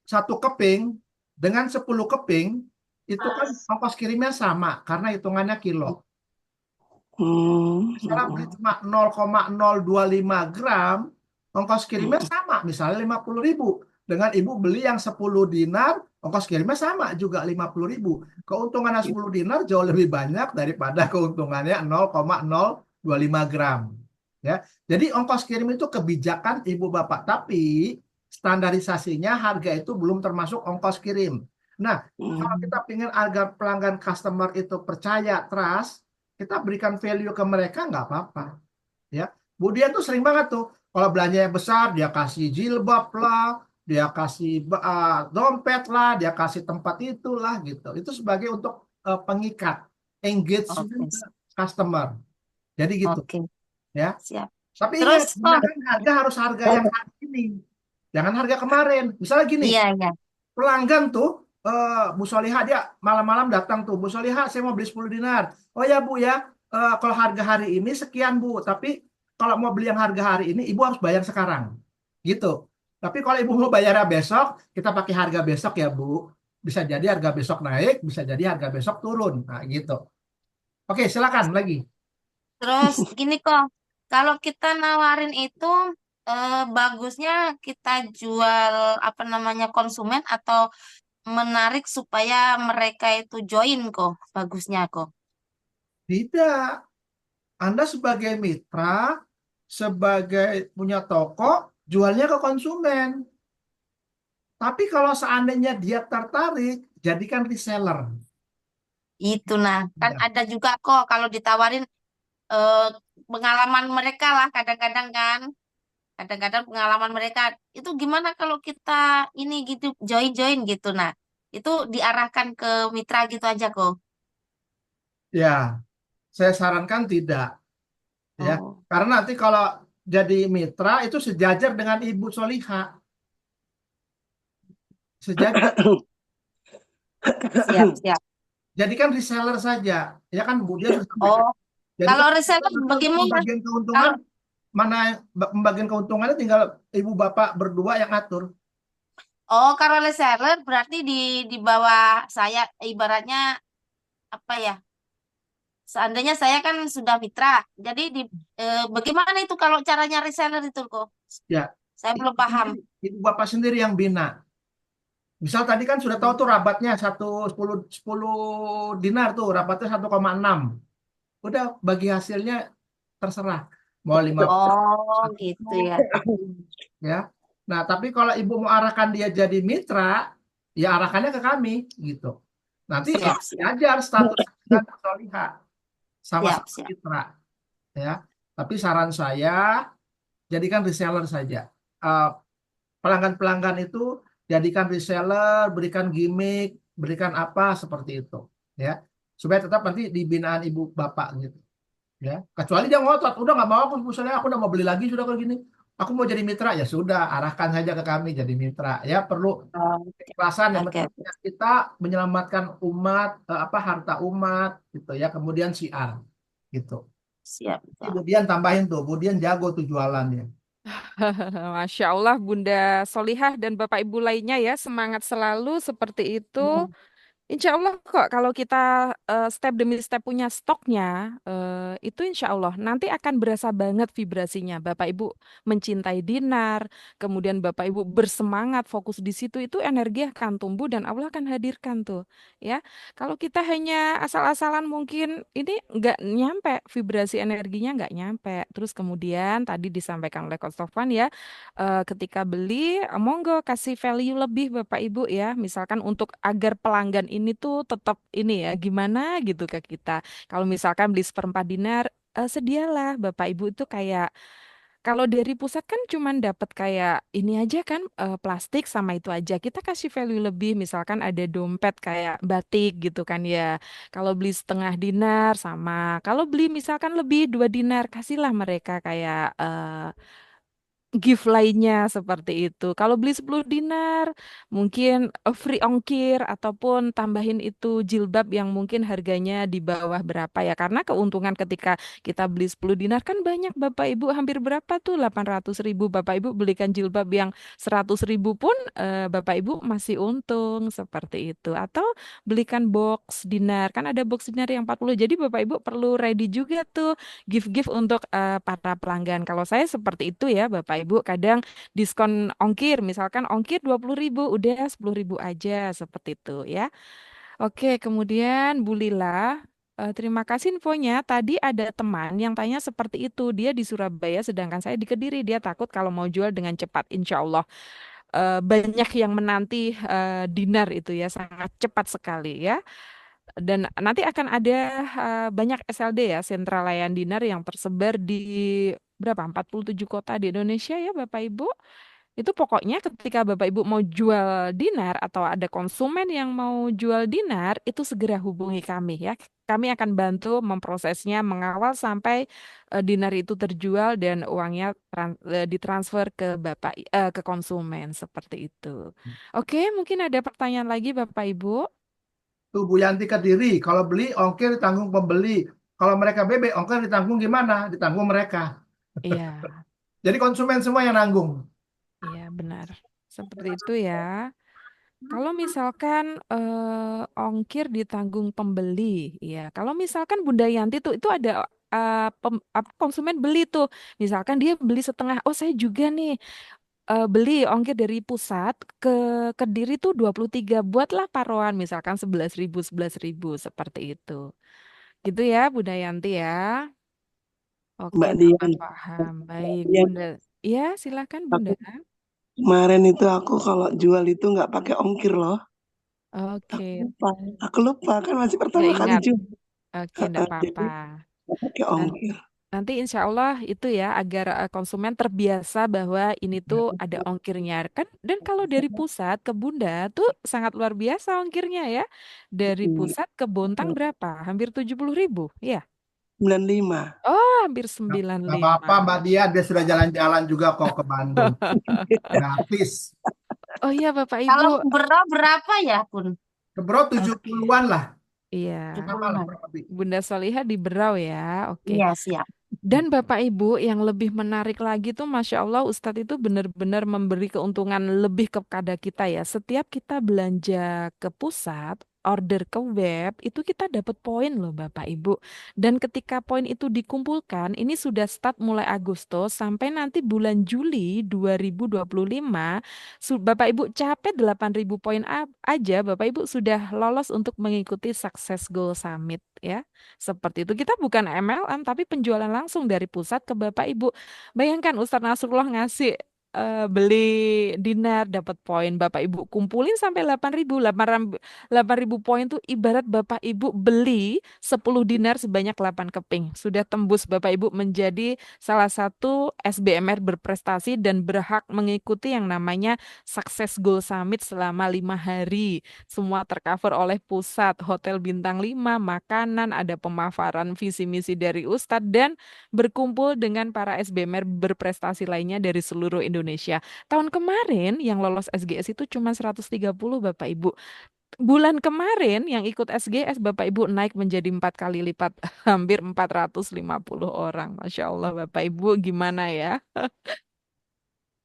1 keping dengan 10 keping, itu kan ongkos kirimnya sama karena hitungannya kilo. Misalnya beli cuma 0,025 gram, ongkos kirimnya sama, misalnya 50.000. Dengan ibu beli yang 10 dinar, ongkos kirimnya sama juga 50.000. Keuntungannya 10 dinar jauh lebih banyak daripada keuntungannya 0,025 gram. Ya, jadi ongkos kirim itu kebijakan ibu bapak, tapi standarisasinya harga itu belum termasuk ongkos kirim. Nah, kalau kita ingin agar pelanggan customer itu percaya, trust, kita berikan value ke mereka nggak apa-apa. Ya, Bu Dian tuh sering banget tuh kalau belanjanya besar dia kasih jilbab lah, dia kasih dompet lah, dia kasih tempat itulah gitu. Itu sebagai untuk pengikat engagement customer. Jadi gitu. Ya. Siap. Tapi Terus, ingat, harga harus harga yang hari ini. Jangan harga kemarin. Misalnya gini, pelanggan tuh Bu Solihah dia malam-malam datang tuh, Bu Solihah saya mau beli 10 dinar. Oh ya Bu ya, kalau harga hari ini sekian Bu, tapi kalau mau beli yang harga hari ini Ibu harus bayar sekarang. Gitu. Tapi kalau Ibu mau bayarnya besok, kita pakai harga besok ya Bu. Bisa jadi harga besok naik, bisa jadi harga besok turun. Nah gitu. Oke, silakan lagi. Terus gini kok, kalau kita nawarin itu bagusnya kita jual konsumen atau menarik supaya mereka itu join kok, bagusnya kok. Tidak. Anda sebagai mitra, sebagai punya toko, jualnya ke konsumen. Tapi kalau seandainya dia tertarik, jadikan reseller. Itu kan ada juga kok kalau ditawarin pengalaman mereka lah kadang-kadang kan. Kadang-kadang pengalaman mereka itu gimana kalau kita ini gitu join gitu. Nah, itu diarahkan ke mitra gitu aja kok. Ya, saya sarankan tidak. Ya, karena nanti kalau jadi mitra itu sejajar dengan Ibu Solihah. Sejajar. Siap. Jadikan reseller saja. Ya kan Bu dia sudah jadi kalau reseller bagaimana? Pembagian keuntungan pembagian keuntungannya tinggal Ibu Bapak berdua yang atur. Oh, kalau reseller berarti di bawah saya ibaratnya apa ya? seandainya saya kan sudah mitra. Jadi bagaimana itu kalau caranya reseller itu kok? Ya, Saya belum paham. Ibu Bapak sendiri yang bina. Misal tadi kan sudah tahu tuh rabatnya 10 dinar tuh, rabatnya 1,6. Udah bagi hasilnya terserah. Mau 5 Oh, gitu ya. ya. Nah, tapi kalau Ibu mau arahkan dia jadi mitra, ya arahkannya ke kami gitu. Nanti Siap, siap. diajar status dan solihah sama Siap, siap. mitra ya. Tapi saran saya jadikan reseller saja. Eh, pelanggan-pelanggan itu jadikan reseller, berikan gimmick, berikan apa seperti itu ya. Supaya tetap nanti di binaan Ibu Bapak gitu ya. Kecuali dia ngotot, udah nggak mau aku misalnya aku udah mau beli lagi sudah kayak gini. Aku mau jadi mitra ya sudah, arahkan saja ke kami jadi mitra ya. Perlu keikhlasan yang Oke. penting kita menyelamatkan umat harta umat gitu ya, kemudian siar gitu. Siap. Kemudian tambahin tuh, kemudian jago tuh jualannya. Masya Allah, Bunda Solihah dan Bapak Ibu lainnya ya, semangat selalu seperti itu. Insya Allah kok kalau kita step demi step punya stoknya, itu insya Allah nanti akan berasa banget vibrasinya. Bapak Ibu mencintai dinar, kemudian Bapak Ibu bersemangat fokus di situ, itu energi akan tumbuh dan Allah akan hadirkan tuh. Ya, kalau kita hanya asal-asalan mungkin ini nggak nyampe, vibrasi energinya nggak nyampe. Terus kemudian tadi disampaikan oleh Coach Tovan ya, ketika beli, monggo kasih value lebih Bapak Ibu ya. Misalkan untuk agar pelanggan ini tuh tetap ini ya, gimana gitu ke kita. Kalau misalkan beli seperempat dinar, sedialah Bapak Ibu itu kayak kalau dari pusat kan cuman dapat kayak ini aja kan, plastik sama itu aja. Kita kasih value lebih, misalkan ada dompet kayak batik gitu kan ya. Kalau beli setengah dinar sama, kalau beli misalkan lebih 2 dinar, kasihlah mereka kayak gift lainnya seperti itu. Kalau beli 10 dinar, mungkin free ongkir ataupun tambahin itu jilbab yang mungkin harganya di bawah berapa ya. Karena keuntungan ketika kita beli 10 dinar kan banyak Bapak Ibu, hampir berapa tuh 800.000. Bapak Ibu belikan jilbab yang 100.000 pun Bapak Ibu masih untung seperti itu. Atau belikan box dinar, kan ada box dinar yang 40. Jadi Bapak Ibu perlu ready juga tuh gift-gift untuk para pelanggan. Kalau saya seperti itu ya Bapak Ibu, kadang diskon ongkir, misalkan ongkir 20.000, udah 10.000 aja seperti itu ya. Oke, kemudian Bu Lila, terima kasih infonya. Tadi ada teman yang tanya seperti itu, dia di Surabaya sedangkan saya di Kediri, dia takut kalau mau jual dengan cepat. Insya Allah banyak yang menanti dinar itu ya, sangat cepat sekali ya. Dan nanti akan ada banyak SLD ya, sentra layan dinar yang tersebar di berapa? 47 kota di Indonesia ya Bapak Ibu. Itu pokoknya ketika Bapak Ibu mau jual dinar atau ada konsumen yang mau jual dinar, itu segera hubungi kami ya. Kami akan bantu memprosesnya, mengawal sampai dinar itu terjual dan uangnya ditransfer ke ke konsumen seperti itu. Oke, mungkin ada pertanyaan lagi Bapak Ibu. Tuh Bu Yanti Kediri, kalau beli ongkir ditanggung pembeli. Kalau mereka bebek, ongkir ditanggung gimana? Ditanggung mereka. Iya. Jadi konsumen semua yang nanggung. Iya, benar. Seperti itu ya. Kalau misalkan ongkir ditanggung pembeli, ya. Kalau misalkan Bunda Yanti tuh itu ada konsumen beli tuh. Misalkan dia beli setengah, oh saya juga nih beli ongkir dari pusat ke Kediri tuh 23, buatlah taruhan misalkan 11.000 seperti itu. Gitu ya Bunda Yanti ya. Oke, Mbak Bapak Dian, paham. Baik, ya, Bunda. Ya, silakan Bunda. kemarin itu aku kalau jual itu nggak pakai ongkir loh. Oke. Aku lupa kan masih pertama Nggak kali ingat. jual. Oke, enggak apa-apa. Nggak pakai ongkir. Nanti insya Allah itu ya agar konsumen terbiasa bahwa ini tuh ada ongkirnya kan. Dan kalau dari pusat ke Bunda tuh sangat luar biasa ongkirnya ya. Dari pusat ke Bontang berapa? Hampir 70.000 ya. 95. Oh, hampir Nggak apa-apa 95. Mbak Dian, dia sudah jalan-jalan juga kok ke Bandung. Gratis. Oh iya Bapak Kalau Ibu. bro berapa ya pun? Ke Bro 70-an lah. Iya. Sama lah, kurang lebih. Bunda Solihah di Berau ya. Oke. Iya, siap. Dan Bapak Ibu yang lebih menarik lagi tuh Masya Allah Ustadz itu benar-benar memberi keuntungan lebih kepada kita ya. Setiap kita belanja ke pusat, order ke web, itu kita dapat poin loh Bapak Ibu. Dan ketika poin itu dikumpulkan, ini sudah start mulai Agustus sampai nanti bulan Juli 2025, Bapak Ibu capek 8.000 poin aja, Bapak Ibu sudah lolos untuk mengikuti Success Goal Summit ya. Seperti itu. Kita bukan MLM tapi penjualan langsung dari pusat ke Bapak Ibu. Bayangkan Ustadz Nasrullah ngasih beli dinar dapat poin, Bapak Ibu kumpulin sampai 8.000 poin tuh ibarat Bapak Ibu beli 10 dinar sebanyak 8 keping. Sudah tembus Bapak Ibu menjadi salah satu SBMR berprestasi dan berhak mengikuti yang namanya Success Goal Summit selama 5 hari. Semua tercover oleh pusat, hotel bintang 5, makanan, ada pemaparan visi misi dari Ustadz dan berkumpul dengan para SBMR berprestasi lainnya dari seluruh Indonesia. Tahun kemarin yang lolos SGS itu cuma 130 Bapak Ibu. Bulan kemarin yang ikut SGS Bapak Ibu naik menjadi 4 kali lipat, hampir 450 orang. Masya Allah Bapak Ibu gimana ya?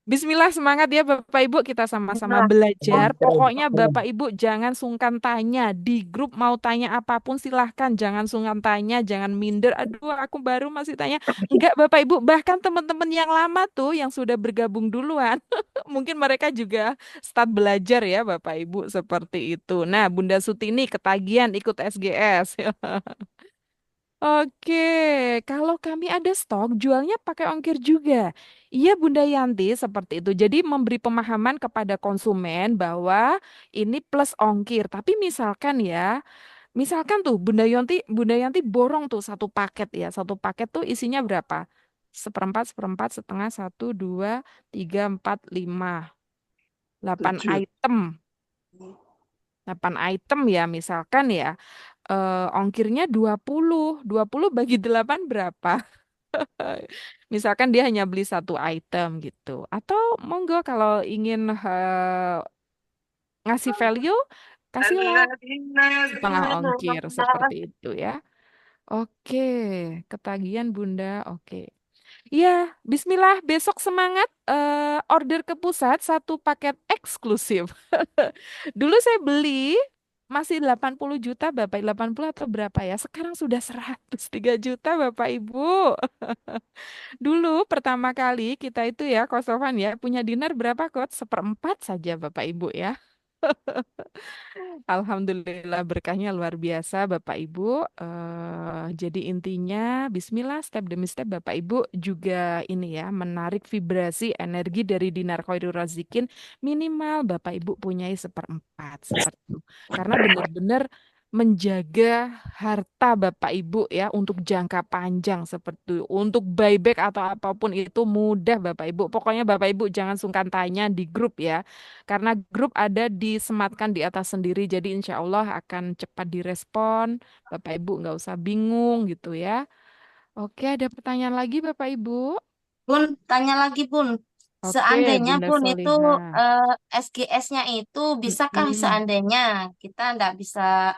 Bismillah semangat ya Bapak Ibu, kita sama-sama belajar. Pokoknya Bapak Ibu jangan sungkan tanya. Di grup mau tanya apapun silahkan. Jangan sungkan tanya, jangan minder. Aduh aku baru masih tanya. Enggak Bapak Ibu, bahkan teman-teman yang lama tuh yang sudah bergabung duluan. Mungkin mereka juga start belajar ya Bapak Ibu seperti itu. Nah Bunda Sutini ketagihan ikut SGS. Oke, kalau kami ada stok, jualnya pakai ongkir juga. Iya, Bunda Yanti, seperti itu. Jadi memberi pemahaman kepada konsumen bahwa ini plus ongkir. Tapi misalkan tuh Bunda Yanti borong tuh satu paket ya. Satu paket tuh isinya berapa? Seperempat, seperempat, setengah, 1, 2, 3, 4, 5, 8 7. item. 8 item ya, misalkan ya. Ongkirnya 20. 20 bagi 8 berapa? Misalkan dia hanya beli satu item gitu. Atau monggo kalau ingin ngasih value, kasihlah setengah ongkir seperti itu ya. Oke, ketagihan Bunda. Oke. Iya, Bismillah. Besok semangat order ke pusat satu paket eksklusif. Dulu saya beli masih 80 juta Bapak, 80 atau berapa ya? Sekarang sudah 103 juta Bapak Ibu. Dulu pertama kali kita itu ya, Kosofan ya, punya dinar berapa kot? Seperempat saja Bapak Ibu ya. Alhamdulillah berkahnya luar biasa Bapak Ibu. Jadi intinya Bismillah step demi step Bapak Ibu juga ini ya menarik vibrasi energi dari Dinar Khairul Razikin minimal Bapak Ibu punyai seperempat seperti itu. Karena benar-benar menjaga harta Bapak Ibu ya untuk jangka panjang seperti itu. Untuk buyback atau apapun itu mudah Bapak Ibu. Pokoknya Bapak Ibu jangan sungkan tanya di grup ya. Karena grup ada disematkan di atas sendiri, jadi insya Allah akan cepat direspon. Bapak Ibu nggak usah bingung gitu ya. Oke, ada pertanyaan lagi Bapak Ibu? Bun, tanya lagi Bun. Oke, Seandainya Bunda Bun itu Solihah. SGS-nya itu bisakah Mm-mm. seandainya kita nggak bisa,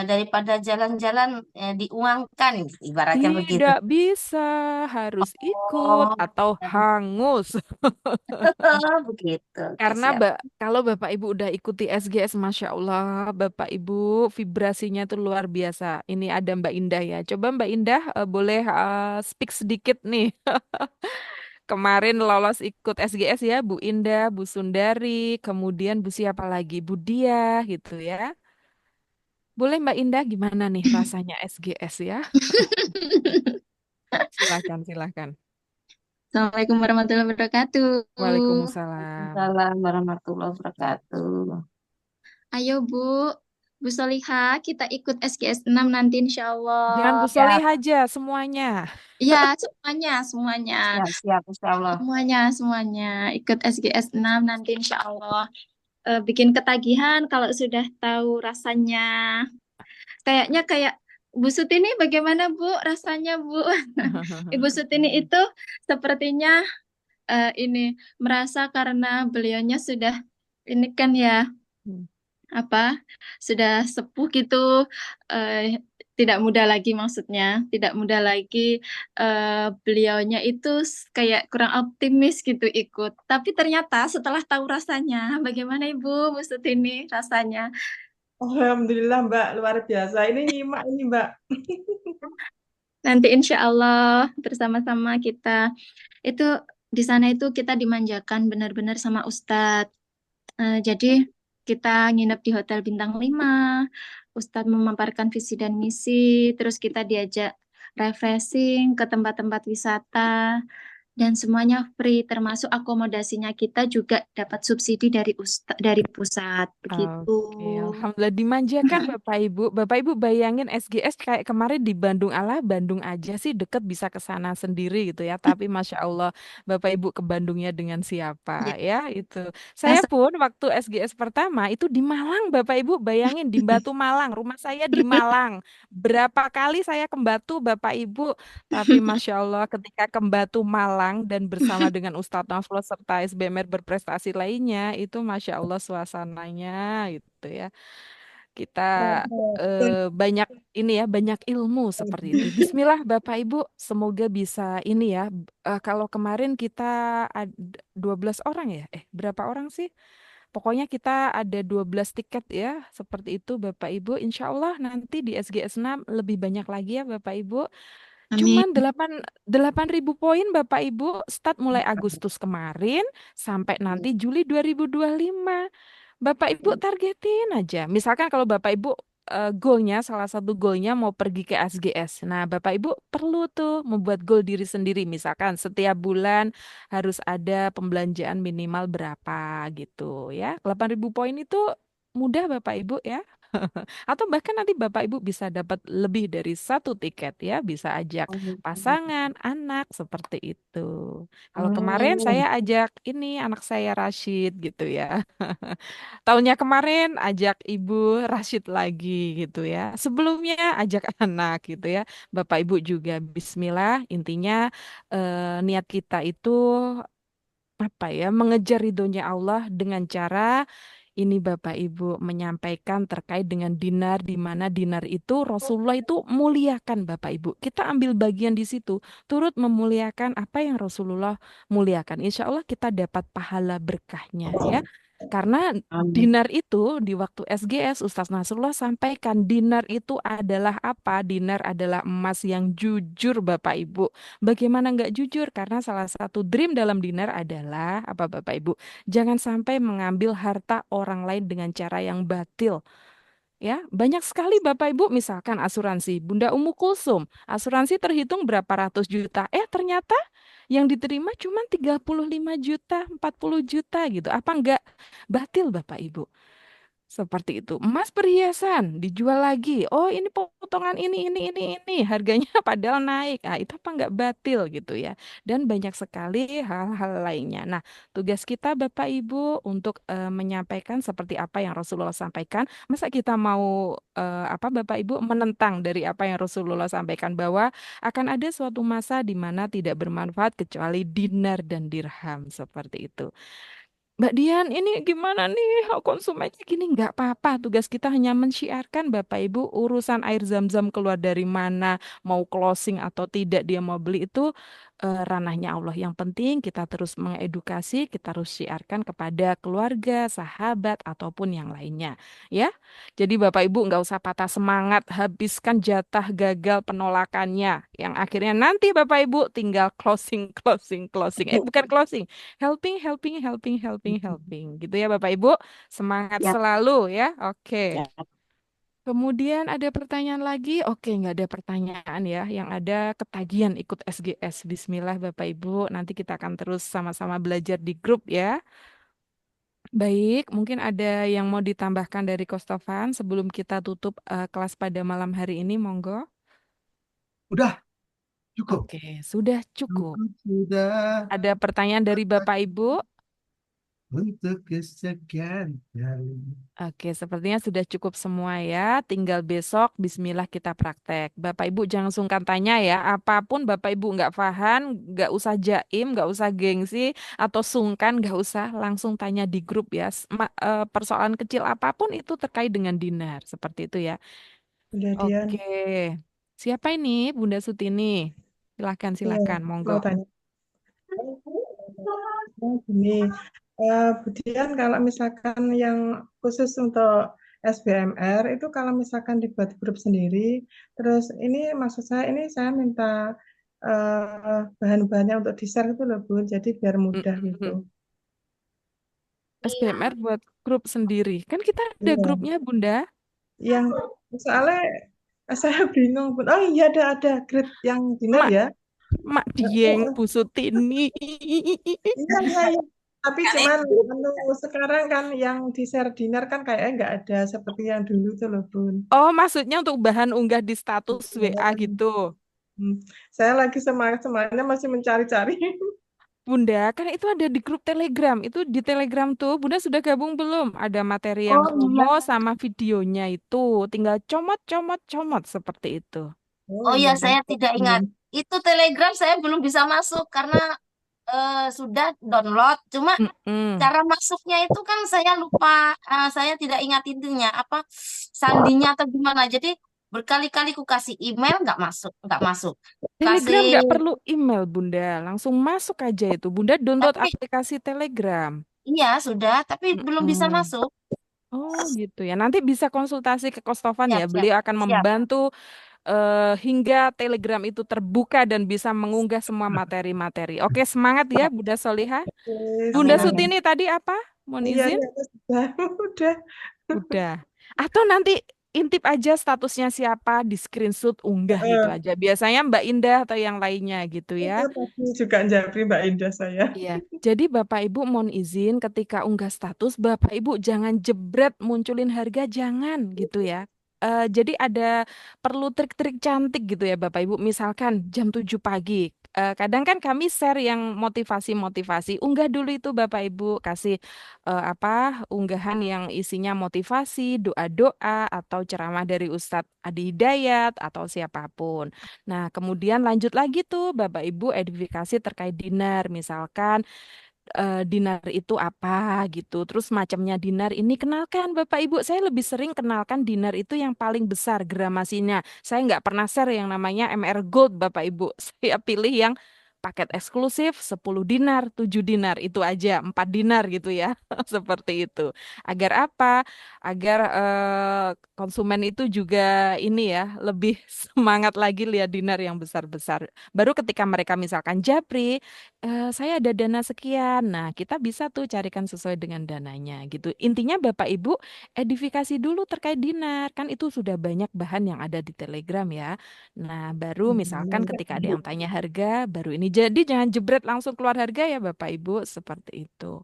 daripada jalan-jalan diuangkan, ibaratnya begitu. Tidak bisa, harus ikut Oh, atau hangus. begitu. Oke, Karena siap. kalau Bapak Ibu udah ikuti SGS, Masya Allah, Bapak Ibu vibrasinya tuh luar biasa. Ini ada Mbak Indah ya. Coba Mbak Indah boleh speak sedikit nih. Kemarin lolos ikut SGS ya, Bu Indah, Bu Sundari, kemudian Bu siapa lagi? Bu Dia gitu ya. Boleh Mbak Indah gimana nih rasanya SGS ya? Silahkan, silahkan. Assalamualaikum warahmatullahi wabarakatuh. Waalaikumsalam. Assalamualaikum warahmatullahi wabarakatuh. Ayo Bu Solihah, kita ikut SGS 6 nanti insya Jangan Bu Allah. Solih aja, semuanya. Ya, semuanya. Siap, insya Allah. Semuanya. Ikut SGS 6 nanti insya Allah. Bikin ketagihan kalau sudah tahu rasanya. Kayaknya kayak Bu Sutini bagaimana Bu rasanya Bu? Ibu Sutini itu sepertinya ini merasa karena beliaunya sudah ini kan ya sudah sepuh gitu, tidak muda lagi maksudnya, tidak muda lagi, beliaunya itu kayak kurang optimis gitu ikut. Tapi ternyata setelah tahu rasanya, bagaimana Ibu Sutini rasanya? Alhamdulillah Mbak, luar biasa. Ini nyimak ini Mbak. Nanti insya Allah bersama-sama kita itu di sana itu kita dimanjakan benar-benar sama Ustadz. Jadi kita nginep di hotel bintang 5, Ustadz memaparkan visi dan misi, terus kita diajak refreshing ke tempat-tempat wisata, dan semuanya free, termasuk akomodasinya kita juga dapat subsidi dari pusat, begitu. Oke, alhamdulillah dimanjakan Bapak Ibu. Bapak Ibu bayangin SGS kayak kemarin di Bandung, Allah Bandung aja sih deket bisa ke sana sendiri gitu ya. Tapi Masya Allah Bapak Ibu ke Bandungnya dengan Ya. siapa ya itu. Nah, Saya pun waktu SGS pertama itu di Malang Bapak Ibu bayangin di Batu Malang. Rumah saya di Malang. Berapa kali saya ke Batu Bapak Ibu. Tapi Masya Allah ketika ke Batu Malang dan bersama dengan Ustadz Naflo serta SBMR berprestasi lainnya itu Masya Allah suasananya gitu ya. Kita banyak ini ya, banyak ilmu seperti itu. Bismillah Bapak Ibu, semoga bisa ini ya. Kalau kemarin kita ada 12 orang ya? Berapa orang sih? Pokoknya kita ada 12 tiket ya, seperti itu Bapak Ibu. Insya Allah nanti di SGS 6 lebih banyak lagi ya Bapak Ibu. amin. Cuman 8.000 poin Bapak Ibu, start mulai Agustus kemarin sampai nanti Juli 2025. Bapak Ibu targetin aja. Misalkan kalau Bapak Ibu goalnya, salah satu goalnya mau pergi ke SGS. Nah, Bapak Ibu perlu tuh membuat goal diri sendiri. Misalkan setiap bulan harus ada pembelanjaan minimal berapa gitu ya. 8.000 poin itu mudah Bapak Ibu ya. Atau bahkan nanti Bapak Ibu bisa dapat lebih dari satu tiket ya, bisa ajak pasangan, anak seperti itu. Kalau kemarin saya ajak ini anak saya Rashid gitu ya. Tahunnya kemarin ajak Ibu Rashid lagi gitu ya. Sebelumnya ajak anak gitu ya. Bapak Ibu juga Bismillah. Intinya niat kita itu apa ya, mengejar ridhonya Allah dengan cara ini Bapak Ibu menyampaikan terkait dengan dinar, di mana dinar itu Rasulullah itu muliakan Bapak Ibu. Kita ambil bagian di situ, turut memuliakan apa yang Rasulullah muliakan. Insya Allah kita dapat pahala berkahnya ya. Karena dinar itu di waktu SGS Ustaz Nasrullah sampaikan dinar itu adalah apa? Dinar adalah emas yang jujur Bapak Ibu. Bagaimana nggak jujur? Karena salah satu dream dalam dinar adalah apa Bapak Ibu? Jangan sampai mengambil harta orang lain dengan cara yang batil. Ya, banyak sekali Bapak Ibu misalkan asuransi Bunda Ummu Kulsum, asuransi terhitung berapa ratus juta. Ternyata yang diterima cuma 35 juta, 40 juta gitu. Apa enggak batil Bapak Ibu? Seperti itu. Emas perhiasan dijual lagi. Oh, ini potongan ini. Harganya padahal naik. Itu apa enggak batil gitu ya. Dan banyak sekali hal-hal lainnya. Nah, tugas kita Bapak Ibu untuk menyampaikan seperti apa yang Rasulullah sampaikan. Masa kita mau apa Bapak Ibu menentang dari apa yang Rasulullah sampaikan bahwa akan ada suatu masa di mana tidak bermanfaat kecuali dinar dan dirham seperti itu. Mbak Dian, ini gimana nih? Konsumennya gini nggak apa-apa. Tugas kita hanya mensyiarkan Bapak Ibu urusan air zam-zam keluar dari mana, mau closing atau tidak dia mau beli itu ranahnya Allah. Yang penting kita terus mengedukasi, kita harus syiarkan kepada keluarga, sahabat ataupun yang lainnya, ya. Jadi Bapak Ibu nggak usah patah semangat, habiskan jatah gagal penolakannya. Yang akhirnya nanti Bapak Ibu tinggal closing, bukan closing. Helping gitu ya Bapak Ibu. Semangat Ya. selalu ya. Oke. Ya. Kemudian ada pertanyaan lagi? Oke, nggak ada pertanyaan ya. Yang ada ketagihan ikut SGS. Bismillah Bapak Ibu. Nanti kita akan terus sama-sama belajar di grup ya. Baik, mungkin ada yang mau ditambahkan dari Kostofan sebelum kita tutup kelas pada malam hari ini, monggo. Udah cukup. Oke, sudah cukup. Sudah Ada pertanyaan dari Bapak Ibu? untuk kesekian kali. Oke, sepertinya sudah cukup semua ya. Tinggal besok, Bismillah kita praktek. Bapak Ibu jangan sungkan tanya ya. Apapun Bapak Ibu nggak paham, nggak usah jaim, nggak usah gengsi, atau sungkan, nggak usah langsung tanya di grup ya. Persoalan kecil apapun itu terkait dengan dinar. Seperti itu ya. Udah Dian. Oke. Siapa ini Bunda Sutini? Silakan, Iya, monggo. mau tanya. Gini, Bu Dian, kalau misalkan yang khusus untuk SBMR itu kalau misalkan dibuat grup sendiri, terus ini maksud saya ini saya minta bahan-bahannya untuk di-share gitu loh Bun, jadi biar mudah gitu. SBMR buat grup sendiri. Kan kita ada Iya. grupnya, Bunda. Yang soalnya saya bingung Bun. Oh iya ada grade yang dinner Mak, ya. Mak Dieng, Bu Sutini. Iya, iya, iya. Tapi cuman sekarang kan yang di-share dinner kan kayaknya nggak ada seperti yang dulu tuh loh Bun. Oh, maksudnya untuk bahan unggah di status WA gitu. Saya lagi semangat-semangatnya masih mencari-cari. Bunda, kan itu ada di grup Telegram. Itu di Telegram tuh, Bunda sudah gabung belum? Ada materi yang Oh iya. promo sama videonya itu. Tinggal comot seperti itu. Oh iya, saya tidak ingat. Itu Telegram saya belum bisa masuk karena sudah download. Cuma cara masuknya itu kan saya lupa, saya tidak ingat intinya apa sandinya atau gimana. Jadi berkali-kali ku kasih email nggak masuk, nggak masuk. Telegram Kasih, nggak perlu email, Bunda. Langsung masuk aja itu. Bunda download tapi aplikasi Telegram. iya sudah, tapi belum bisa masuk. Oh gitu ya. Nanti bisa konsultasi ke Kostofan Siap, ya. siap, Beliau akan siap. membantu hingga Telegram itu terbuka dan bisa mengunggah semua materi-materi. Oke, semangat ya Bunda Solihah. Bunda Amin, amin. Sutini tadi apa? Mohon Iya, izin? iya, sudah, udah. Udah. Atau nanti intip aja statusnya siapa, di screenshot unggah gitu aja. Biasanya Mbak Indah atau yang lainnya gitu ya. Itu tadi juga japri Mbak Indah saya. Iya, jadi Bapak Ibu mohon izin ketika unggah status, Bapak Ibu jangan jebret munculin harga, jangan gitu ya. Jadi ada perlu trik-trik cantik gitu ya Bapak Ibu. Misalkan jam 7 pagi. Kadang kan kami share yang motivasi-motivasi. Unggah dulu itu Bapak Ibu, kasih apa unggahan yang isinya motivasi, doa-doa atau ceramah dari Ustadz Adi Hidayat atau siapapun. Nah, kemudian lanjut lagi tuh Bapak Ibu edifikasi terkait dinar. Misalkan dinar itu apa gitu. Terus macamnya dinar ini kenalkan Bapak Ibu. Saya lebih sering kenalkan dinar itu yang paling besar gramasinya. Saya nggak pernah share yang namanya MR Gold Bapak Ibu. Saya pilih yang paket eksklusif 10 dinar, 7 dinar itu aja, 4 dinar gitu ya. Seperti itu. Agar apa? Agar konsumen itu juga ini ya, lebih semangat lagi lihat dinar yang besar-besar. Baru ketika mereka misalkan japri, saya ada dana sekian. Nah, kita bisa tuh carikan sesuai dengan dananya gitu. Intinya Bapak Ibu edifikasi dulu terkait dinar. Kan itu sudah banyak bahan yang ada di Telegram ya. Nah, baru misalkan ketika ada yang tanya harga, baru ini. Jadi jangan jebret langsung keluar harga ya Bapak Ibu, seperti itu.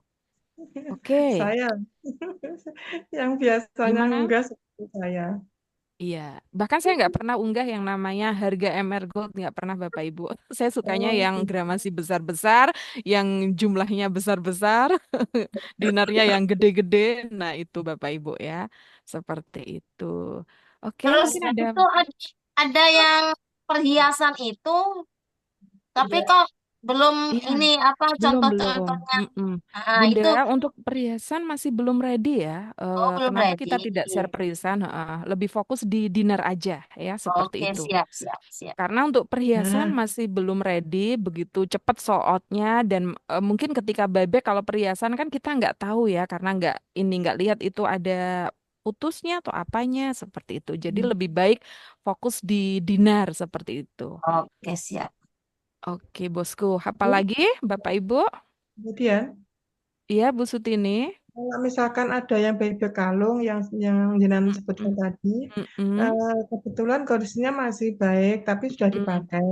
Oke. Saya yang biasanya Gimana? enggak seperti saya. Iya, bahkan saya nggak pernah unggah yang namanya harga MR Gold, nggak pernah Bapak Ibu. Saya sukanya Oh, yang gramasi besar-besar, yang jumlahnya besar-besar, dinarnya yang gede-gede. Nah, itu Bapak Ibu ya, seperti itu. Oke, Terus mungkin ada. itu ada yang perhiasan itu, tapi kok belum Iya, ini apa belum. contoh-contohnya. Itu Bunda, untuk perhiasan masih belum ready ya. belum Kenapa kita ready. tidak share perhiasan? Lebih fokus di dinner aja ya, seperti Oke, itu. siap, siap, siap. Karena untuk perhiasan masih belum ready, begitu cepat sold out-nya dan mungkin ketika buyback kalau perhiasan kan kita nggak tahu ya karena nggak lihat itu ada putusnya atau apanya seperti itu. Jadi lebih baik fokus di dinar seperti itu. Oke, siap. Oke, bosku. Apalagi Bapak Ibu? Kemudian Iya, Bu Sutini. kalau misalkan ada yang bebek kalung yang jenengan sebutkan tadi, kebetulan kondisinya masih baik tapi sudah dipakai.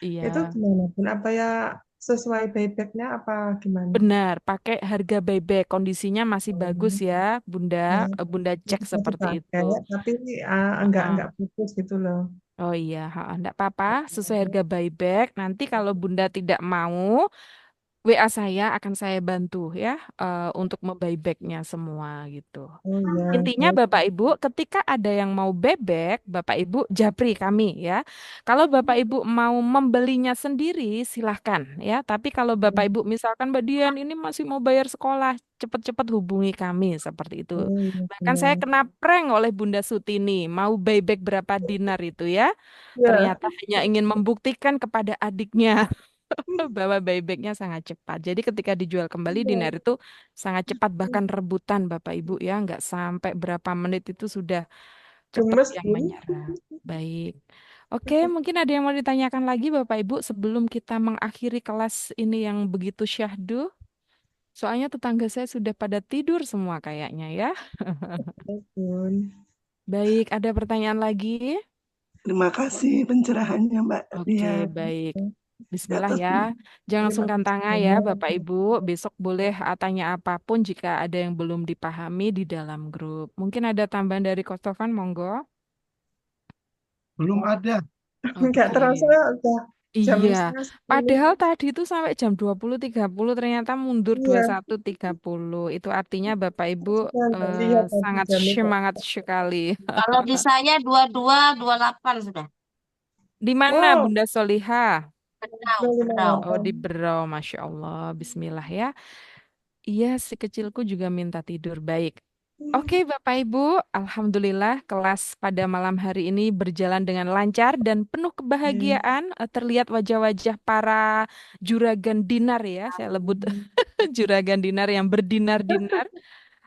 Itu Iya. gimana Bun? Apa ya sesuai buybacknya apa gimana? Benar, pakai harga buyback. Kondisinya masih bagus ya, Bunda. Bunda cek Bisa seperti dipakai, itu. tapi Heeh. enggak putus gitu loh. Oh iya, enggak apa-apa. Sesuai harga buyback. Nanti kalau Bunda tidak mau, WA saya akan saya bantu ya untuk membuybacknya semua gitu. Oh iya, Intinya Bapak Ibu, ketika ada yang mau bebek, Bapak Ibu japri kami ya. Kalau Bapak Ibu mau membelinya sendiri, silahkan ya. Tapi kalau Bapak Ibu misalkan Mbak Dian ini masih mau bayar sekolah, cepat-cepat hubungi kami seperti itu. Oh iya, Bahkan saya benar. kena prank oleh Bunda Sutini, mau buyback berapa dinar itu ya. Ya. Ternyata hanya ingin membuktikan kepada adiknya. bahwa buybacknya sangat cepat. Jadi ketika dijual kembali Iya. dinar itu sangat cepat, bahkan rebutan Bapak Ibu ya, nggak sampai berapa menit itu sudah cepat Gemes, yang Bun. menyerap. Baik. Oke, mungkin ada yang mau ditanyakan lagi Bapak Ibu sebelum kita mengakhiri kelas ini yang begitu syahdu. Soalnya tetangga saya sudah pada tidur semua kayaknya ya. Bun. Baik, ada pertanyaan lagi? Terima kasih pencerahannya Mbak Oke, Ria. baik. Di Bismillah atas ya. Jangan Terima sungkan tengah ya kasih. Bapak Ibu. Besok boleh tanya apapun jika ada yang belum dipahami di dalam grup. Mungkin ada tambahan dari Kostofan, monggo. Belum ada. Nggak Oke. terasa udah jam Iya, 9:30. padahal tadi itu sampai jam 20.30 ternyata mundur Iya, 21.30. Itu artinya Bapak Ibu saya nggak lihat tadi sangat jam itu. semangat sekali. Kalau di saya 22, 28 sudah. Di mana Oh, Bunda Solihah? Berau, berau. Oh, di 58. Berau, Masya Allah. Bismillah ya. Iya, si kecilku juga minta tidur. Baik. Oke, Bapak Ibu, Alhamdulillah kelas pada malam hari ini berjalan dengan lancar dan penuh kebahagiaan. Terlihat wajah-wajah para juragan dinar ya, saya lebut juragan dinar yang berdinar-dinar.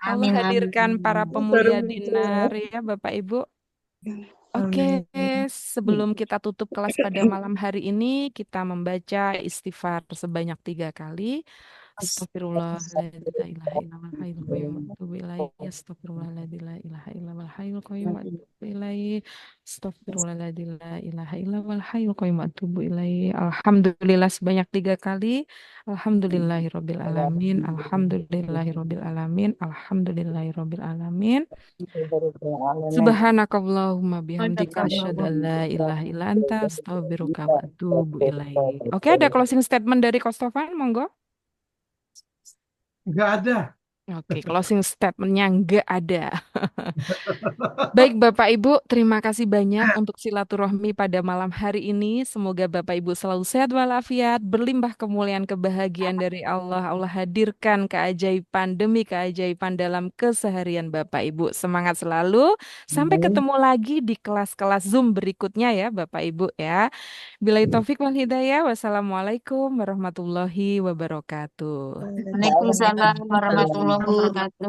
Allah Amin, amin, hadirkan para amin. Baru pemulia muncul dinar ya. ya, Bapak Ibu. Oke, Amin. sebelum kita tutup kelas pada malam hari ini, kita membaca istighfar sebanyak 3 kali. Astagfirullahaladzim. Alhamdulillah sebanyak 3 kali. Alhamdulillahirobbilalamin. Alhamdulillahirobbilalamin. Alhamdulillahirobbilalamin. Subhanakallahumma bihamdika asyhadu an la ilaha illa anta astaghfiruka wa atubu ilaik. Oke, ada closing statement dari Kostofan, monggo. Nggak ada. Oke, closing statementnya nggak ada. Baik Bapak Ibu, terima kasih banyak untuk silaturahmi pada malam hari ini. Semoga Bapak Ibu selalu sehat walafiat, berlimpah kemuliaan kebahagiaan dari Allah. Allah hadirkan keajaiban demi keajaiban dalam keseharian Bapak Ibu. Semangat selalu. Sampai ketemu lagi di kelas-kelas Zoom berikutnya ya Bapak Ibu ya. Billahi taufik wal hidayah. Wassalamualaikum warahmatullahi wabarakatuh. Waalaikumsalam warahmatullahi wabarakatuh.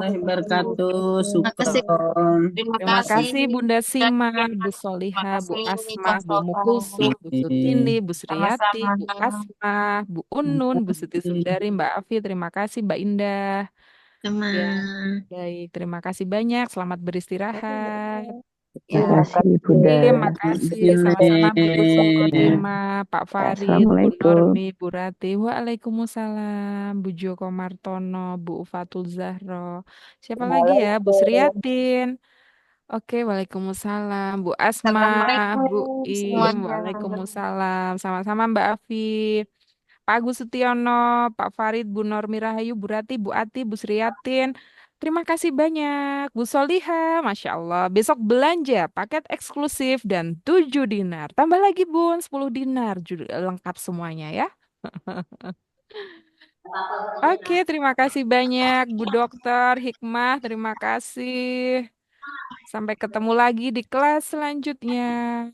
Wabarakatuh. Terima kasih. Syukron. Terima Terima kasih. kasih Bunda Sima, Bu Terima Soliha, Bu kasih Asmah, Kak Bu Sofa. Mukulsum, Bu Sutini, Bu Suryati, Bu Sama-sama. Asmah, Bu Unun, Bu Siti Sundari, Mbak Afi. Terima kasih Mbak Indah. Sama. Ya, baik. Terima kasih banyak. Selamat beristirahat. Ya. Terima kasih Bunda. Terima kasih. Sama-sama Bu Yusuf Khotimah, Pak Farid, Bu Assalamualaikum. Normi, Bu Rati. Waalaikumsalam. Bu Joko Martono, Bu Ufatul Zahro. Siapa lagi ya? Bu Sriatin. Oke, waalaikumsalam. Bu Asma, Bu Assalamualaikum Im, semuanya. waalaikumsalam. Sama-sama Mbak Afif. Pak Agus Sutiono, Pak Farid, Bu Normi Rahayu, Bu Rati, Bu Ati, Bu Sriatin. Terima kasih banyak. Bu Soliha, Masya Allah. Besok belanja paket eksklusif dan 7 dinar. Tambah lagi Bun, 10 dinar. Lengkap semuanya ya. Oke, terima kasih banyak Bu Dokter Hikmah. Terima kasih. Sampai ketemu lagi di kelas selanjutnya.